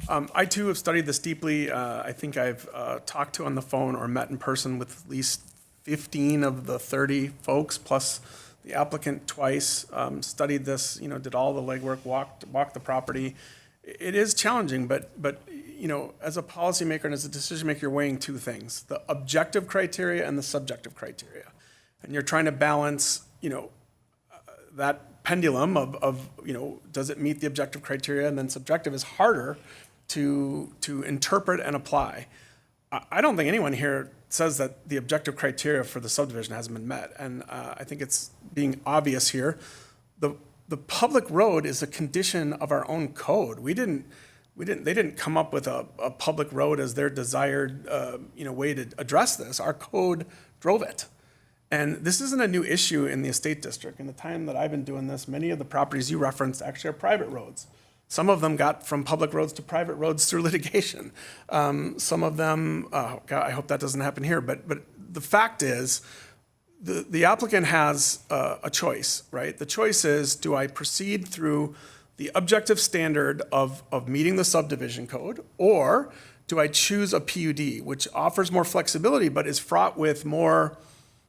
I too have studied this deeply. I think I've talked to on the phone or met in person with at least 15 of the 30 folks, plus the applicant twice, studied this, did all the legwork, walked the property. It is challenging, but as a policymaker and as a decision maker, you're weighing two things: the objective criteria and the subjective criteria. And you're trying to balance, that pendulum of does it meet the objective criteria, and then subjective is harder to interpret and apply. I don't think anyone here says that the objective criteria for the subdivision hasn't been met, and I think it's being obvious here. The public road is a condition of our own code. They didn't come up with a public road as their desired way to address this. Our code drove it. And this isn't a new issue in the estate district. In the time that I've been doing this, many of the properties you referenced actually are private roads. Some of them got from public roads to private roads through litigation. Some of them, oh God, I hope that doesn't happen here, but the fact is, the applicant has a choice, right? The choice is, do I proceed through the objective standard of meeting the subdivision code, or do I choose a PUD, which offers more flexibility but is fraught with more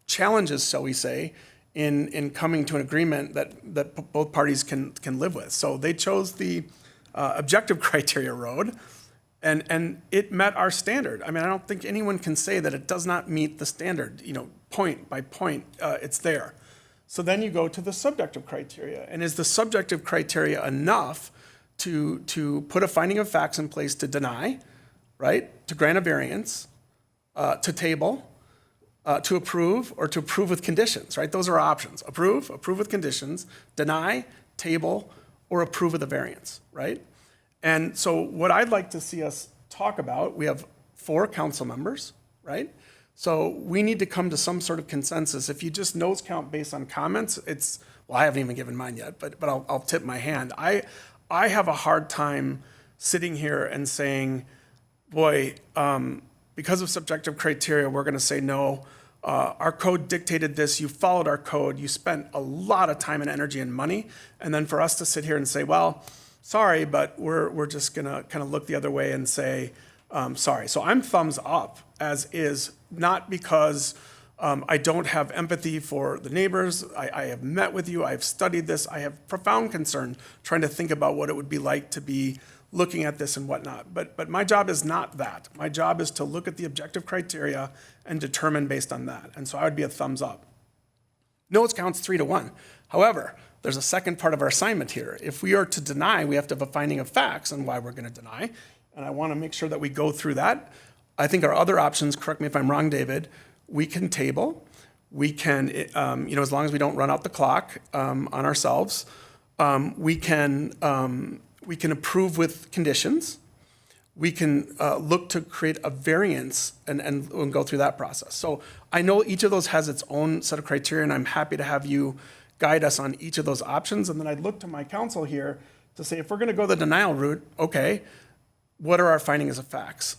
challenges, shall we say, in coming to an agreement that both parties can live with. So they chose the objective criteria road, and it met our standard. I mean, I don't think anyone can say that it does not meet the standard, point by point, it's there. So then you go to the subjective criteria, and is the subjective criteria enough to put a finding of facts in place to deny, right, to grant a variance, to table, to approve, or to approve with conditions, right? Those are options: approve with conditions, deny, table, or approve of the variance, right? And so what I'd like to see us talk about, we have 4 council members, right? So we need to come to some sort of consensus. If you just nose count based on comments, well, I haven't even given mine yet, but I'll tip my hand. I have a hard time sitting here and saying, boy, because of subjective criteria, we're going to say no. Our code dictated this. You followed our code. You spent a lot of time and energy and money. And then for us to sit here and say, well, sorry, but we're just going to kind of look the other way and say, sorry. So I'm thumbs up as is, not because I don't have empathy for the neighbors. I have met with you. I've studied this. I have profound concern trying to think about what it would be like to be looking at this and whatnot. But my job is not that. My job is to look at the objective criteria and determine based on that. And so I would be a thumbs up. No's counts 3-1. However, there's a second part of our assignment here. If we are to deny, we have to have a finding of facts on why we're going to deny. And I want to make sure that we go through that. I think our other options, correct me if I'm wrong, David, we can table. We can, as long as we don't run out the clock on ourselves, we can approve with conditions. We can look to create a variance and go through that process. So I know each of those has its own set of criteria, and I'm happy to have you guide us on each of those options. And then I'd look to my counsel here to say, if we're going to go the denial route, okay, what are our findings of facts?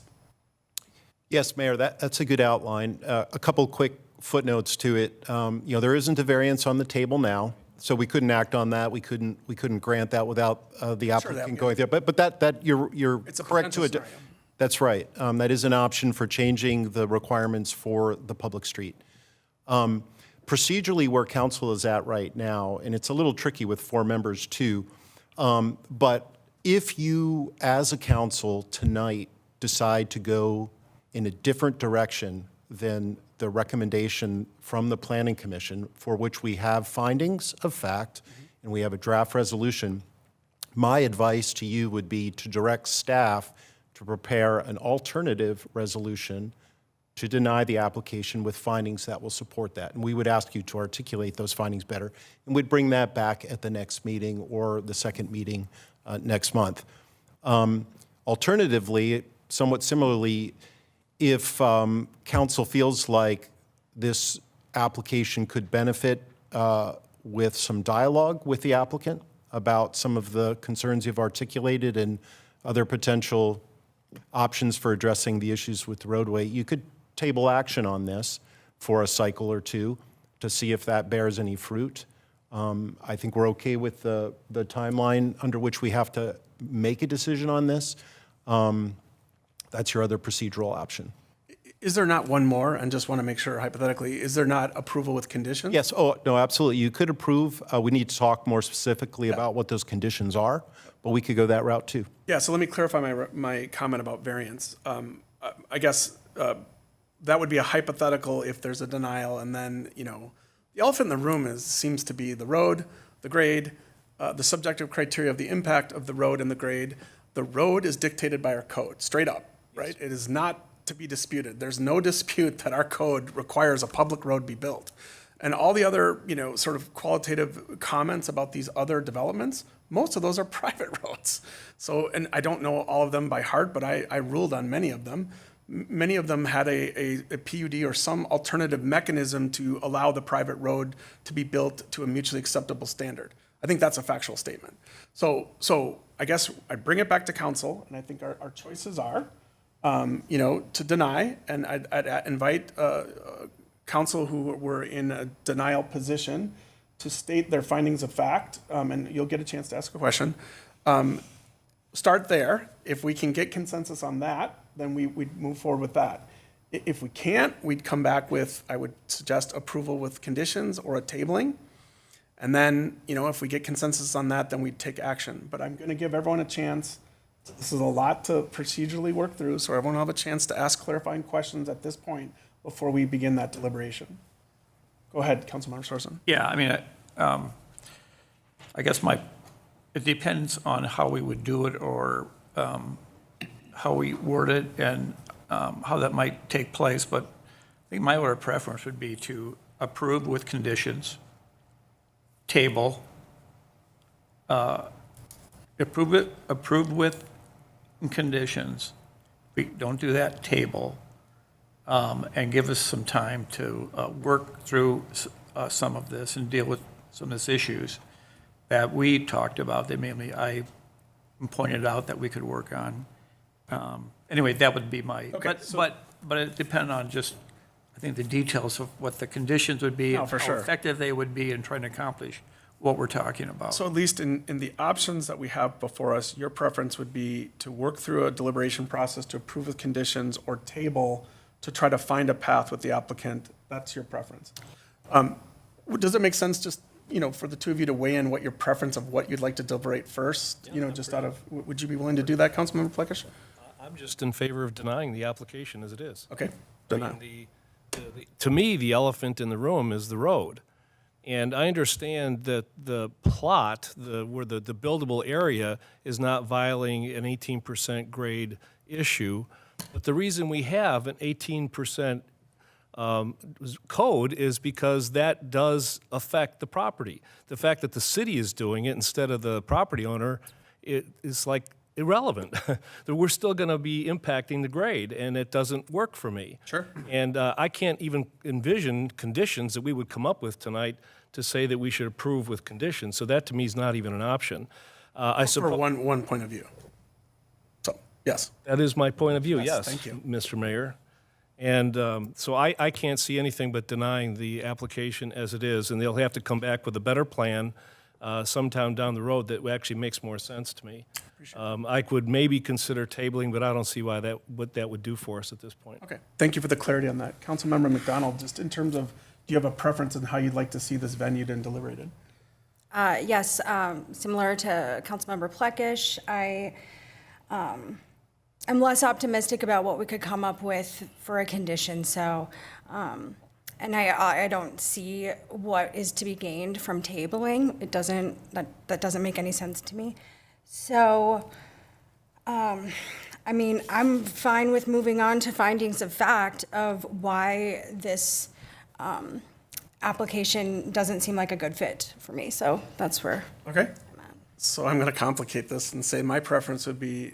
Yes, Mayor, that's a good outline. A couple quick footnotes to it. There isn't a variance on the table now, so we couldn't act on that. We couldn't grant that without the applicant going through. But that you're It's a correct to potential it. scenario. That's right. That is an option for changing the requirements for the public street. Procedurally, where council is at right now, and it's a little tricky with 4 members too, but if you, as a council tonight, decide to go in a different direction than the recommendation from the Planning Commission, for which we have findings of fact, and we have a draft resolution, my advice to you would be to direct staff to prepare an alternative resolution to deny the application with findings that will support that. And we would ask you to articulate those findings better, and we'd bring that back at the next meeting or the second meeting next month. Alternatively, somewhat similarly, if council feels like this application could benefit with some dialogue with the applicant about some of the concerns you've articulated and other potential options for addressing the issues with the roadway, you could table action on this for a cycle or two to see if that bears any fruit. I think we're okay with the timeline under which we have to make a decision on this. That's your other procedural option. Is there not one more? And just want to make sure hypothetically, is there not approval with conditions? Yes, oh, no, absolutely. You could approve. We need to talk more specifically about what those conditions are, but we could go that route too. Yeah, so let me clarify my comment about variance. I guess that would be a hypothetical if there's a denial, and then, the elephant in the room seems to be the road, the grade, the subjective criteria of the impact of the road and the grade. The road is dictated by our code, straight up, right? It is not to be disputed. There's no dispute that our code requires a public road be built. And all the other, sort of qualitative comments about these other developments, most of those are private roads. So, and I don't know all of them by heart, but I ruled on many of them. Many of them had a PUD or some alternative mechanism to allow the private road to be built to a mutually acceptable standard. I think that's a factual statement. So I guess I bring it back to council, and I think our choices are, to deny, and I'd invite council who were in a denial position to state their findings of fact, and you'll get a chance to ask a question. Start there. If we can get consensus on that, then we'd move forward with that. If we can't, we'd come back with, I would suggest approval with conditions or a tabling. And then, if we get consensus on that, then we'd take action. But I'm going to give everyone a chance. This is a lot to procedurally work through, so everyone will have a chance to ask clarifying questions at this point before we begin that deliberation. Go ahead, Councilmember Sorsen. Yeah, I mean, I guess it depends on how we would do it or how we word it and how that might take place. But I think my order of preference would be to approve with conditions, table, approve with conditions. We don't do that, table, and give us some time to work through some of this and deal with some of these issues that we talked about, that mainly I pointed out that we could work on. Anyway, that would be my, Okay, but it depends on just, I think, the details of what the conditions would be, No, for how sure. effective they would be in trying to accomplish what we're talking about. So at least in the options that we have before us, your preference would be to work through a deliberation process to approve with conditions or table to try to find a path with the applicant. That's your preference. Does it make sense just, for the two of you to weigh in what your preference of what you'd like to deliberate first? Just out of, would you be willing to do that, Councilmember Plekish? I'm just in favor of denying the application as it is. Okay. I mean, to me, the elephant in the room is the road. And I understand that the plot, where the buildable area is not violating an 18% grade issue, but the reason we have an 18% code is because that does affect the property. The fact that the city is doing it instead of the property owner, it is like irrelevant. That we're still going to be impacting the grade, and it doesn't work for me. Sure. And I can't even envision conditions that we would come up with tonight to say that we should approve with conditions. So that to me is not even an option. I For suppose one point of view. So, yes. that is my point of view. Yes, Yes, thank you. Mr. Mayor. And so I can't see anything but denying the application as it is, and they'll have to come back with a better plan sometime down the road that actually makes more sense to me. I would maybe consider tabling, but I don't see what that would do for us at this point. Okay, thank you for the clarity on that. Councilmember McDonald, just in terms of, do you have a preference in how you'd like to see this venued and deliberated? Yes, similar to Councilmember Plekish, I'm less optimistic about what we could come up with for a condition, so, and I don't see what is to be gained from tabling. That doesn't make any sense to me. So, I mean, I'm fine with moving on to findings of fact of why this application doesn't seem like a good fit for me, so that's where. Okay. So I'm going to complicate this and say my preference would be,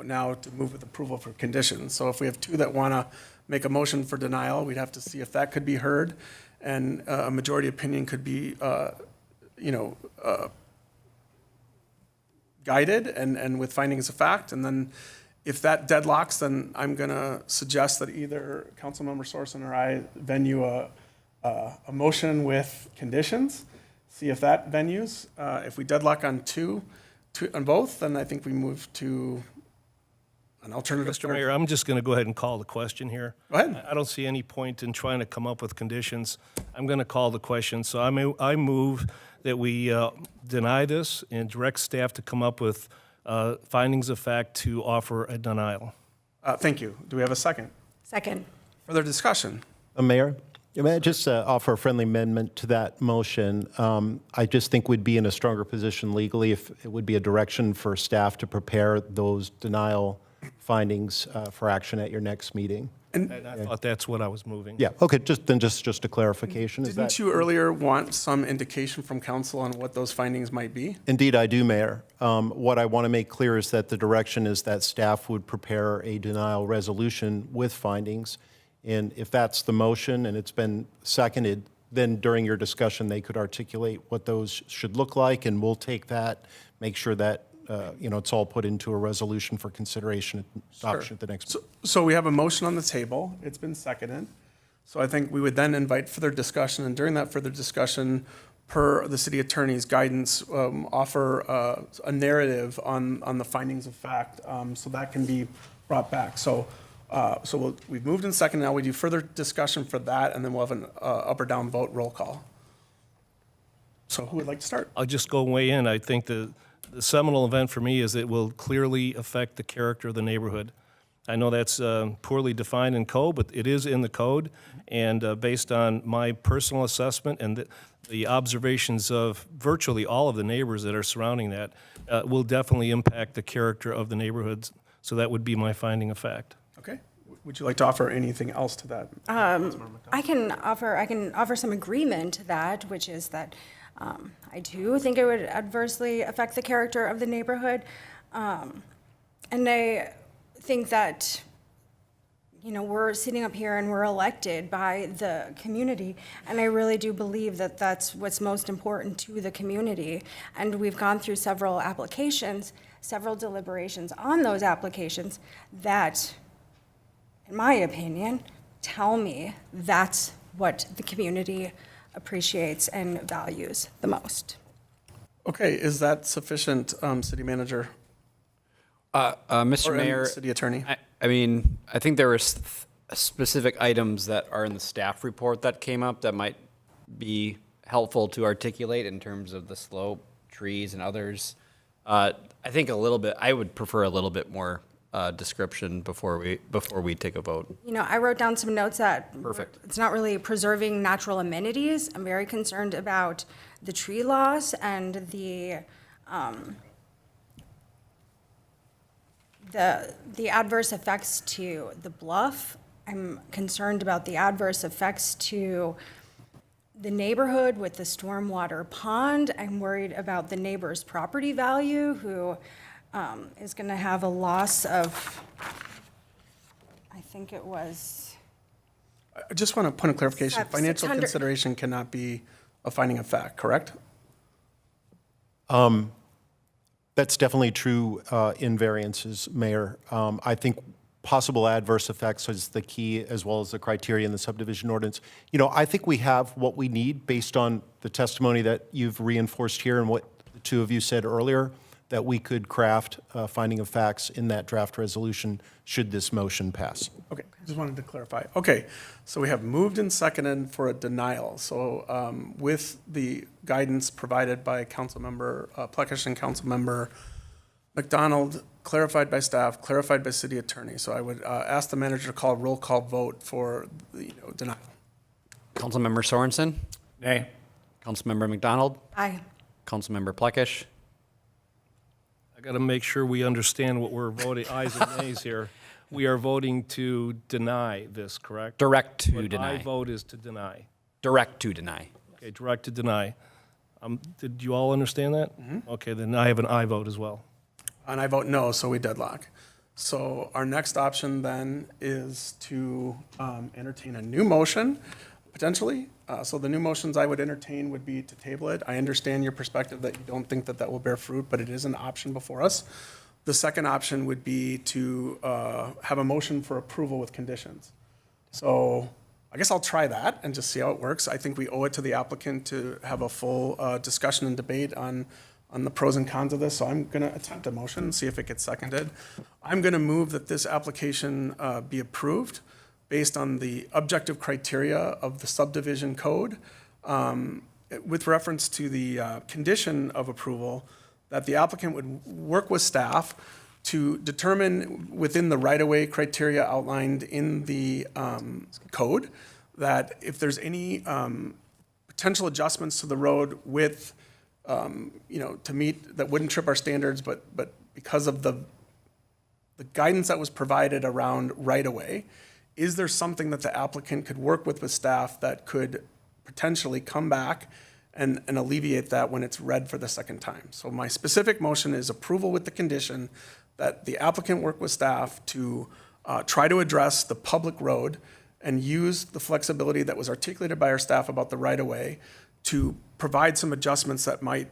now to move with approval for conditions. So if we have two that want to make a motion for denial, we'd have to see if that could be heard, and a majority opinion could be, guided and with findings of fact. And then if that deadlocks, then I'm going to suggest that either Councilmember Sorsen or I venue a motion with conditions. See if that venues. If we deadlock on two on both, then I think we move to an alternative. Mr. Mayor, I'm just going to go ahead and call the question here. Go ahead. I don't see any point in trying to come up with conditions. I'm going to call the question. So I move that we deny this and direct staff to come up with findings of fact to offer a denial. Thank you. Do we have a second? Second. Further discussion? Mayor, may I just offer a friendly amendment to that motion? I just think we'd be in a stronger position legally if it would be a direction for staff to prepare those denial findings for action at your next meeting. And I thought that's what I was moving. Yeah, okay, just a clarification. Is Didn't that? you earlier want some indication from council on what those findings might be? Indeed, I do, Mayor. What I want to make clear is that the direction is that staff would prepare a denial resolution with findings. And if that's the motion and it's been seconded, then during your discussion, they could articulate what those should look like, and we'll take that, make sure that, it's all put into a resolution for consideration and adoption at the next meeting. So we have a motion on the table. It's been seconded. So I think we would then invite further discussion, and during that further discussion, per the city attorney's guidance, offer a narrative on the findings of fact, so that can be brought back. So we've moved in second. Now we do further discussion for that, and then we'll have an up or down vote roll call. So who would like to start? I'll just go way in. I think the seminal event for me is it will clearly affect the character of the neighborhood. I know that's poorly defined in code, but it is in the code. And based on my personal assessment and the observations of virtually all of the neighbors that are surrounding that, will definitely impact the character of the neighborhoods. So that would be my finding of fact. Okay. Would you like to offer anything else to that? I can offer some agreement to that, which is that I do think it would adversely affect the character of the neighborhood. And I think that, we're sitting up here and we're elected by the community, and I really do believe that that's what's most important to the community. And we've gone through several applications, several deliberations on those applications that, in my opinion, tell me that's what the community appreciates and values the most. Okay, is that sufficient, City Manager? Mr. Or, Mayor, City Attorney? I mean, I think there were specific items that are in the staff report that came up that might be helpful to articulate in terms of the slope, trees, and others. I think I would prefer a little bit more description before we take a vote. I wrote down some notes that Perfect. it's not really preserving natural amenities. I'm very concerned about the tree loss and the adverse effects to the bluff. I'm concerned about the adverse effects to the neighborhood with the stormwater pond. I'm worried about the neighbor's property value, who is going to have a loss of, I think it was, I just want a point of clarification. Financial 600 consideration cannot be a finding of fact, correct? That's definitely true in variances, Mayor. I think possible adverse effects is the key, as well as the criteria in the subdivision ordinance. You know, I think we have what we need based on the testimony that you've reinforced here and what the two of you said earlier, that we could craft a finding of facts in that draft resolution should this motion pass. Okay, just wanted to clarify. Okay, so we have moved and seconded for a denial. So with the guidance provided by Councilmember Plekish and Councilmember McDonald, clarified by staff, clarified by city attorney. So I would ask the manager to call a roll call vote for the denial. Councilmember Sorensen? Nay. Councilmember McDonald? aye. Councilmember Plekish? I got to make sure we understand what we're voting, ayes and nays here. We are voting to deny this, correct? Direct to What deny. I vote is to deny. Direct to deny. Okay, direct to deny. Did you all understand that? Okay, then I have an aye vote as well. And I vote no, so we deadlock. So our next option then is to entertain a new motion, potentially. So the new motions I would entertain would be to table it. I understand your perspective that you don't think that that will bear fruit, but it is an option before us. The second option would be to have a motion for approval with conditions. So I guess I'll try that and just see how it works. I think we owe it to the applicant to have a full discussion and debate on the pros and cons of this. So I'm going to attempt a motion and see if it gets seconded. I'm going to move that this application be approved based on the objective criteria of the subdivision code, with reference to the condition of approval, that the applicant would work with staff to determine within the right-of-way criteria outlined in the code, that if there's any potential adjustments to the road with, to meet, that wouldn't trip our standards, but because of the guidance that was provided around right-of-way, is there something that the applicant could work with staff that could potentially come back and alleviate that when it's read for the second time? So my specific motion is approval with the condition that the applicant work with staff to try to address the public road and use the flexibility that was articulated by our staff about the right-of-way to provide some adjustments that might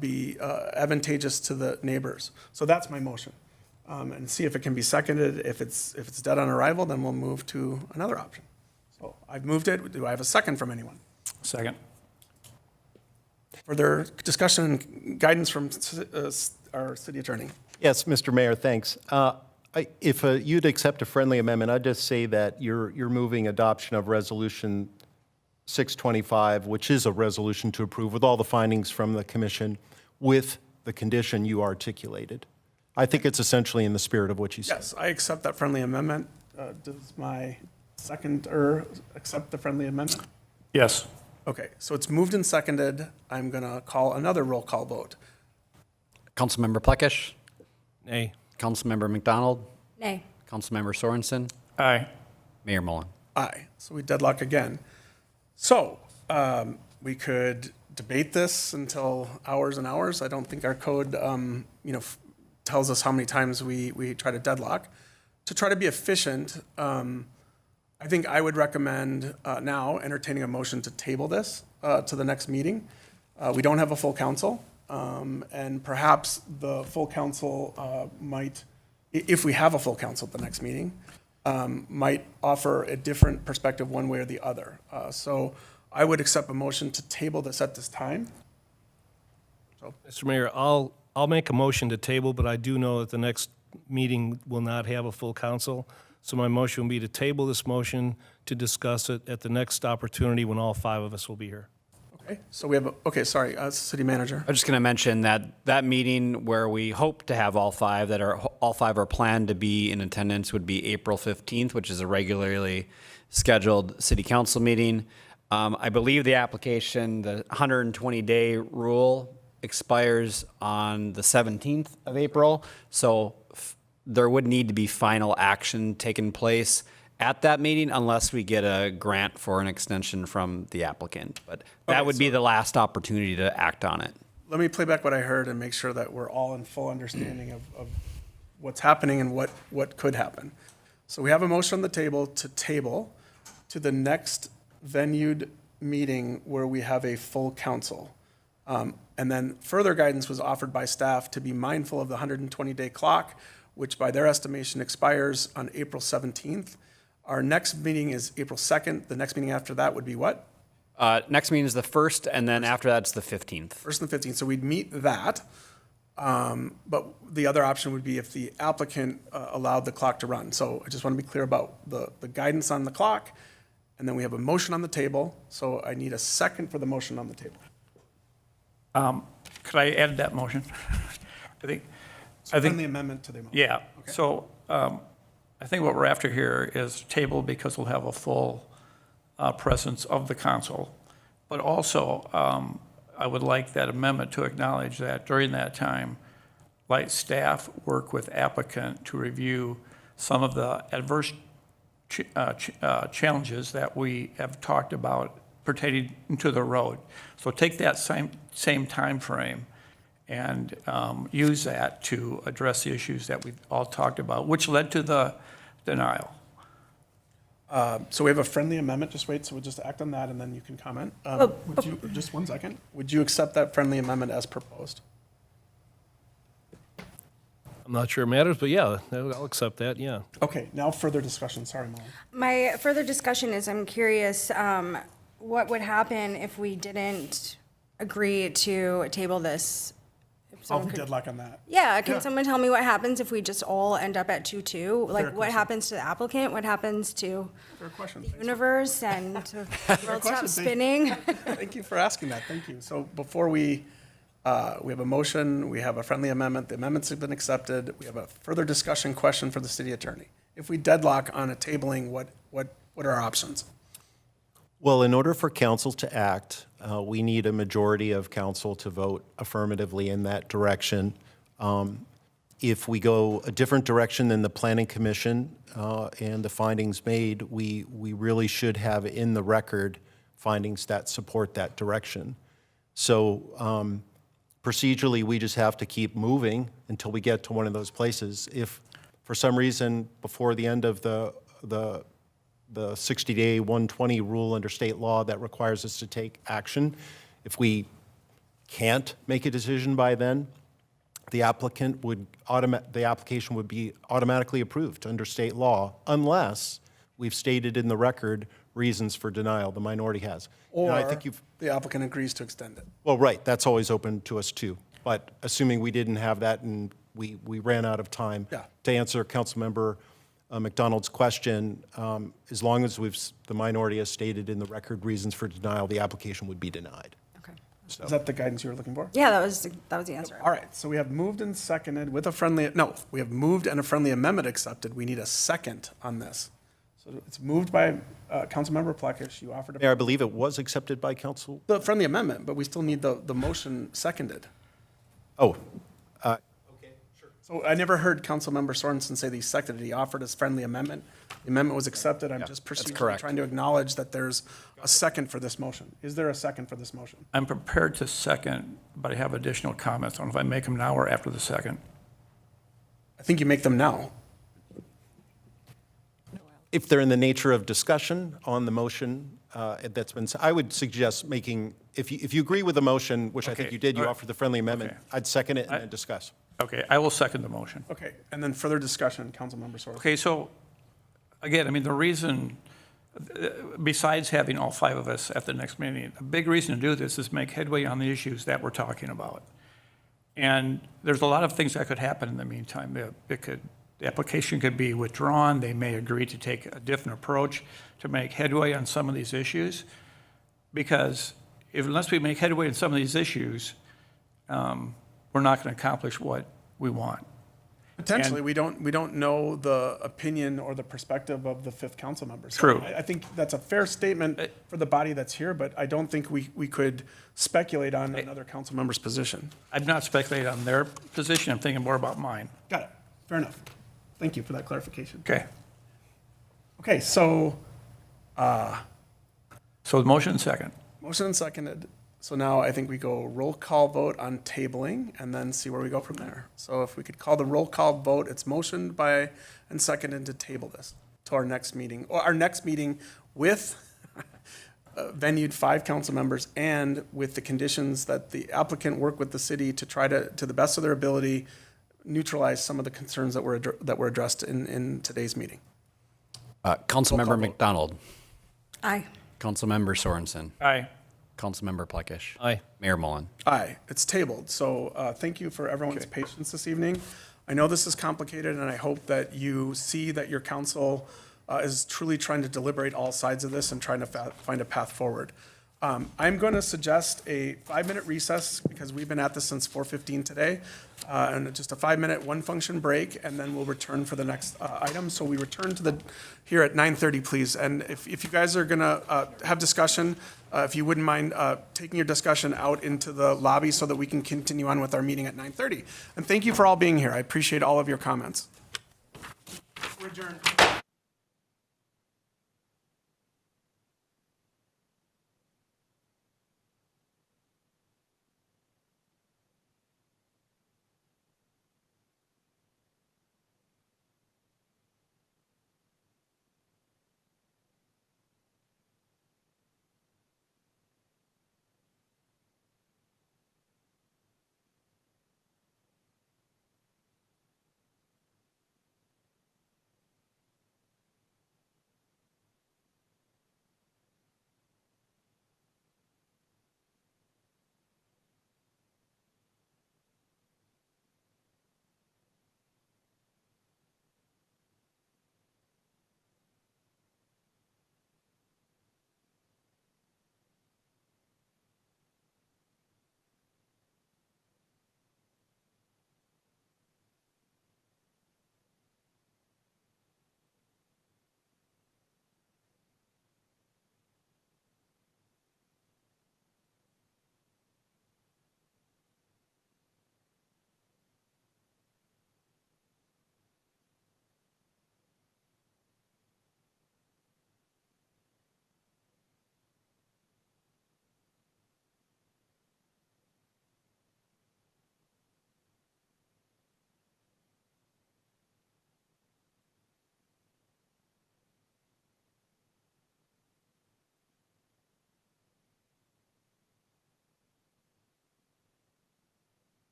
be advantageous to the neighbors. So that's my motion. And see if it can be seconded. If it's dead on arrival, then we'll move to another option. So I've moved it. Do I have a second from anyone? Second. Further discussion and guidance from our city attorney. Yes, Mr. Mayor, thanks. If you'd accept a friendly amendment, I'd just say that you're moving adoption of Resolution 625, which is a resolution to approve with all the findings from the commission with the condition you articulated. I think it's essentially in the spirit of what you said. Yes, I accept that friendly amendment. Does my seconder accept the friendly amendment? Yes. Okay, so it's moved and seconded. I'm going to call another roll call vote. Councilmember Plekish? Nay. Councilmember McDonald? Nay. Councilmember Sorensen? Aye. Mayor Mullen? Aye. So we deadlock again. So we could debate this until hours and hours. I don't think our code, tells us how many times we try to deadlock. To try to be efficient, I think I would recommend now entertaining a motion to table this to the next meeting. We don't have a full council, and perhaps the full council might, if we have a full council at the next meeting, might offer a different perspective one way or the other. So I would accept a motion to table this at this time. Mr. Mayor, I'll make a motion to table, but I do know that the next meeting will not have a full council. So my motion will be to table this motion to discuss it at the next opportunity when all five of us will be here. Okay, so we have, city manager. I'm just going to mention that meeting where we hope to have all five are planned to be in attendance would be April 15th, which is a regularly scheduled city council meeting. I believe the application, the 120-day rule expires on the 17th of April. So there would need to be final action taken place at that meeting unless we get a grant for an extension from the applicant. But that would be the last opportunity to act on it. let me play back what I heard and make sure that we're all in full understanding of what's happening and what could happen. So we have a motion on the table to the next venued meeting where we have a full council. And then further guidance was offered by staff to be mindful of the 120-day clock, which by their estimation expires on April 17th. Our next meeting is April 2nd. The next meeting after that would be what? Next meeting is the 1st, and then after that, it's the 15th. First and 15th, so we'd meet that. But the other option would be if the applicant allowed the clock to run. So I just want to be clear about the guidance on the clock. And then we have a motion on the table. So I need a second for the motion on the table. Could I add that motion? I think. Friendly amendment to the motion. Yeah, so I think what we're after here is table because we'll have a full presence of the council. But also, I would like that amendment to acknowledge that during that time, let staff work with applicant to review some of the adverse challenges that we have talked about pertaining to the road. So take that same time frame and use that to address the issues that we've all talked about, which led to the denial. So we have a friendly amendment. Just wait. So we'll just act on that and then you can comment. Would you, just 1 second. Would you accept that friendly amendment as proposed? I'm not sure it matters, but yeah, I'll accept that, yeah. Okay, now further discussion. Sorry, Molly. My further discussion is I'm curious, what would happen if we didn't agree to table this? If someone could- Deadlock on that. Yeah, can someone tell me what happens if we just all end up at 2-2? Like, what question. happens to the applicant? What happens to Fair question. the universe and the world question. stops spinning? Thank you for asking that. Thank you. So before we have a motion, we have a friendly amendment. The amendments have been accepted. We have a further discussion question for the city attorney. If we deadlock on a tabling, what are our options? Well, in order for council to act, we need a majority of council to vote affirmatively in that direction. If we go a different direction than the planning commission and the findings made, we really should have in the record findings that support that direction. So procedurally, we just have to keep moving until we get to one of those places. If for some reason before the end of the 60-day 120 rule under state law that requires us to take action, if we can't make a decision by then, the application would be automatically approved under state law unless we've stated in the record reasons for denial. The minority has. Or And I think the applicant agrees to extend it. well, right, that's always open to us too. But assuming we didn't have that and we ran out of time, Yeah. to answer Councilmember McDonald's question, as long as the minority has stated in the record reasons for denial, the application would be denied. Okay. Is that the guidance you were looking for? Yeah, that was the answer. All right, so we have moved and seconded with a friendly, no, we have moved and a friendly amendment accepted. We need a second on this. So it's moved by Councilmember Plekish. You offered Mayor, I believe it was accepted by council. the friendly amendment, but we still need the motion seconded. Oh, So I never heard Councilmember Sorensen say that he seconded. He offered his friendly amendment. The amendment was accepted. I'm just procedurally correct. trying to acknowledge that there's a second for this motion. Is there a second for this motion? I'm prepared to second, but I have additional comments. I don't know if I make them now or after the second. I think you make them now. if they're in the nature of discussion on the motion that's been, I would suggest making, if you agree with the motion, which I think Okay, you did, you all right. offered the friendly amendment, Okay. I'd second it and then discuss. Okay, I will second the motion. Okay, and then further discussion, Councilmember Sorensen. Okay, so, again, I mean, the reason, besides having all five of us at the next meeting, a big reason to do this is make headway on the issues that we're talking about. And there's a lot of things that could happen in the meantime. The application could be withdrawn, they may agree to take a different approach to make headway on some of these issues. Because unless we make headway on some of these issues, we're not going to accomplish what we want. Potentially, we don't know the opinion or the perspective of the fifth council member. So True. I think that's a fair statement for the body that's here, but I don't think we could speculate on another council member's position. I'm not speculating on their position, I'm thinking more about mine. Got it. Fair enough. Thank you for that clarification. Okay, Okay, so so the motion second. motion and seconded. So now I think we go roll call vote on tabling and then see where we go from there. So if we could call the roll call vote, it's motioned by and seconded to table this to our next meeting, or our next meeting with venued 5 council members and with the conditions that the applicant work with the city to try to the best of their ability, neutralize some of the concerns that were addressed in today's meeting. Councilmember McDonald. Aye. Councilmember Sorensen. Aye. Councilmember Plekish. Aye. Mayor Mullen. Aye, it's tabled. So thank you for everyone's patience this evening. I know this is complicated, and I hope that you see that your council is truly trying to deliberate all sides of this and trying to find a path forward. I'm going to suggest a 5-minute recess because we've been at this since 4:15 today, and just a 5-minute one-function break, and then we'll return for the next item. So we return to here at 9:30, please. And if you guys are going to have discussion, if you wouldn't mind taking your discussion out into the lobby so that we can continue on with our meeting at 9:30. And thank you for all being here. I appreciate all of your comments. We're adjourned.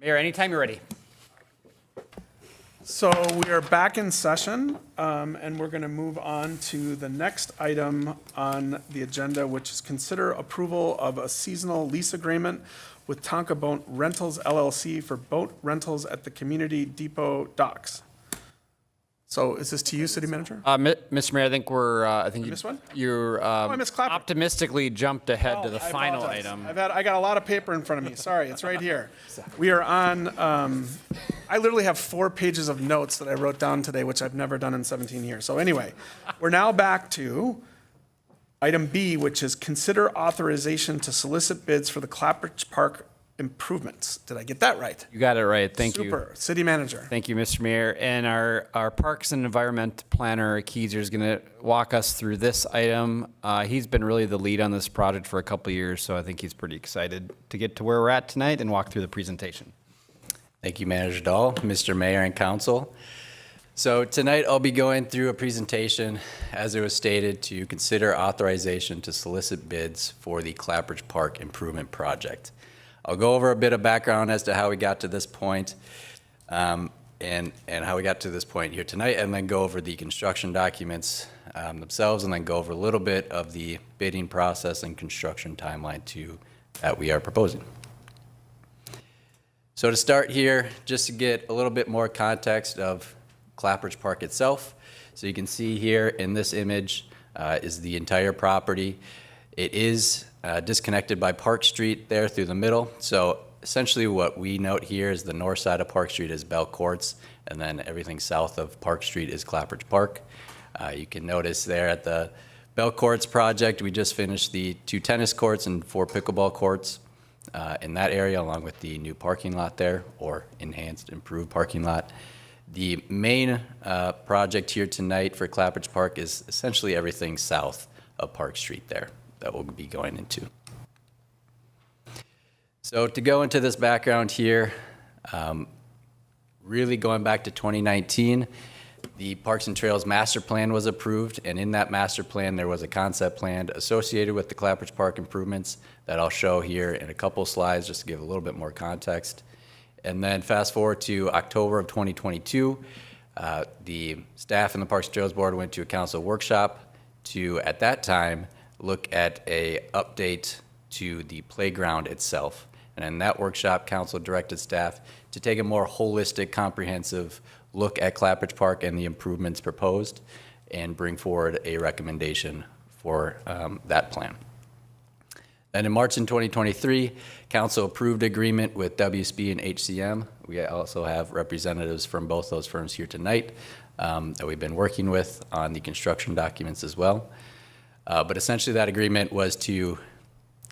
Mayor, anytime you're ready. So we are back in session, and we're going to move on to the next item on the agenda, which is consider approval of a seasonal lease agreement with Tonka Boat Rentals LLC for boat rentals at the Community Depot docks. So is this to you, City Manager? Mr. Mayor, I think missed one? you're I missed Clapper. optimistically jumped ahead to the I final apologize. item. I got a lot of paper in front of me. Sorry, it's right here. We are on, I literally have 4 pages of notes that I wrote down today, which I've never done in 17 years. So anyway, we're now back to item B, which is consider authorization to solicit bids for the Clapper Park improvements. Did I get that right? You got it right. Thank you. Super. City Manager. Thank you, Mr. Mayor. And our Parks and Environment Planner, Keyser, is going to walk us through this item. He's been really the lead on this project for a couple of years, so I think he's pretty excited to get to where we're at tonight and walk through the presentation. Thank you, Manager Dahl, Mr. Mayor, and Council. So tonight I'll be going through a presentation, as it was stated, to consider authorization to solicit bids for the Clapper Park Improvement Project. I'll go over a bit of background as to how we got to this point, and how we got to this point here tonight, and then go over the construction documents themselves, and then go over a little bit of the bidding process and construction timeline that we are proposing. So to start here, just to get a little bit more context of Clapper Park itself. So you can see here in this image is the entire property. It is disconnected by Park Street there through the middle. So essentially what we note here is the north side of Park Street is Bell Courts, and then everything south of Park Street is Clapper Park. You can notice there at the Bell Courts project, we just finished the 2 tennis courts and 4 pickleball courts in that area, along with the new parking lot there, or enhanced, improved parking lot. The main project here tonight for Clapper Park is essentially everything south of Park Street there that we'll be going into. So to go into this background here, really going back to 2019, the Parks and Trails Master Plan was approved, and in that master plan there was a concept plan associated with the Clapper Park improvements that I'll show here in a couple slides just to give a little bit more context. And then fast forward to October of 2022, the staff and the Parks and Trails Board went to a council workshop to, at that time, look at a update to the playground itself. And in that workshop, council directed staff to take a more holistic, comprehensive look at Clapper Park and the improvements proposed, and bring forward a recommendation for that plan. Then in March in 2023, council approved agreement with WSP and HCM. We also have representatives from both those firms here tonight that we've been working with on the construction documents as well. But essentially that agreement was to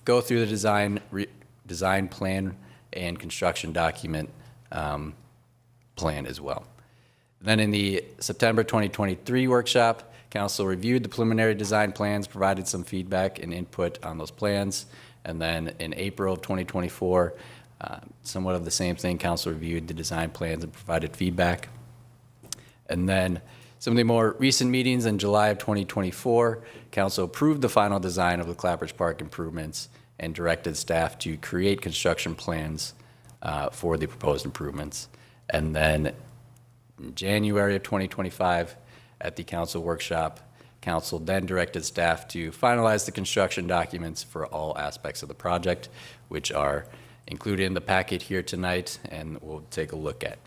go through the design plan and construction document plan as well. Then in the September 2023 workshop, council reviewed the preliminary design plans, provided some feedback and input on those plans. And then in April of 2024, somewhat of the same thing, council reviewed the design plans and provided feedback. And then some of the more recent meetings in July of 2024, council approved the final design of the Clapper Park improvements and directed staff to create construction plans for the proposed improvements. And then in January of 2025, at the council workshop, council then directed staff to finalize the construction documents for all aspects of the project, which are included in the packet here tonight and we'll take a look at.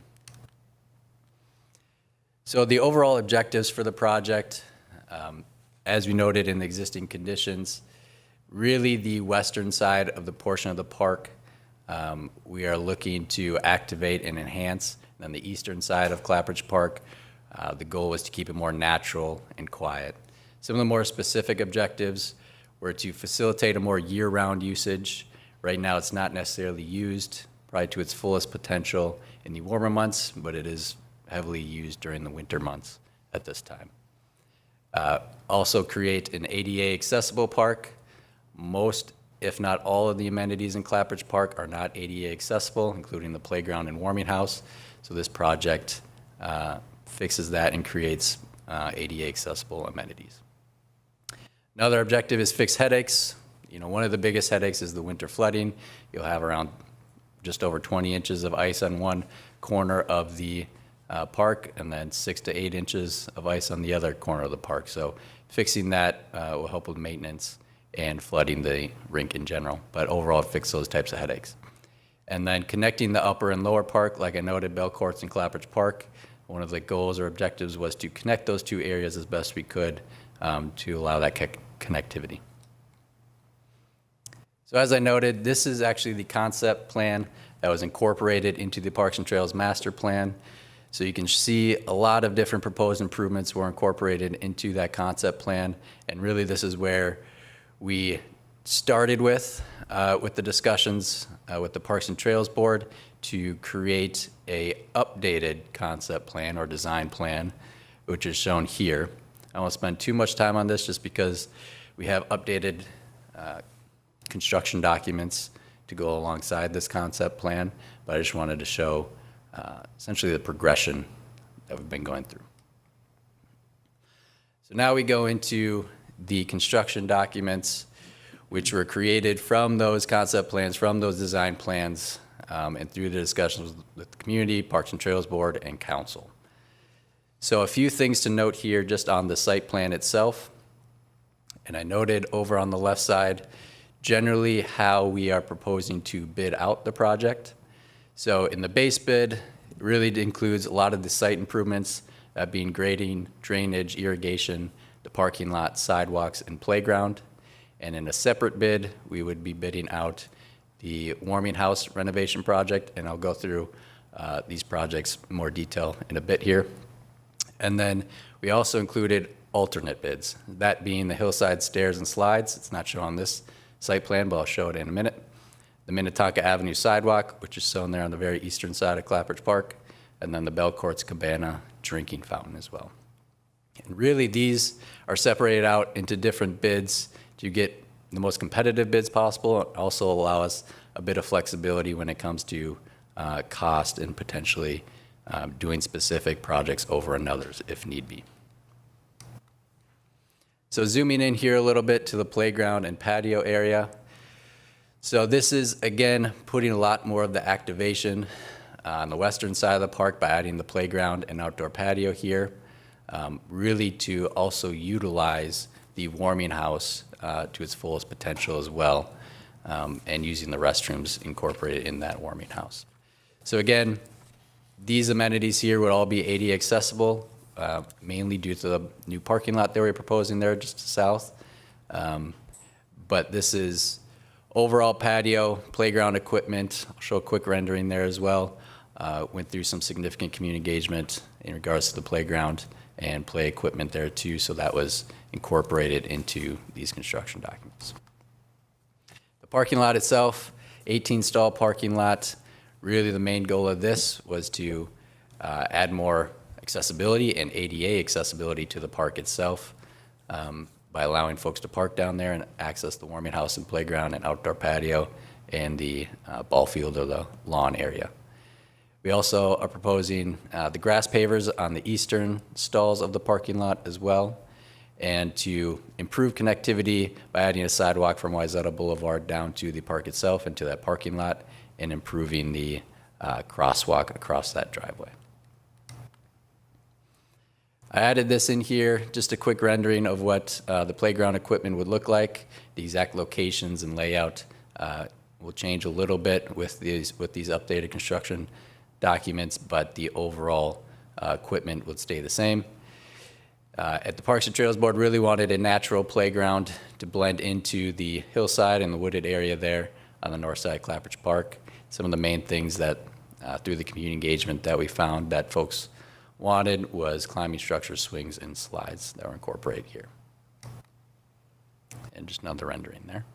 So the overall objectives for the project, as we noted in the existing conditions, really the western side of the portion of the park, we are looking to activate and enhance. And then the eastern side of Clapper Park, the goal was to keep it more natural and quiet. Some of the more specific objectives were to facilitate a more year-round usage. Right now it's not necessarily used probably to its fullest potential in the warmer months, but it is heavily used during the winter months at this time. Also create an ADA accessible park. Most, if not all, of the amenities in Clapper Park are not ADA accessible, including the playground and warming house. So this project fixes that and creates ADA accessible amenities. Another objective is fix headaches. You know, one of the biggest headaches is the winter flooding. You'll have around just over 20 inches of ice on one corner of the park, and then 6 to 8 inches of ice on the other corner of the park. So fixing that will help with maintenance and flooding the rink in general, but overall fix those types of headaches. And then connecting the upper and lower park, like I noted, Bell Courts and Clapper's Park, one of the goals or objectives was to connect those two areas as best we could to allow that connectivity. So as I noted, this is actually the concept plan that was incorporated into the Parks and Trails Master Plan. So you can see a lot of different proposed improvements were incorporated into that concept plan. And really this is where we started with the discussions with the Parks and Trails Board to create a updated concept plan or design plan, which is shown here. I won't spend too much time on this just because we have updated construction documents to go alongside this concept plan, but I just wanted to show essentially the progression that we've been going through. So now we go into the construction documents, which were created from those concept plans, from those design plans, and through the discussions with the community, Parks and Trails Board, and Council. So a few things to note here just on the site plan itself. And I noted over on the left side, generally how we are proposing to bid out the project. So in the base bid, it really includes a lot of the site improvements, being grading, drainage, irrigation, the parking lot, sidewalks, and playground. And in a separate bid, we would be bidding out the warming house renovation project, and I'll go through these projects in more detail in a bit here. And then we also included alternate bids, that being the hillside stairs and slides. It's not shown on this site plan, but I'll show it in a minute. The Minnetonka Avenue sidewalk, which is shown there on the very eastern side of Clapper's Park, and then the Bell Courts Cabana drinking fountain as well. And really these are separated out into different bids to get the most competitive bids possible, and also allow us a bit of flexibility when it comes to cost and potentially doing specific projects over another's if need be. So zooming in here a little bit to the playground and patio area. So this is, again, putting a lot more of the activation on the western side of the park by adding the playground and outdoor patio here, really to also utilize the warming house to its fullest potential as well, and using the restrooms incorporated in that warming house. So again, these amenities here would all be ADA accessible, mainly due to the new parking lot that we're proposing there just south. But this is overall patio, playground equipment. I'll show a quick rendering there as well. Went through some significant community engagement in regards to the playground and play equipment there too, so that was incorporated into these construction documents. The parking lot itself, 18-stall parking lot. Really the main goal of this was to add more accessibility and ADA accessibility to the park itself by allowing folks to park down there and access the warming house and playground and outdoor patio and the ball field or the lawn area. We also are proposing the grass pavers on the eastern stalls of the parking lot as well, and to improve connectivity by adding a sidewalk from Wayzata Boulevard down to the park itself and to that parking lot, and improving the crosswalk across that driveway. I added this in here, just a quick rendering of what the playground equipment would look like. The exact locations and layout will change a little bit with these updated construction documents, but the overall equipment would stay the same. At the Parks and Trails Board, really wanted a natural playground to blend into the hillside and the wooded area there on the north side of Clapper's Park. Some of the main things that through the community engagement that we found that folks wanted was climbing structures, swings, and slides that were incorporated here. And just another rendering there.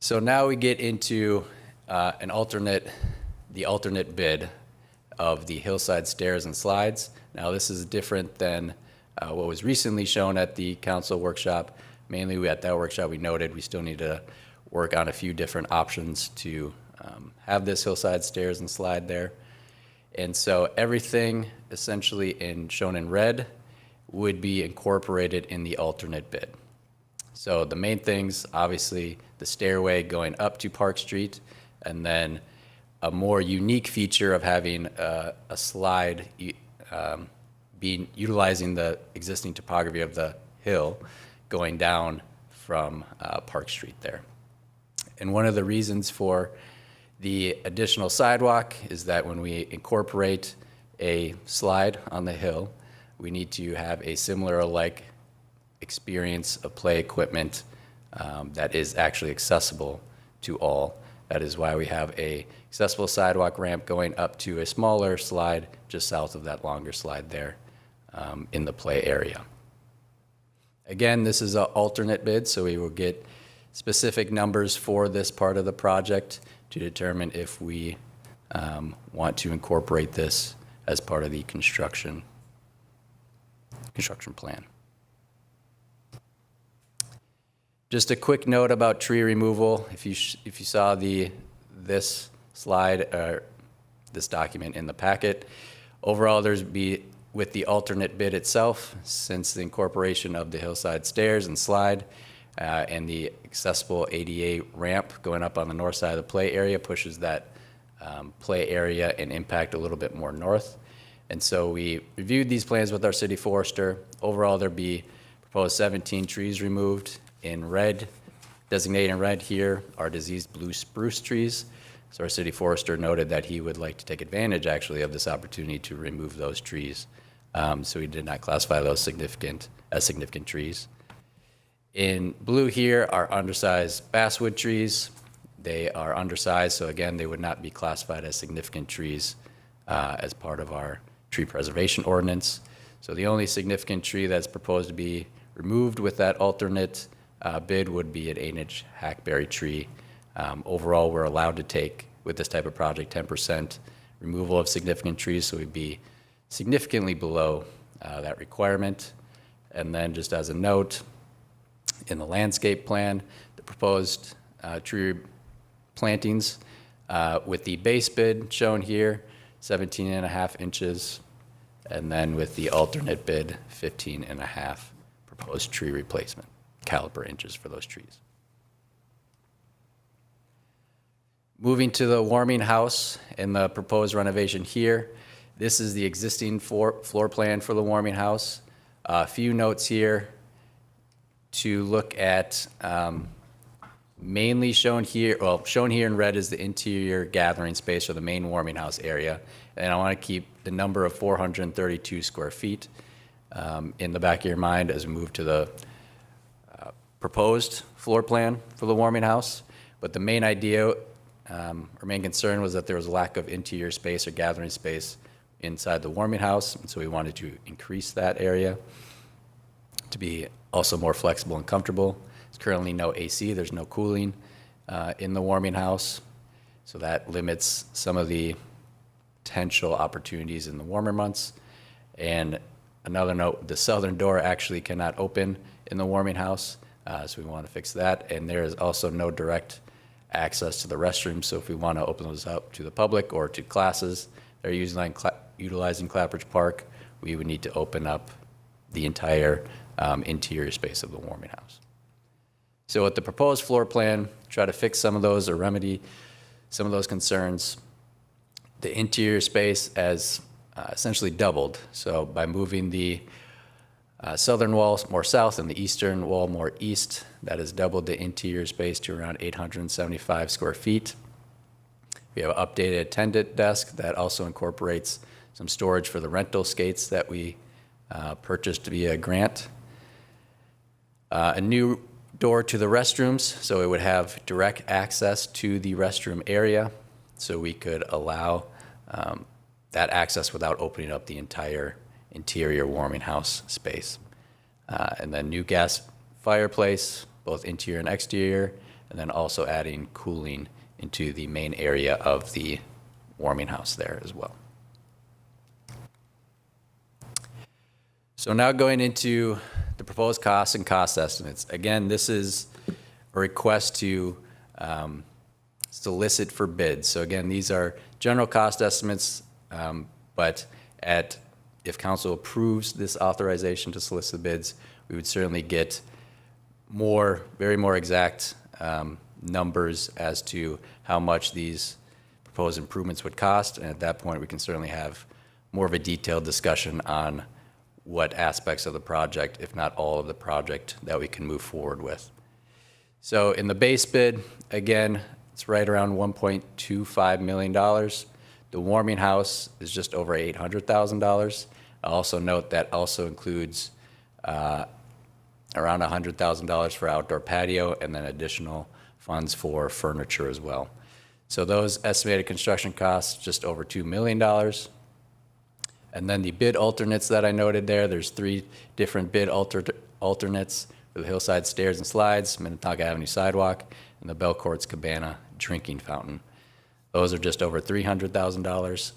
So now we get into the alternate bid of the hillside stairs and slides. Now this is different than what was recently shown at the council workshop. Mainly at that workshop we noted we still need to work on a few different options to have this hillside stairs and slide there. And so everything essentially shown in red would be incorporated in the alternate bid. So the main things, obviously the stairway going up to Park Street, And then a more unique feature of having a slide utilizing the existing topography of the hill going down from Park Street there. And one of the reasons for the additional sidewalk is that when we incorporate a slide on the hill, we need to have a similar like experience of play equipment that is actually accessible to all. That is why we have a accessible sidewalk ramp going up to a smaller slide just south of that longer slide there in the play area. Again, this is an alternate bid, so we will get specific numbers for this part of the project to determine if we want to incorporate this as part of the construction plan. Just a quick note about tree removal. If you saw this slide or this document in the packet, overall there's be with the alternate bid itself, since the incorporation of the hillside stairs and slide and the accessible ADA ramp going up on the north side of the play area pushes that play area and impact a little bit more north. And so we reviewed these plans with our city forester. Overall, there'd be proposed 17 trees removed. In red, designated in red here, are diseased blue spruce trees. So our city forester noted that he would like to take advantage actually of this opportunity to remove those trees. So we did not classify those as significant trees. In blue here are undersized basswood trees. They are undersized, so again, they would not be classified as significant trees as part of our tree preservation ordinance. So the only significant tree that's proposed to be removed with that alternate bid would be an 8-inch hackberry tree. Overall, we're allowed to take, with this type of project, 10% removal of significant trees, so we'd be significantly below that requirement. And then just as a note, in the landscape plan, the proposed tree plantings with the base bid shown here, 17.5 inches, and then with the alternate bid, 15.5 proposed tree replacement caliper inches for those trees. Moving to the warming house and the proposed renovation here, this is the existing floor plan for the warming house. A few notes here to look at, mainly shown here in red is the interior gathering space or the main warming house area. And I want to keep the number of 432 square feet in the back of your mind as we move to the proposed floor plan for the warming house. But the main idea or main concern was that there was a lack of interior space or gathering space inside the warming house. And so we wanted to increase that area to be also more flexible and comfortable. There's currently no AC, there's no cooling in the warming house. So that limits some of the potential opportunities in the warmer months. And another note, the southern door actually cannot open in the warming house. So we want to fix that. And there is also no direct access to the restrooms. So if we want to open those up to the public or to classes that are utilizing Clapbridge Park, we would need to open up the entire interior space of the warming house. So with the proposed floor plan, try to fix some of those or remedy some of those concerns. The interior space has essentially doubled. So by moving the southern wall more south and the eastern wall more east, that has doubled the interior space to around 875 square feet. We have an updated attendant desk that also incorporates some storage for the rental skates that we purchased via grant. A new door to the restrooms, so it would have direct access to the restroom area, so we could allow that access without opening up the entire interior warming house space. And then new gas fireplace, both interior and exterior, and then also adding cooling into the main area of the warming house there as well. So now going into the proposed costs and cost estimates. Again, this is a request to solicit for bids. So again, these are general cost estimates, but if council approves this authorization to solicit bids, we would certainly get more exact numbers as to how much these proposed improvements would cost, and at that point, we can certainly have more of a detailed discussion on what aspects of the project, if not all of the project, that we can move forward with. So in the base bid, again, it's right around $1.25 million. The warming house is just over $800,000. I'll also note that also includes around $100,000 for outdoor patio and then additional funds for furniture as well. So those estimated construction costs, just over $2 million. And then the bid alternates that I noted there, there's 3 different bid alternates for the Hillside Stairs and Slides, Minnetonka Avenue Sidewalk, and the Belcourt's Cabana Drinking Fountain. Those are just over $300,000.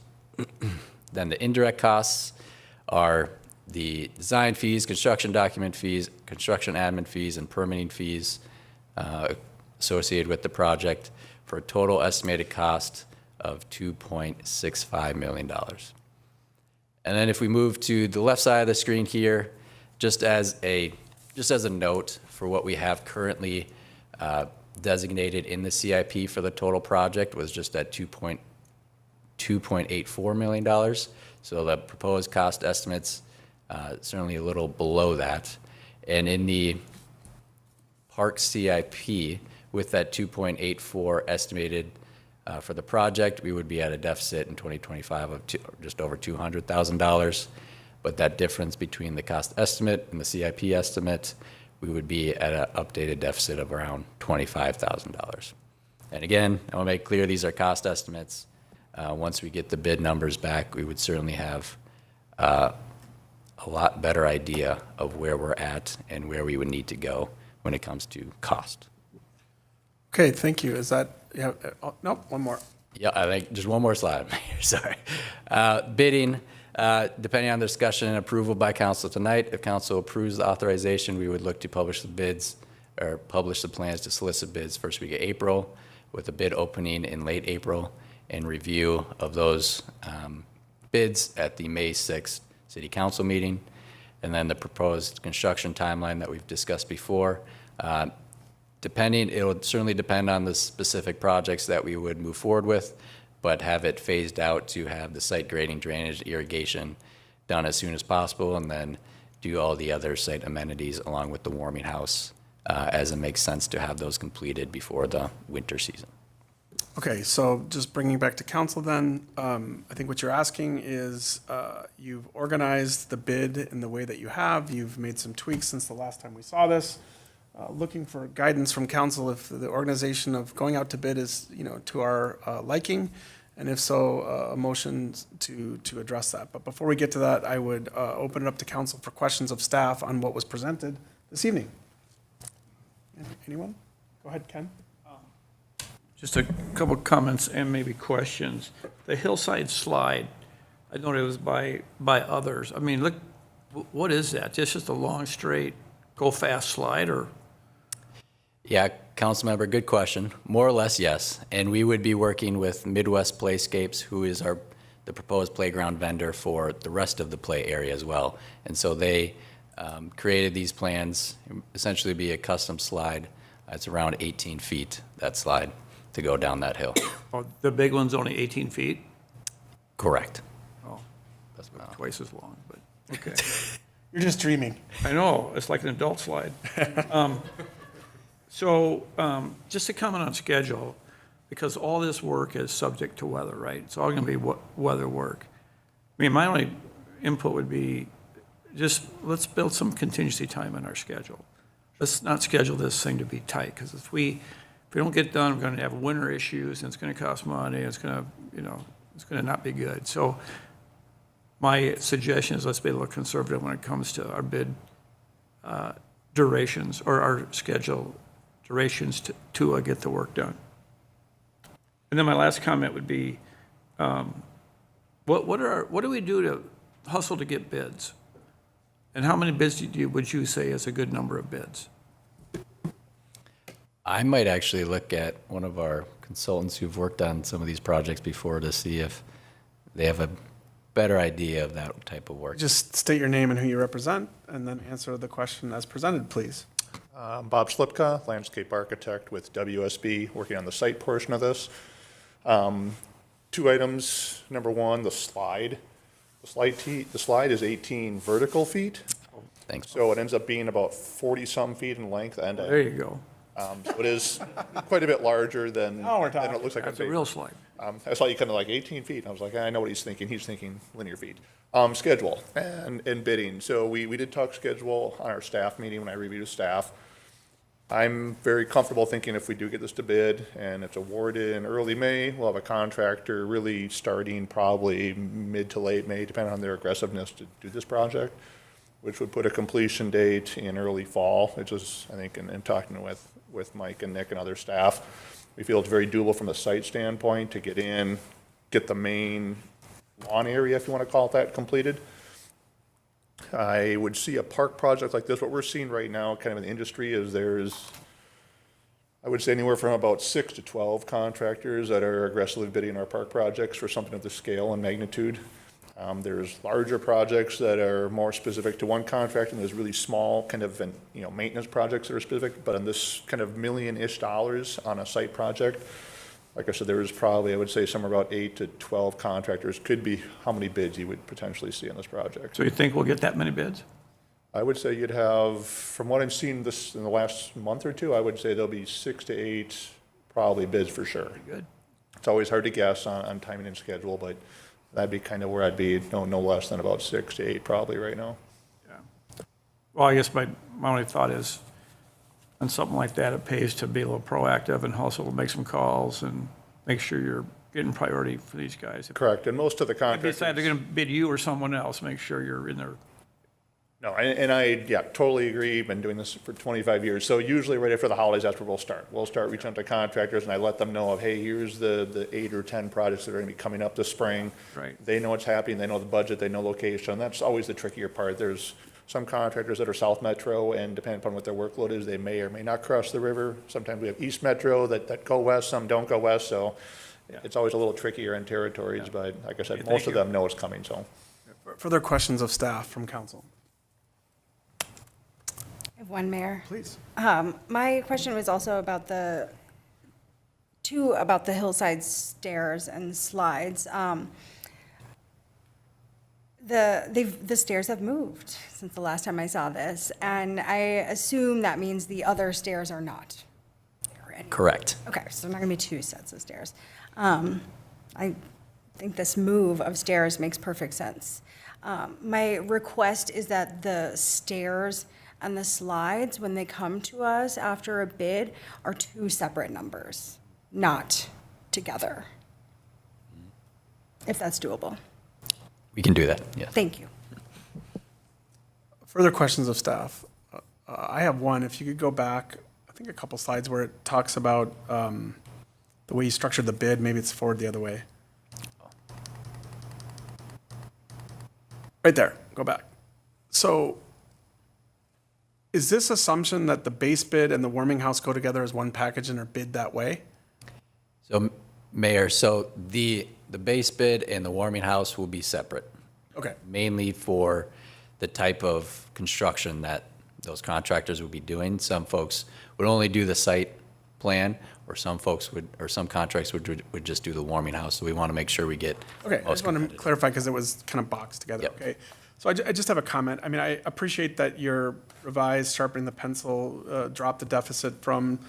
Then the indirect costs are the design fees, construction document fees, construction admin fees, and permitting fees associated with the project for a total estimated cost of $2.65 million. And then if we move to the left side of the screen here, just as a note for what we have currently designated in the CIP for the total project was just at $2.84 million. So the proposed cost estimates certainly a little below that. And in the park CIP, with that 2.84 estimated for the project, we would be at a deficit in 2025 of just over $200,000. But that difference between the cost estimate and the CIP estimate, we would be at an updated deficit of around $25,000. And again, I want to make clear these are cost estimates. Once we get the bid numbers back, we would certainly have a lot better idea of where we're at and where we would need to go when it comes to cost. Okay, thank you. Is that, yeah, no, one more. Yeah, I think just one more slide. Sorry. Bidding, depending on the discussion and approval by council tonight, if council approves the authorization, we would look to publish the bids or publish the plans to solicit bids first week of April, with a bid opening in late April and review of those bids at the May 6th City Council meeting. And then the proposed construction timeline that we've discussed before. It would certainly depend on the specific projects that we would move forward with, but have it phased out to have the site grading, drainage, irrigation done as soon as possible, and then do all the other site amenities along with the warming house as it makes sense to have those completed before the winter season. Okay, so just bringing back to council then, I think what you're asking is you've organized the bid in the way that you have. You've made some tweaks since the last time we saw this. Looking for guidance from council if the organization of going out to bid is, to our liking, and if so, a motion to address that. But before we get to that, I would open it up to council for questions of staff on what was presented this evening. Anyone? Go ahead, Ken. Just a couple comments and maybe questions. The hillside slide, I know it was by others. I mean, look, what is that? Just a long, straight, go fast slide, or? Yeah, council member, good question. More or less, yes. And we would be working with Midwest Playscapes, who is the proposed playground vendor for the rest of the play area as well. And so they created these plans, essentially be a custom slide. It's around 18 feet, that slide, to go down that hill. Oh, the big one's only 18 feet? Correct. Oh, that's about twice as long, but, okay. You're just dreaming. I know, it's like an adult slide. Just to comment on schedule, because all this work is subject to weather, right? It's all gonna be weather work. I mean, my only input would be, let's build some contingency time in our schedule. Let's not schedule this thing to be tight, because if we don't get done, we're gonna have winter issues, and it's gonna cost money, it's gonna not be good. So my suggestion is let's be a little conservative when it comes to our bid durations, or our schedule durations to get the work done. And then my last comment would be, what do we do to hustle to get bids? And how many bids would you say is a good number of bids? I might actually look at one of our consultants who've worked on some of these projects before to see if they have a better idea of that type of work. Just state your name and who you represent, and then answer the question as presented, please. Bob Slipka, landscape architect with WSB, working on the site portion of this. Two items. Number one, the slide. The slide is 18 vertical feet. Thanks. So it ends up being about 40-some feet in length end to end. There you go. So it is quite a bit larger than it looks like. That's a real slide. I saw you kind of like 18 feet, and I was like, I know what he's thinking. He's thinking linear feet. Schedule and bidding. So we did talk schedule on our staff meeting when I reviewed staff. I'm very comfortable thinking if we do get this to bid and it's awarded in early May, we'll have a contractor really starting probably mid to late May, depending on their aggressiveness to do this project, which would put a completion date in early fall. It's just, I think, in talking with Mike and Nick and other staff, we feel it's very doable from a site standpoint to get in, get the main lawn area, if you want to call it that, completed. I would see a park project like this. What we're seeing right now, kind of in the industry, is there's, I would say, anywhere from about 6 to 12 contractors that are aggressively bidding our park projects for something of this scale and magnitude. There's larger projects that are more specific to one contract, and there's really small kind of maintenance projects that are specific. But on this kind of $1 million-ish on a site project, like I said, there is probably, I would say, somewhere about 8 to 12 contractors. Could be how many bids you would potentially see on this project. So you think we'll get that many bids? I would say you'd have, from what I've seen this in the last month or two, I would say there'll be 6 to 8 probably bids for sure. Good. It's always hard to guess on timing and schedule, but that'd be kind of where I'd be, no less than about 6 to 8 probably right now. Yeah. Well, I guess my only thought is, on something like that, it pays to be a little proactive and also make some calls and make sure you're getting priority for these guys. Correct, and most of the If they contractors. decide they're going to bid you or someone else, make sure you're in there. No, and I totally agree. Been doing this for 25 years. So usually right after the holidays, that's where we'll start. We'll start reaching out to contractors, and I let them know of, hey, here's the 8 or 10 projects that are going to be coming up this spring. Right. They know what's happening. They know the budget. They know location. That's always the trickier part. There's some contractors that are South Metro, and depending upon what their workload is, they may or may not cross the river. Sometimes we have East Metro that go west. Some don't go west. So it's always a little trickier in territories. But like I said, Okay, most of thank them know it's coming. So Further questions of staff from council? I have one, Mayor. Please. My question was also about the hillside stairs and slides. The stairs have moved since the last time I saw this, and I assume that means the other stairs are not there anymore. Correct. Okay, so there are going to be 2 sets of stairs. I think this move of stairs makes perfect sense. My request is that the stairs and the slides, when they come to us after a bid, are 2 separate numbers, not together, if that's doable. We can do that, yes. Thank you. Further questions of staff? I have one. If you could go back, I think a couple slides where it talks about the way you structured the bid. Maybe it's forward the other way. Right there. Go back. So is this assumption that the base bid and the warming house go together as one package and are bid that way? So, Mayor, so the base bid and the warming house will be separate. Okay. Mainly for the type of construction that those contractors would be doing. Some folks would only do the site plan, or some folks would, or some contracts would just do the warming house. So we want to make sure we get. Okay, I just want to clarify because it was kind of boxed together. Yep. Okay. So I just have a comment. I mean, I appreciate that your revised sharpening the pencil dropped the deficit from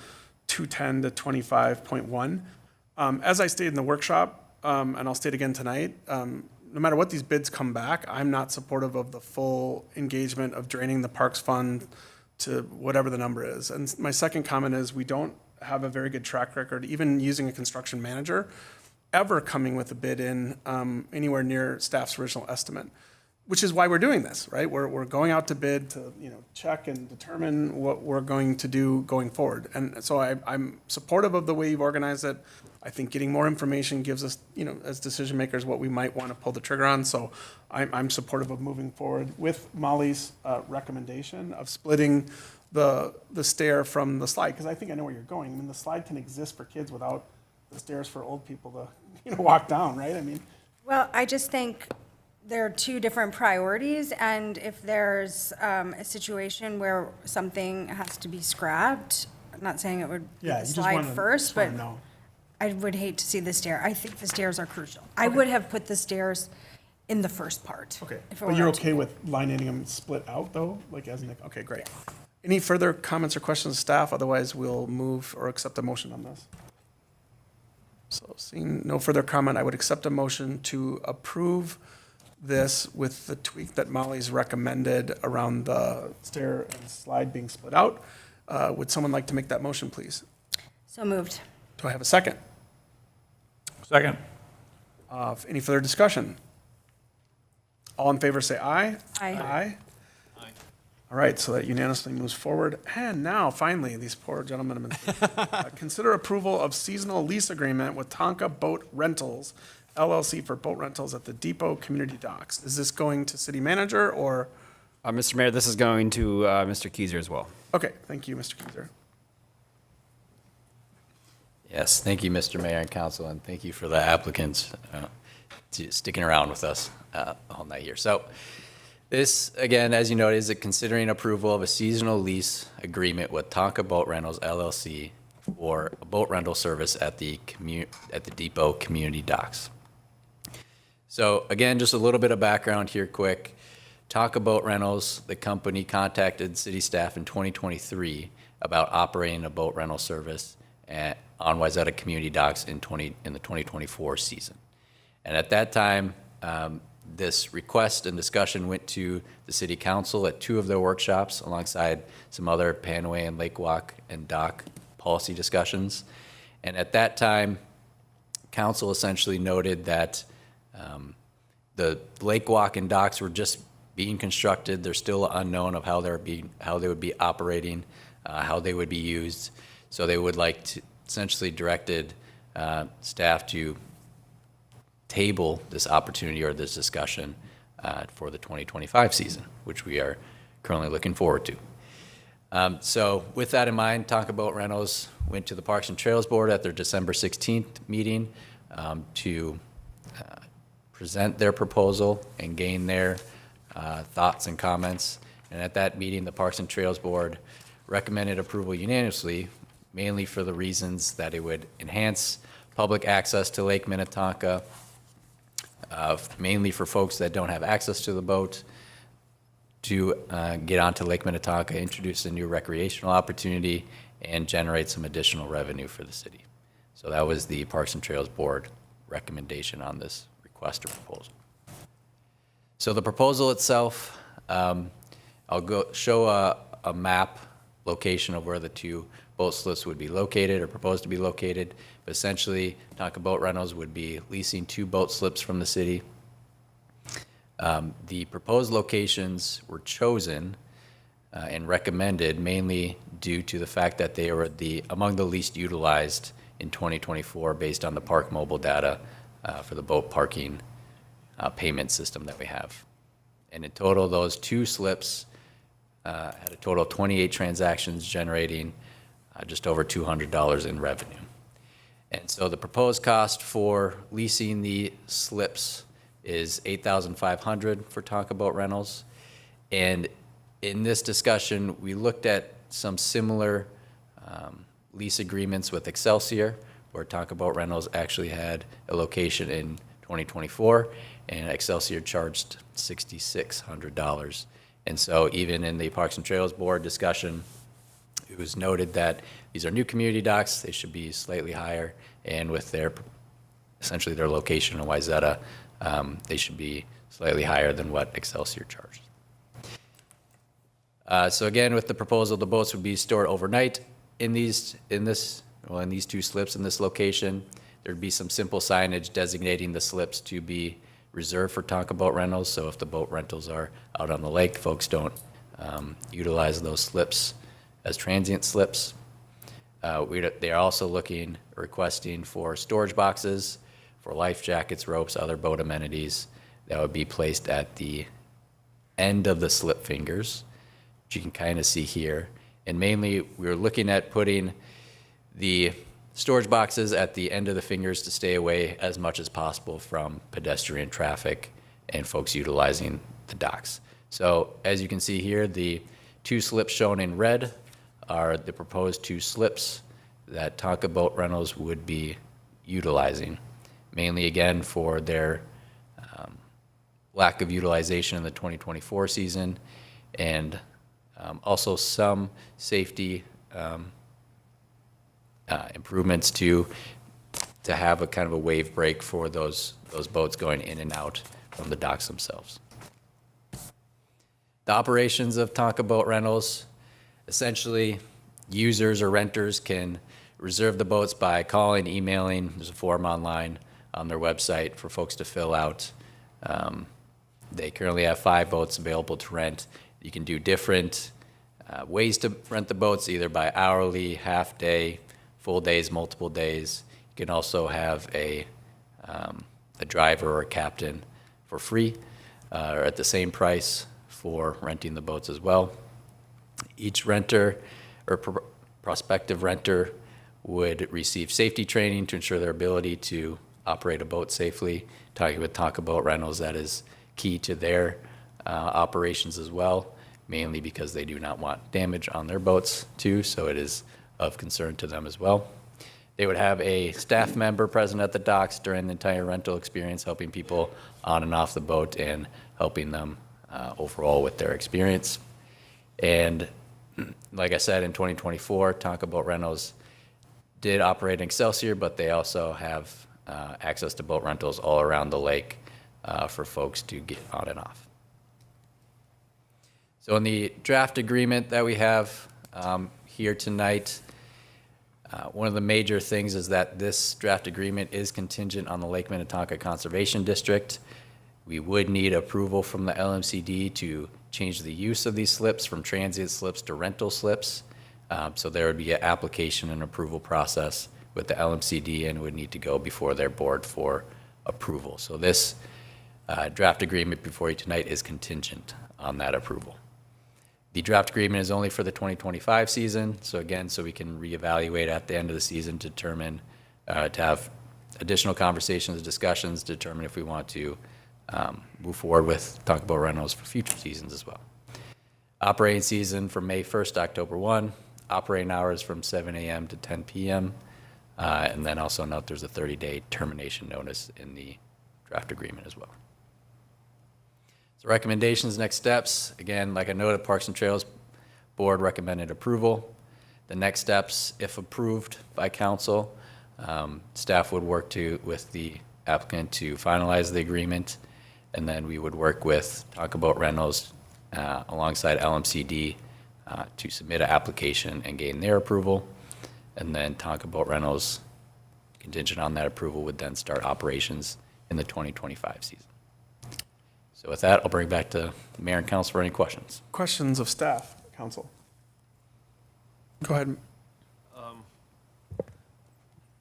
210 to 25.1. As I stated in the workshop, and I'll state again tonight, no matter what these bids come back, I'm not supportive of the full engagement of draining the parks fund to whatever the number is. And my second comment is we don't have a very good track record, even using a construction manager, ever coming with a bid in anywhere near staff's original estimate, which is why we're doing this, right? We're going out to bid to check and determine what we're going to do going forward. And so I'm supportive of the way you've organized it. I think getting more information gives us, as decision makers, what we might want to pull the trigger on. So I'm supportive of moving forward with Molly's recommendation of splitting the stair from the slide, because I think I know where you're going. I mean, the slide can exist for kids without the stairs for old people to walk down, right? I mean, Well, I just think they're two different priorities, and if there's a situation where something has to be scrapped, I'm not saying it would be Yeah, the you just slide wanna- first, just wanna but know. I would hate to see the stair. I think the stairs are crucial. I would have put the stairs in the first part. Okay, if it but were you're up to okay me. with lining them split out, though? Like, as in, okay, great. Any further comments or questions, staff? Otherwise, we'll move or accept a motion on this. So seeing no further comment, I would accept a motion to approve this with the tweak that Molly's recommended around the stair and slide being split out. Would someone like to make that motion, please? So moved. Do I have a second? Second. Any further discussion? All in favor, say aye. Aye. Aye. All right, so that unanimously moves forward. And now, finally, these poor gentlemen have been, consider approval of seasonal lease agreement with Tonka Boat Rentals, LLC for boat rentals at the Depot Community Docks. Is this going to city manager or? Mr. Mayor, this is going to Mr. Keiser as well. Okay, thank you, Mr. Keiser. Yes, thank you, Mr. Mayor and Council, and thank you for the applicants sticking around with us all night here. So this, again, as you noted, is considering approval of a seasonal lease agreement with Tonka Boat Rentals LLC for a boat rental service at the Depot Community Docks. So again, just a little bit of background here quick. Tonka Boat Rentals, the company, contacted city staff in 2023 about operating a boat rental service on Wayzata Community Docks in the 2024 season. And at that time, this request and discussion went to the city council at two of their workshops alongside some other Panway and Lake Walk and dock policy discussions. And at that time, council essentially noted that the Lake Walk and docks were just being constructed. There's still unknown of how they would be operating, how they would be used. So they would like to essentially directed staff to table this opportunity or this discussion for the 2025 season, which we are currently looking forward to. So with that in mind, Tonka Boat Rentals went to the Parks and Trails Board at their December 16th meeting to present their proposal and gain their thoughts and comments. And at that meeting, the Parks and Trails Board recommended approval unanimously, mainly for the reasons that it would enhance public access to Lake Minnetonka, mainly for folks that don't have access to the boat, to get onto Lake Minnetonka, introduce a new recreational opportunity, and generate some additional revenue for the city. So that was the Parks and Trails Board recommendation on this request or proposal. So the proposal itself, I'll go show a map location of where the two boat slips would be located or proposed to be located. But essentially, Tonka Boat Rentals would be leasing two boat slips from the city. The proposed locations were chosen and recommended mainly due to the fact that they were among the least utilized in 2024 based on the park mobile data for the boat parking payment system that we have. And in total, those two slips had a total of 28 transactions generating just over $200 in revenue. And so the proposed cost for leasing the slips is $8,500 for Tonka Boat Rentals. And in this discussion, we looked at some similar lease agreements with Excelsior, where Tonka Boat Rentals actually had a location in 2024, and Excelsior charged $6,600. And so even in the Parks and Trails Board discussion, it was noted that these are new community docks, they should be slightly higher, and with essentially their location in Wayzata, they should be slightly higher than what Excelsior charged. So again, with the proposal, the boats would be stored overnight in these two slips in this location. There'd be some simple signage designating the slips to be reserved for Tonka Boat Rentals. So if the boat rentals are out on the lake, folks don't utilize those slips as transient slips. They are also requesting for storage boxes for life jackets, ropes, other boat amenities that would be placed at the end of the slip fingers, which you can kind of see here. And mainly, we were looking at putting the storage boxes at the end of the fingers to stay away as much as possible from pedestrian traffic and folks utilizing the docks. So as you can see here, the 2 slips shown in red are the proposed 2 slips that Tonka Boat Rentals would be utilizing, mainly again for their lack of utilization in the 2024 season, and also some safety improvements to have a kind of a wave break for those boats going in and out from the docks themselves. The operations of Tonka Boat Rentals, essentially users or renters can reserve the boats by calling, emailing. There's a form online on their website for folks to fill out. They currently have 5 boats available to rent. You can do different ways to rent the boats, either by hourly, half day, full days, multiple days. You can also have a driver or a captain for free or at the same price for renting the boats as well. Each renter or prospective renter would receive safety training to ensure their ability to operate a boat safely. Talking with Tonka Boat Rentals, that is key to their operations as well, mainly because they do not want damage on their boats too, so it is of concern to them as well. They would have a staff member present at the docks during the entire rental experience, helping people on and off the boat and helping them overall with their experience. And like I said, in 2024, Tonka Boat Rentals did operate in Excelsior, but they also have access to boat rentals all around the lake for folks to get on and off. So in the draft agreement that we have here tonight, one of the major things is that this draft agreement is contingent on the Lake Minnetonka Conservation District. We would need approval from the LMCD to change the use of these slips from transient slips to rental slips. So there would be an application and approval process with the LMCD and would need to go before their board for approval. So this draft agreement before you tonight is contingent on that approval. The draft agreement is only for the 2025 season. So again, so we can reevaluate at the end of the season, determine, to have additional conversations, discussions, determine if we want to move forward with Tonka Boat Rentals for future seasons as well. Operating season from May 1st to October 1, operating hours from 7 a.m. to 10 p.m. And then also note there's a 30-day termination notice in the draft agreement as well. So recommendations, next steps. Again, like I noted, Parks and Trails Board recommended approval. The next steps, if approved by council, staff would work with the applicant to finalize the agreement, and then we would work with Tonka Boat Rentals alongside LMCD to submit an application and gain their approval. And then Tonka Boat Rentals, contingent on that approval, would then start operations in the 2025 season. So with that, I'll bring it back to the mayor and council for any questions. Questions of staff, council? Go ahead.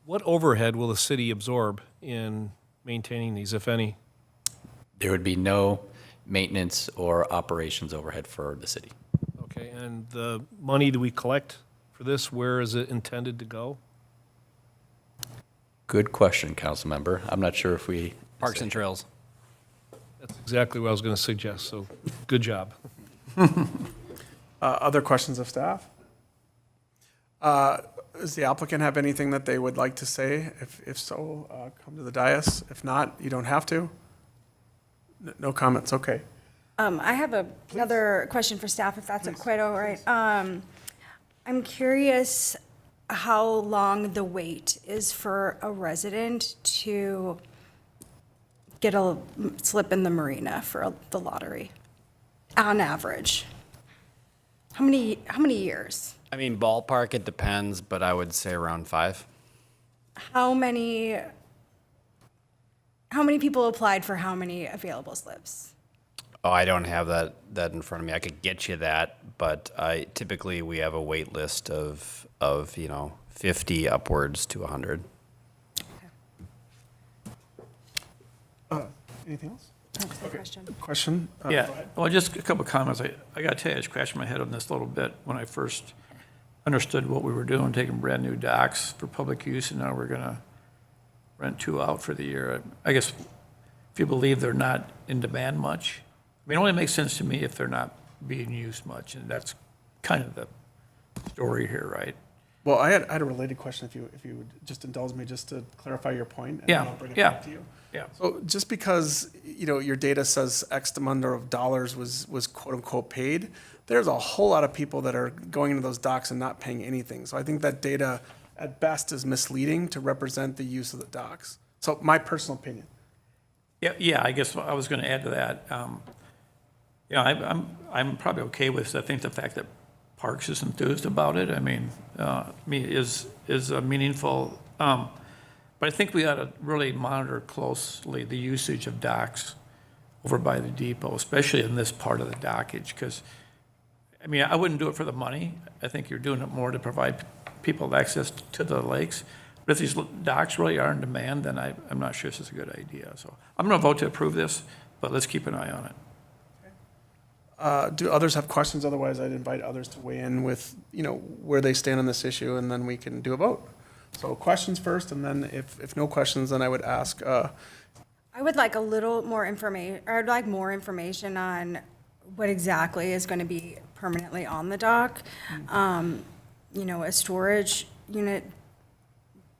What overhead will the city absorb in maintaining these, if any? There would be no maintenance or operations overhead for the city. Okay, and the money that we collect for this, where is it intended to go? Good question, council member. I'm not sure if we... Parks and Trails. That's exactly what I was going to suggest, so good job. Other questions of staff? Does the applicant have anything that they would like to say? If so, come to the dais. If not, you don't have to. No comments, okay. I have another question for staff, if that's quite all right. I'm curious how long the wait is for a resident to get a slip in the marina for the lottery, on average. How many years? I mean, ballpark, it depends, but I would say around 5. How many people applied for how many available slips? Oh, I don't have that in front of me. I could get you that, but typically we have a wait list of 50 upwards to 100. Anything else? Okay. Question? Yeah, Go ahead. well, just a couple of comments. I got to tell you, I scratched my head on this a little bit when I first understood what we were doing, taking brand-new docks for public use, and now we're going to rent 2 out for the year. I guess if you believe they're not in demand much. I mean, it only makes sense to me if they're not being used much, and that's kind of the story here, right? Well, I had a related question, if you would just indulge me, just to clarify your point, and then Yeah, I'll bring it yeah, back to you. yeah. So just because, your data says X number of dollars was quote unquote paid, there's a whole lot of people that are going into those docks and not paying anything. So I think that data at best is misleading to represent the use of the docks. So my personal opinion. Yeah, I guess I was going to add to that. I'm probably okay with, I think, the fact that Parks is enthused about it. I mean, is meaningful. But I think we ought to really monitor closely the usage of docks over by the depot, especially in this part of the dockage, because, I mean, I wouldn't do it for the money. I think you're doing it more to provide people access to the lakes. But if these docks really are in demand, then I'm not sure this is a good idea. So I'm going to vote to approve this, but let's keep an eye on it. Do others have questions? Otherwise, I'd invite others to weigh in with, where they stand on this issue, and then we can do a vote. So questions first, and then if no questions, then I would ask, I would like a little more information, or I'd like more information on what exactly is going to be permanently on the dock. A storage unit,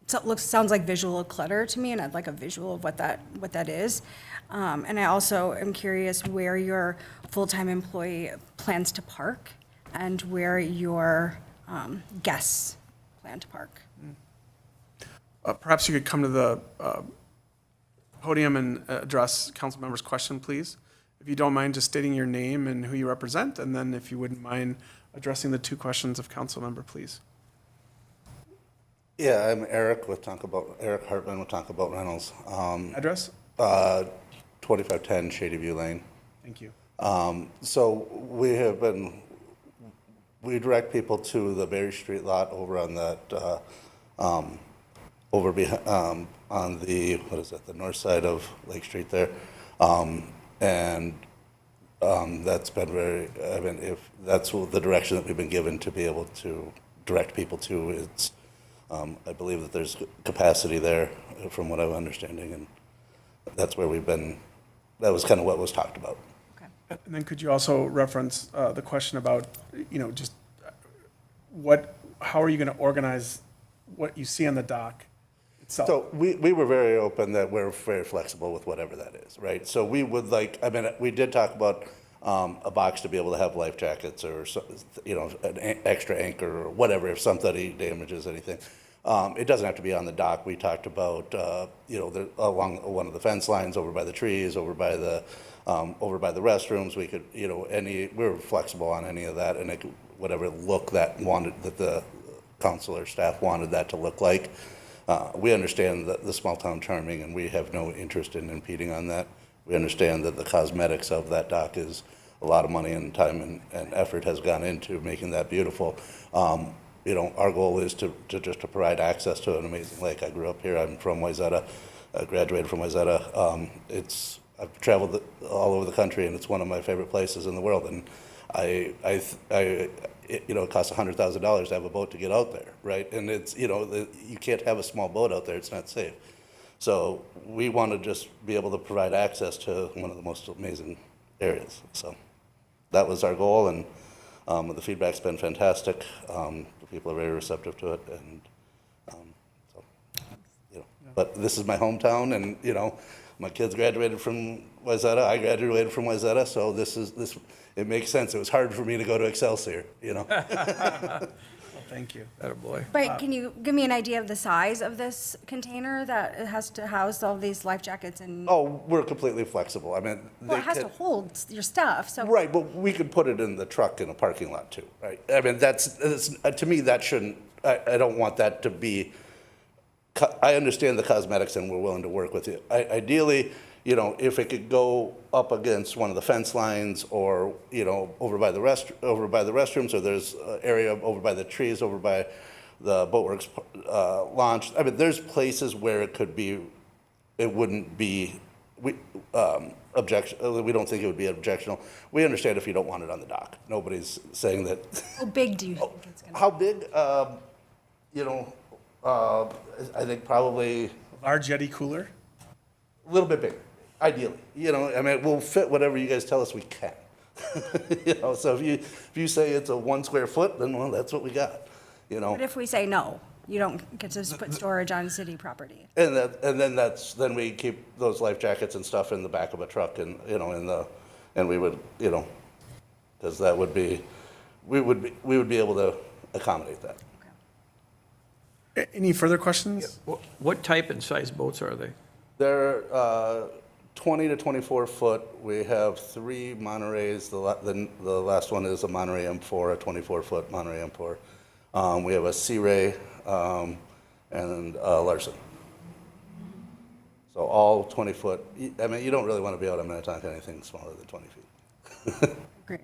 sounds like visual clutter to me, and I'd like a visual of what that is. And I also am curious where your full-time employee plans to park and where your guests plan to park. perhaps you could come to the podium and address council member's question, please. If you don't mind just stating your name and who you represent, and then if you wouldn't mind addressing the two questions of council member, please. Yeah, I'm Eric Hartman with Tonka Boat Rentals. Address? 2510 Shady View Lane. Thank you. So we direct people to the Berry Street lot over on that, on the, the north side of Lake Street there. That's been very, if that's the direction that we've been given to be able to direct people to, it's, I believe that there's capacity there from what I'm understanding, and that's where we've been, that was kind of what was talked about. And then could you also reference the question about, just how are you going to organize what you see on the dock itself? So we were very open that we're very flexible with whatever that is, right? So we would we did talk about a box to be able to have life jackets or, an extra anchor or whatever if somebody damages anything. It doesn't have to be on the dock. We talked about, along one of the fence lines, over by the trees, over by the restrooms. We could, we were flexible on any of that, and whatever look that the council or staff wanted that to look like. We understand the small town charming, and we have no interest in impeding on that. We understand that the cosmetics of that dock is a lot of money and time and effort has gone into making that beautiful. Our goal is to provide access to an amazing lake. I grew up here. I'm from Wayzata. I graduated from Wayzata. I've traveled all over the country, and it's one of my favorite places in the world. And it costs $100,000 to have a boat to get out there, right? And it's, you can't have a small boat out there. It's not safe. So we want to just be able to provide access to one of the most amazing areas. So that was our goal, and the feedback's been fantastic. The people are very receptive to it, and but this is my hometown, and my kids graduated from Wayzata. I graduated from Wayzata, so this. It makes sense. It was hard for me to go to Excelsior, Well, thank you. Attaboy. But can you give me an idea of the size of this container that it has to house all these life jackets and? Oh, we're completely flexible. I mean, Well, it has to hold your stuff, so. right, but we could put it in the truck in a parking lot too, right? I mean, that's to me, that shouldn't, I don't want that to be, I understand the cosmetics and we're willing to work with you. Ideally, if it could go up against one of the fence lines or, over by the restrooms, or there's an area over by the trees, over by the Boatworks launch. I mean, there's places where it wouldn't be, we don't think it would be objectionable. We understand if you don't want it on the dock. Nobody's saying that. How big do you think it's gonna be? How big? I think probably. Large Yeti cooler? A little bit bigger. Ideally, I mean, we'll fit whatever you guys tell us we can. So if you say it's a 1 square foot, then well, that's what we got, But if we say no, you don't get to put storage on city property. And then we keep those life jackets and stuff in the back of a truck and, and we would, because that would be, we would be able to accommodate that. Any further questions? What type and size boats are they? They're 20 to 24 foot. We have 3 Monterey's. The last one is a Monterey M4, a 24-foot Monterey M4. We have a Sea Ray and Larson. So all 20 foot. I mean, you don't really want to be out on Minnetonka anything smaller than 20 feet. Great.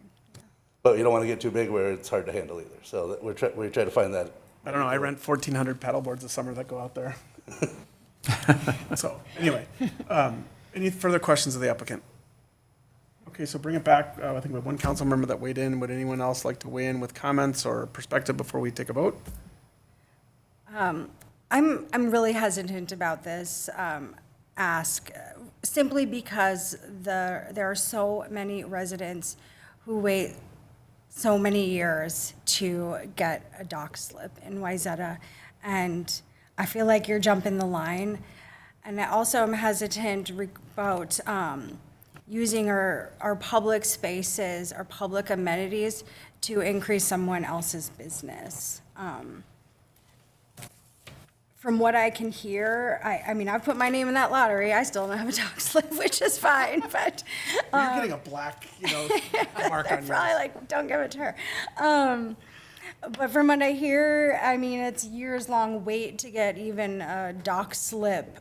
But you don't want to get too big where it's hard to handle either. So we try to find that. I don't know, I rent 1,400 paddle boards this summer that go out there. So, anyway, any further questions of the applicant? Okay, so bring it back. I think we have one council member that weighed in. Would anyone else like to weigh in with comments or perspective before we take a vote? I'm really hesitant about this ask, simply because there are so many residents who wait so many years to get a dock slip in Wayzata, and I feel like you're jumping the line. And I also am hesitant about using our public spaces, our public amenities to increase someone else's business. From what I can hear, I mean, I've put my name in that lottery. I still don't have a dock slip, which is fine, but. You're getting a black, mark on yours. Probably like, don't give it to her. But from what I hear, I mean, it's years-long wait to get even a dock slip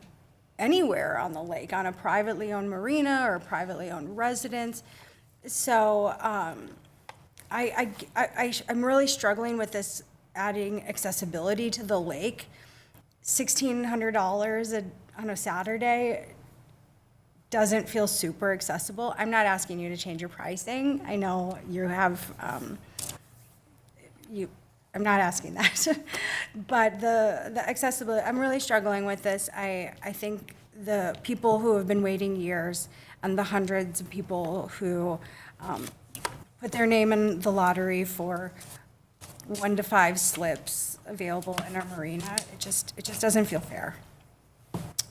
anywhere on the lake, on a privately owned marina or privately owned residence. So I'm really struggling with this adding accessibility to the lake. $1,600 on a Saturday doesn't feel super accessible. I'm not asking you to change your pricing. I know you have, I'm not asking that. But the accessibility, I'm really struggling with this. I think the people who have been waiting years and the hundreds of people who put their name in the lottery for 1 to 5 slips available in our marina, it just doesn't feel fair.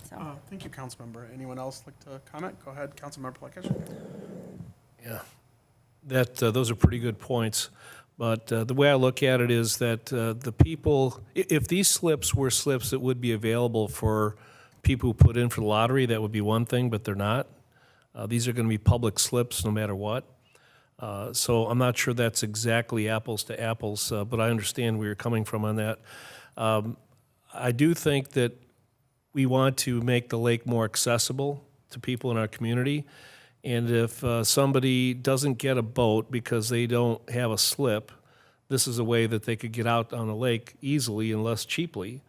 So. Thank you, Councilmember. Anyone else like to comment? Go ahead, Councilmember Plekish. Yeah, those are pretty good points. But the way I look at it is that the people, if these slips were slips that would be available for people who put in for the lottery, that would be one thing, but they're not. These are going to be public slips no matter what. So I'm not sure that's exactly apples to apples, but I understand where you're coming from on that. I do think that we want to make the lake more accessible to people in our community. And if somebody doesn't get a boat because they don't have a slip, this is a way that they could get out on the lake easily and less cheaply.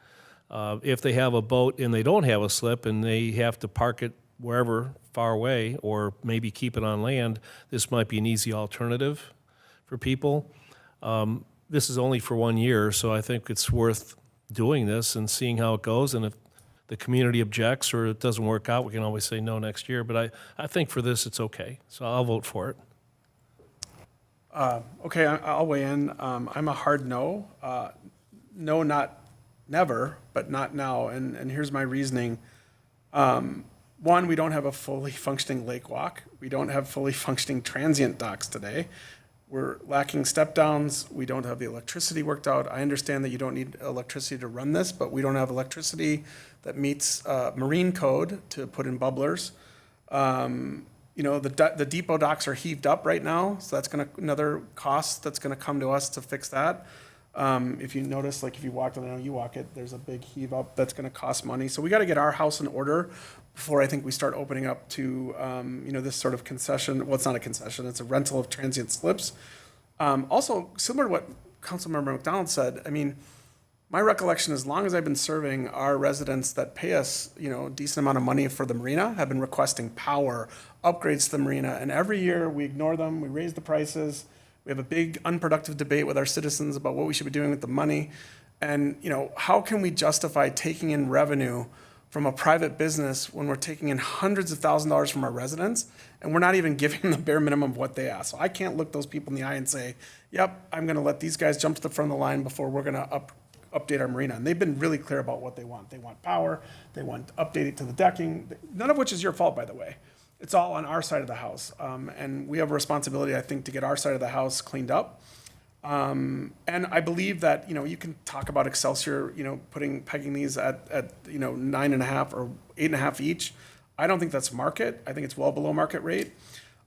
If they have a boat and they don't have a slip and they have to park it wherever far away or maybe keep it on land, this might be an easy alternative for people. This is only for 1 year, so I think it's worth doing this and seeing how it goes. And if the community objects or it doesn't work out, we can always say no next year. But I think for this, it's okay. So I'll vote for it. Okay, I'll weigh in. I'm a hard no. No, not never, but not now. And here's my reasoning. One, we don't have a fully functioning lake walk. We don't have fully functioning transient docks today. We're lacking step downs. We don't have the electricity worked out. I understand that you don't need electricity to run this, but we don't have electricity that meets marine code to put in bubblers. The depot docks are heaved up right now, so that's another cost that's gonna come to us to fix that. If you notice, like if you walk, I know you walk it, there's a big heave up that's gonna cost money. So we gotta get our house in order before I think we start opening up to, this sort of concession. Well, it's not a concession, it's a rental of transient slips. Also, similar to what Councilmember McDonald said, I mean, my recollection, as long as I've been serving, our residents that pay us, a decent amount of money for the marina have been requesting power, upgrades to the marina, and every year we ignore them, we raise the prices, we have a big unproductive debate with our citizens about what we should be doing with the money. And, how can we justify taking in revenue from a private business when we're taking in hundreds of thousands of dollars from our residents and we're not even giving them the bare minimum of what they ask. So I can't look those people in the eye and say, yep, I'm going to let these guys jump to the front of the line before we're going to update our marina. And they've been really clear about what they want. They want power. They want updated to the decking, none of which is your fault, by the way. It's all on our side of the house. And we have a responsibility, I think, to get our side of the house cleaned up. And I believe that, you can talk about Excelsior, pegging these at 9.5 or 8.5 each. I don't think that's market. I think it's well below market rate.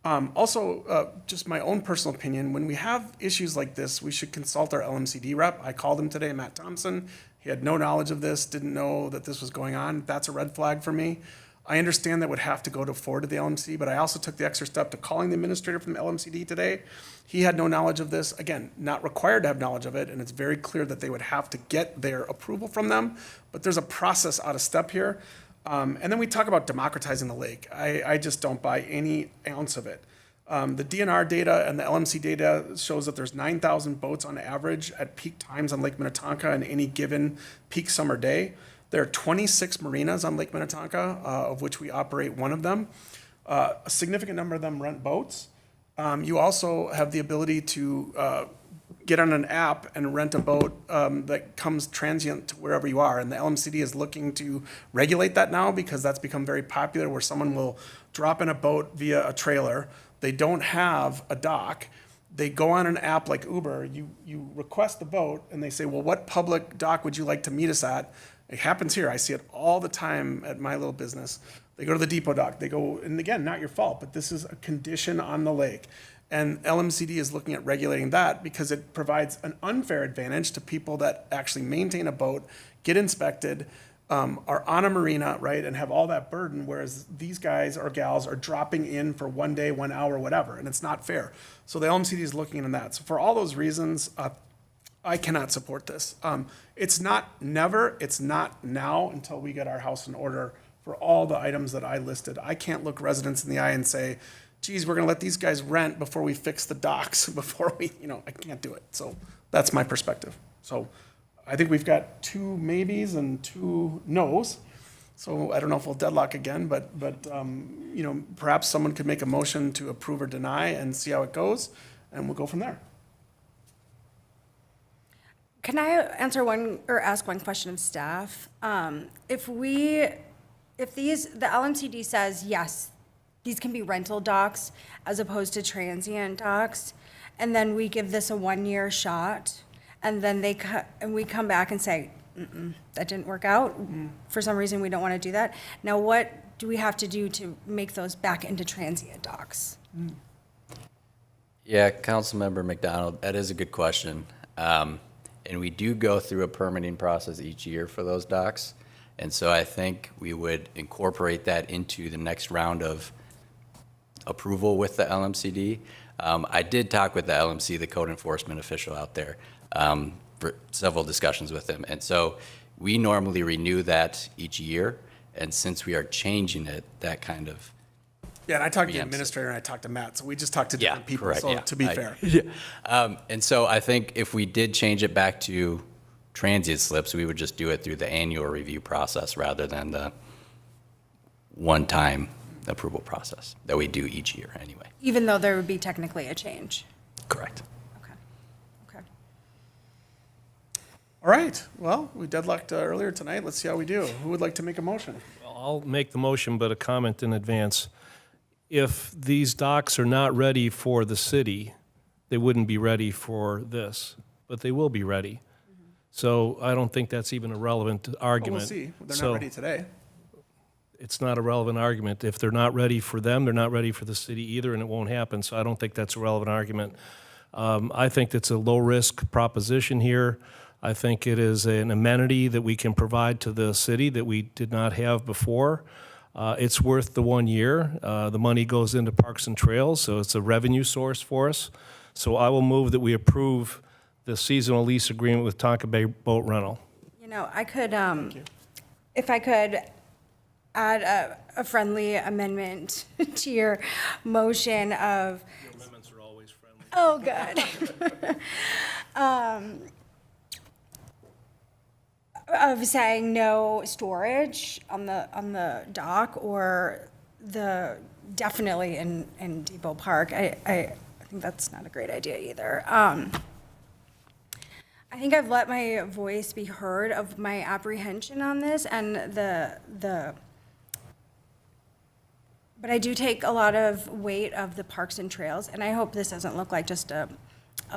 Also, just my own personal opinion, when we have issues like this, we should consult our LMCD rep. I called him today, Matt Thompson. He had no knowledge of this, didn't know that this was going on. That's a red flag for me. I understand that would have to go forward to the LMC, but I also took the extra step to calling the administrator from the LMCD today. He had no knowledge of this. Again, not required to have knowledge of it, and it's very clear that they would have to get their approval from them, but there's a process out of step here. And then we talk about democratizing the lake. I just don't buy any ounce of it. The DNR data and the LMC data shows that there's 9,000 boats on average at peak times on Lake Minnetonka in any given peak summer day. There are 26 marinas on Lake Minnetonka, of which we operate one of them. A significant number of them rent boats. You also have the ability to get on an app and rent a boat that comes transient to wherever you are. And the LMCD is looking to regulate that now because that's become very popular, where someone will drop in a boat via a trailer. They don't have a dock. They go on an app like Uber. You request the boat, and they say, well, what public dock would you like to meet us at? It happens here. I see it all the time at my little business. They go to the depot dock. They go, and again, not your fault, but this is a condition on the lake. And LMCD is looking at regulating that because it provides an unfair advantage to people that actually maintain a boat, get inspected, are on a marina, right, and have all that burden, whereas these guys or gals are dropping in for 1 day, 1 hour, whatever, and it's not fair. So the LMCD is looking into that. So for all those reasons, I cannot support this. It's not never, it's not now until we get our house in order for all the items that I listed. I can't look residents in the eye and say, geez, we're gonna let these guys rent before we fix the docks, before we, I can't do it. So that's my perspective. So I think we've got 2 maybes and 2 no's. So I don't know if we'll deadlock again, but perhaps someone could make a motion to approve or deny and see how it goes, and we'll go from there. Can I ask one question of staff? If the LMCD says, yes, these can be rental docks as opposed to transient docks, and then we give this a 1-year shot, and then we come back and say, that didn't work out. For some reason, we don't want to do that. Now, what do we have to do to make those back into transient docks? Yeah, Councilmember McDonald, that is a good question. And we do go through a permitting process each year for those docks. And so I think we would incorporate that into the next round of approval with the LMCD. I did talk with the LMC, the code enforcement official out there, for several discussions with him. And so we normally renew that each year. And since we are changing it, that kind of Yeah, and I talked to the administrator and I talked to Matt, so we just talked to different people, correct, so to be fair. And so I think if we did change it back to transient slips, we would just do it through the annual review process rather than the one-time approval process that we do each year anyway. Even though there would be technically a change? Correct. Okay. All right, well, we deadlocked earlier tonight. Let's see how we do. Who would like to make a motion? Well, I'll make the motion, but a comment in advance. If these docks are not ready for the city, they wouldn't be ready for this, but they will be ready. So I don't think that's even a relevant argument. We'll see. They're So not ready today. it's not a relevant argument. If they're not ready for them, they're not ready for the city either, and it won't happen. So I don't think that's a relevant argument. I think it's a low-risk proposition here. I think it is an amenity that we can provide to the city that we did not have before. It's worth the 1 year. The money goes into Parks and Trails, so it's a revenue source for us. So I will move that we approve the seasonal lease agreement with Tonka Bay Boat Rental. I could, if I could add a friendly amendment to your motion of. Your amendments are always friendly. Oh, good. of saying no storage on the dock or the definitely in Depot Park. I think that's not a great idea either. I think I've let my voice be heard of my apprehension on this and but I do take a lot of weight of the parks and trails, and I hope this doesn't look like just a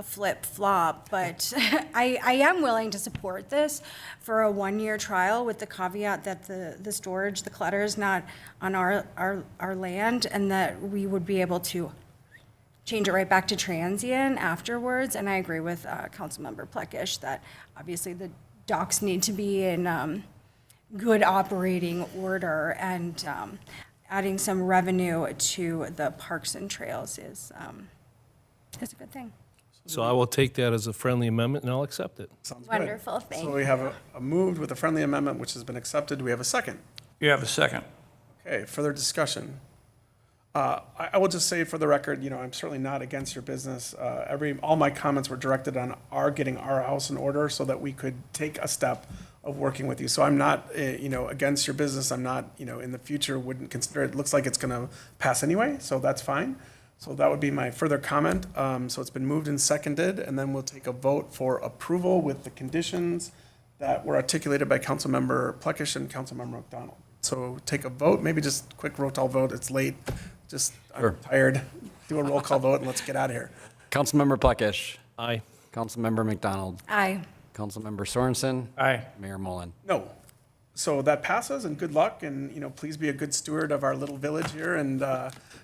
flip-flop, but I am willing to support this for a one-year trial with the caveat that the storage, the clutter is not on our land, and that we would be able to change it right back to transient afterwards. And I agree with Councilmember Plekish that obviously the docks need to be in good operating order, and adding some revenue to the parks and trails is a good thing. So I will take that as a friendly amendment, and I'll accept it. Sounds Wonderful, good. thank So you. we have a moved with a friendly amendment, which has been accepted. Do we have a second? You have a second. Okay, further discussion. I will just say for the record, I'm certainly not against your business. All my comments were directed on getting our house in order so that we could take a step of working with you. So I'm not, against your business. I'm not, in the future wouldn't consider it. Looks like it's going to pass anyway, so that's fine. So that would be my further comment. So it's been moved and seconded, and then we'll take a vote for approval with the conditions that were articulated by Councilmember Plekish and Councilmember McDonald. So take a vote, maybe just quick roll call vote. It's late. I'm tired. Do a roll call vote and let's get out of here. Councilmember Plekish. Aye. Councilmember McDonald. Aye. Councilmember Sorensen. Aye. Mayor Mullen. No. So that passes, and good luck, and, please be a good steward of our little village here, and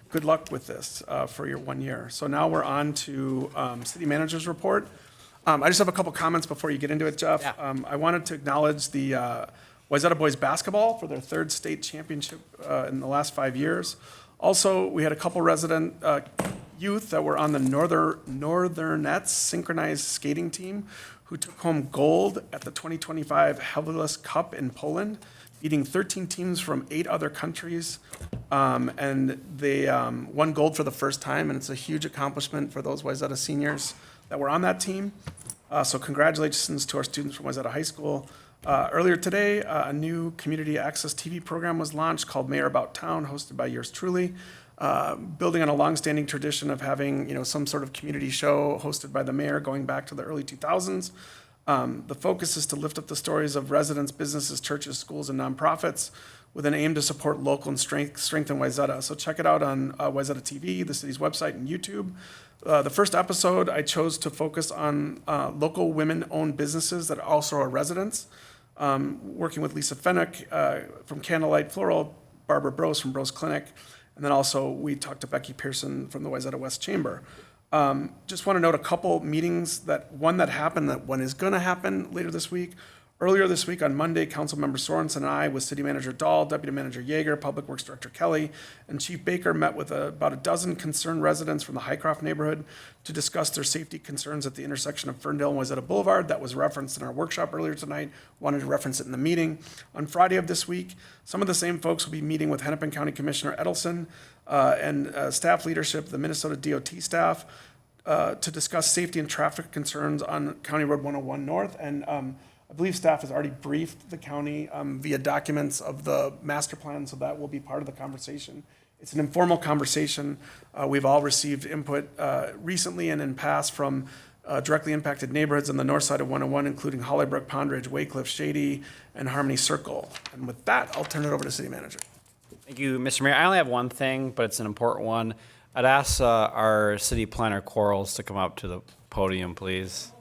good luck with this for your 1 year. So now we're on to city manager's report. I just have a couple comments before you get into it, Jeff. Yeah. I wanted to acknowledge the Wayzata boys basketball for their third state championship in the last 5 years. Also, we had a couple resident youth that were on the Northernettes synchronized skating team who took home gold at the 2025 Helvelis Cup in Poland, beating 13 teams from 8 other countries. And they won gold for the first time, and it's a huge accomplishment for those Wayzata seniors that were on that team. So congratulations to our students from Wayzata High School. Earlier today, a new community access TV program was launched called Mayor About Town, hosted by yours truly, building on a longstanding tradition of having some sort of community show hosted by the mayor going back to the early 2000s. The focus is to lift up the stories of residents, businesses, churches, schools, and nonprofits with an aim to support local and strengthen Wayzata. So check it out on Wayzata TV, the city's website, and YouTube. The first episode, I chose to focus on local women-owned businesses that also are residents. Working with Lisa Fennick from Candlelight Floral, Barbara Brose from Brose Clinic, and then also we talked to Becky Pearson from the Wayzata West Chamber. Just want to note a couple meetings, one that happened, that one is going to happen later this week. Earlier this week on Monday, Councilmember Sorensen and I, with City Manager Dahl, Deputy Manager Yeager, Public Works Director Kelly, and Chief Baker met with about a dozen concerned residents from the Highcroft neighborhood to discuss their safety concerns at the intersection of Ferndale and Wayzata Boulevard. That was referenced in our workshop earlier tonight. Wanted to reference it in the meeting. On Friday of this week, some of the same folks will be meeting with Hennepin County Commissioner Edelson and staff leadership, the Minnesota DOT staff, to discuss safety and traffic concerns on County Road 101 North. And I believe staff has already briefed the county via documents of the master plan, so that will be part of the conversation. It's an informal conversation. We've all received input recently and in past from directly impacted neighborhoods on the north side of 101, including Hollybrook, Pondridge, Waycliff, Shady, and Harmony Circle. And with that, I'll turn it over to City Manager. Thank you, Mr. Mayor. I only have one thing, but it's an important one. I'd ask our city planner Quarles to come up to the podium, please.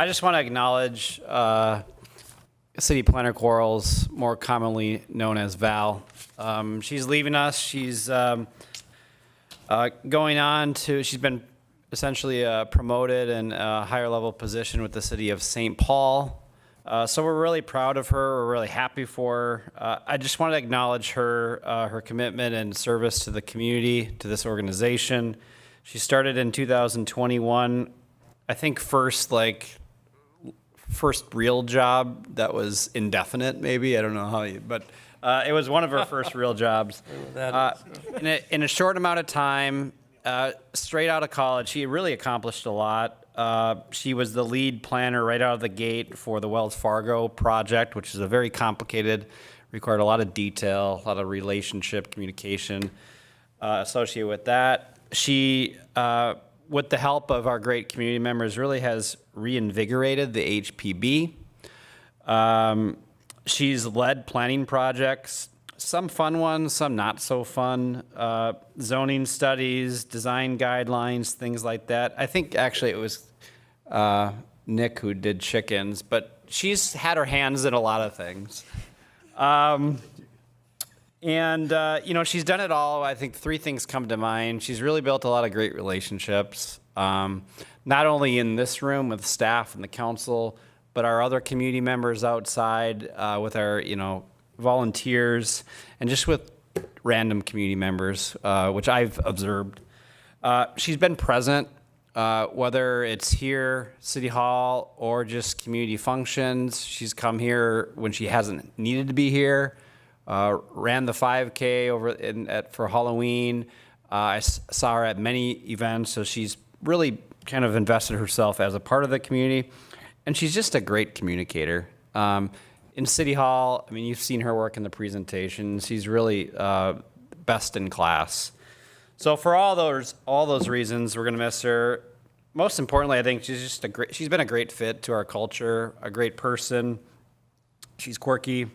I just want to acknowledge City Planner Quarles, more commonly known as Val. She's leaving us. She's going on to, she's been essentially promoted in a higher level position with the city of St. Paul. So we're really proud of her. We're really happy for her. I just want to acknowledge her, her commitment and service to the community, to this organization. She started in 2021, I think first real job that was indefinite, maybe. I don't know how you, but it was one of her first real jobs. In a short amount of time, straight out of college, she really accomplished a lot. She was the lead planner right out of the gate for the Wells Fargo project, which is a very complicated, required a lot of detail, a lot of relationship communication associated with that. She, with the help of our great community members, really has reinvigorated the HPB. She's led planning projects, some fun ones, some not so fun, zoning studies, design guidelines, things like that. I think actually it was Nick who did chickens, but she's had her hands in a lot of things. She's done it all. I think 3 things come to mind. She's really built a lot of great relationships, not only in this room with staff and the council, but our other community members outside, with our, volunteers, and just with random community members, which I've observed. She's been present, whether it's here, City Hall, or just community functions. She's come here when she hasn't needed to be here. Ran the 5K for Halloween. I saw her at many events, so she's really kind of invested herself as a part of the community. And she's just a great communicator. In City Hall, I mean, you've seen her work in the presentation. She's really best in class. So for all those reasons, we're gonna miss her. Most importantly, I think she's been a great fit to our culture, a great person. She's quirky.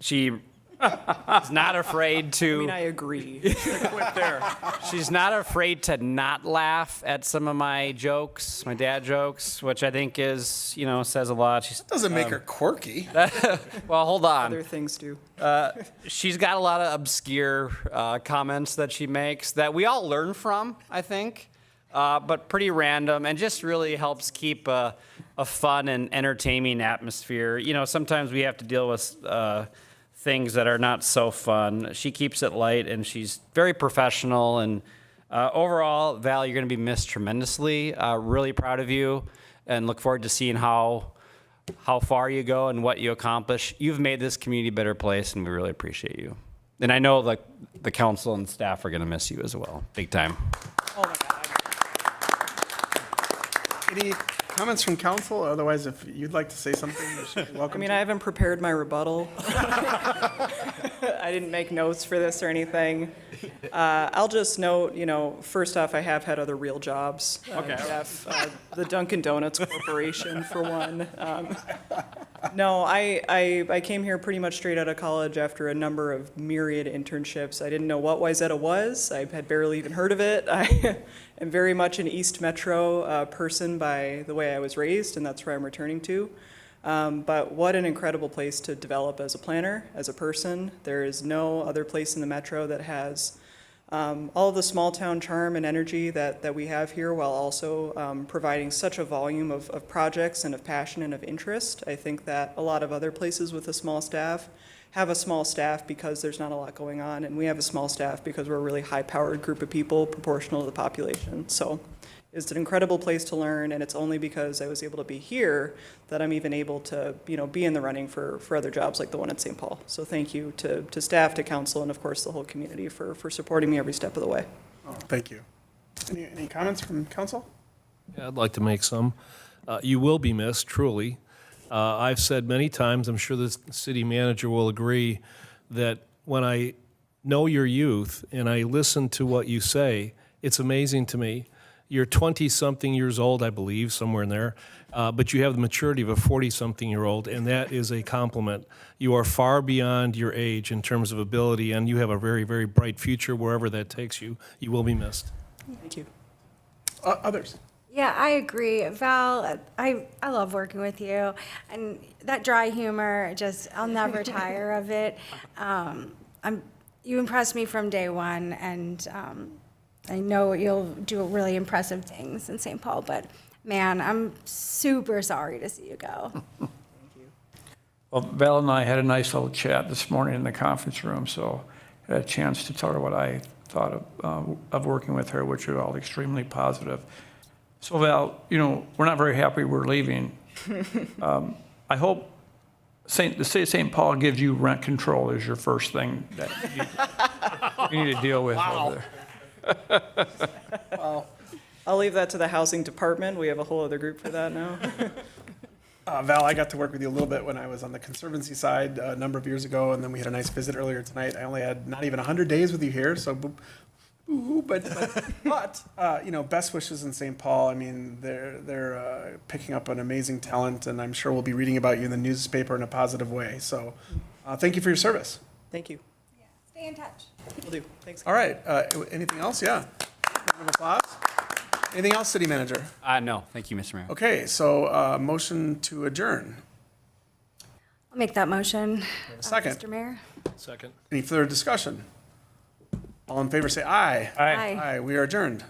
She is not afraid to. I mean, I agree. Quit there. She's not afraid to not laugh at some of my jokes, my dad jokes, which I think is, says a lot. That doesn't make her quirky. Well, hold on. Other things do. She's got a lot of obscure comments that she makes that we all learn from, I think, but pretty random, and just really helps keep a fun and entertaining atmosphere. Sometimes we have to deal with things that are not so fun. She keeps it light, and she's very professional. And overall, Val, you're going to be missed tremendously. Really proud of you, and look forward to seeing how far you go and what you accomplish. You've made this community a better place, and we really appreciate you. And I know the council and staff are going to miss you as well, big time. Oh my God. Any comments from council? Otherwise, if you'd like to say something, you're welcome. I mean, I haven't prepared my rebuttal. I didn't make notes for this or anything. I'll just note, first off, I have had other real jobs. Okay. Jeff, the Dunkin' Donuts Corporation, for one. No, I came here pretty much straight out of college after a number of myriad internships. I didn't know what Wayzata was. I had barely even heard of it. I am very much an East Metro person by the way I was raised, and that's where I'm returning to. But what an incredible place to develop as a planner, as a person. There is no other place in the Metro that has all of the small town charm and energy that we have here, while also providing such a volume of projects and of passion and of interest. I think that a lot of other places with a small staff have a small staff because there's not a lot going on, and we have a small staff because we're a really high-powered group of people proportional to the population. So it's an incredible place to learn, and it's only because I was able to be here that I'm even able to, be in the running for other jobs like the one at St. Paul. So thank you to staff, to council, and of course the whole community for supporting me every step of the way. Oh, thank you. Any comments from council? Yeah, I'd like to make some. You will be missed, truly. I've said many times, I'm sure the city manager will agree, that when I know your youth and I listen to what you say, it's amazing to me. You're 20-something years old, I believe, somewhere in there, but you have the maturity of a 40-something-year-old, and that is a compliment. You are far beyond your age in terms of ability, and you have a very, very bright future wherever that takes you. You will be missed. Thank you. Others? Yeah, I agree. Val, I love working with you. And that dry humor, I'll never tire of it. You impressed me from day one, and I know you'll do really impressive things in St. Paul, but man, I'm super sorry to see you go. Thank you. Well, Val and I had a nice little chat this morning in the conference room, so I had a chance to tell her what I thought of working with her, which was all extremely positive. So Val, we're not very happy we're leaving. I hope the city of St. Paul gives you rent control as your first thing that you need to deal with over there. Well, I'll leave that to the housing department. We have a whole other group for that now. Val, I got to work with you a little bit when I was on the Conservancy side a number of years ago, and then we had a nice visit earlier tonight. I only had not even 100 days with you here, so boo-hoo, but you know, best wishes in St. Paul. I mean, they're picking up an amazing talent, and I'm sure we'll be reading about you in the newspaper in a positive way. So thank you for your service. Thank you. Stay in touch. Will do. Thanks. All right, anything else? Yeah. Round of applause. Anything else, City Manager? No, thank you, Mr. Mayor. Okay, so motion to adjourn. I'll make that motion. Second. Mr. Mayor? Second. Any further discussion? All in favor say aye. Aye. Aye, we are adjourned.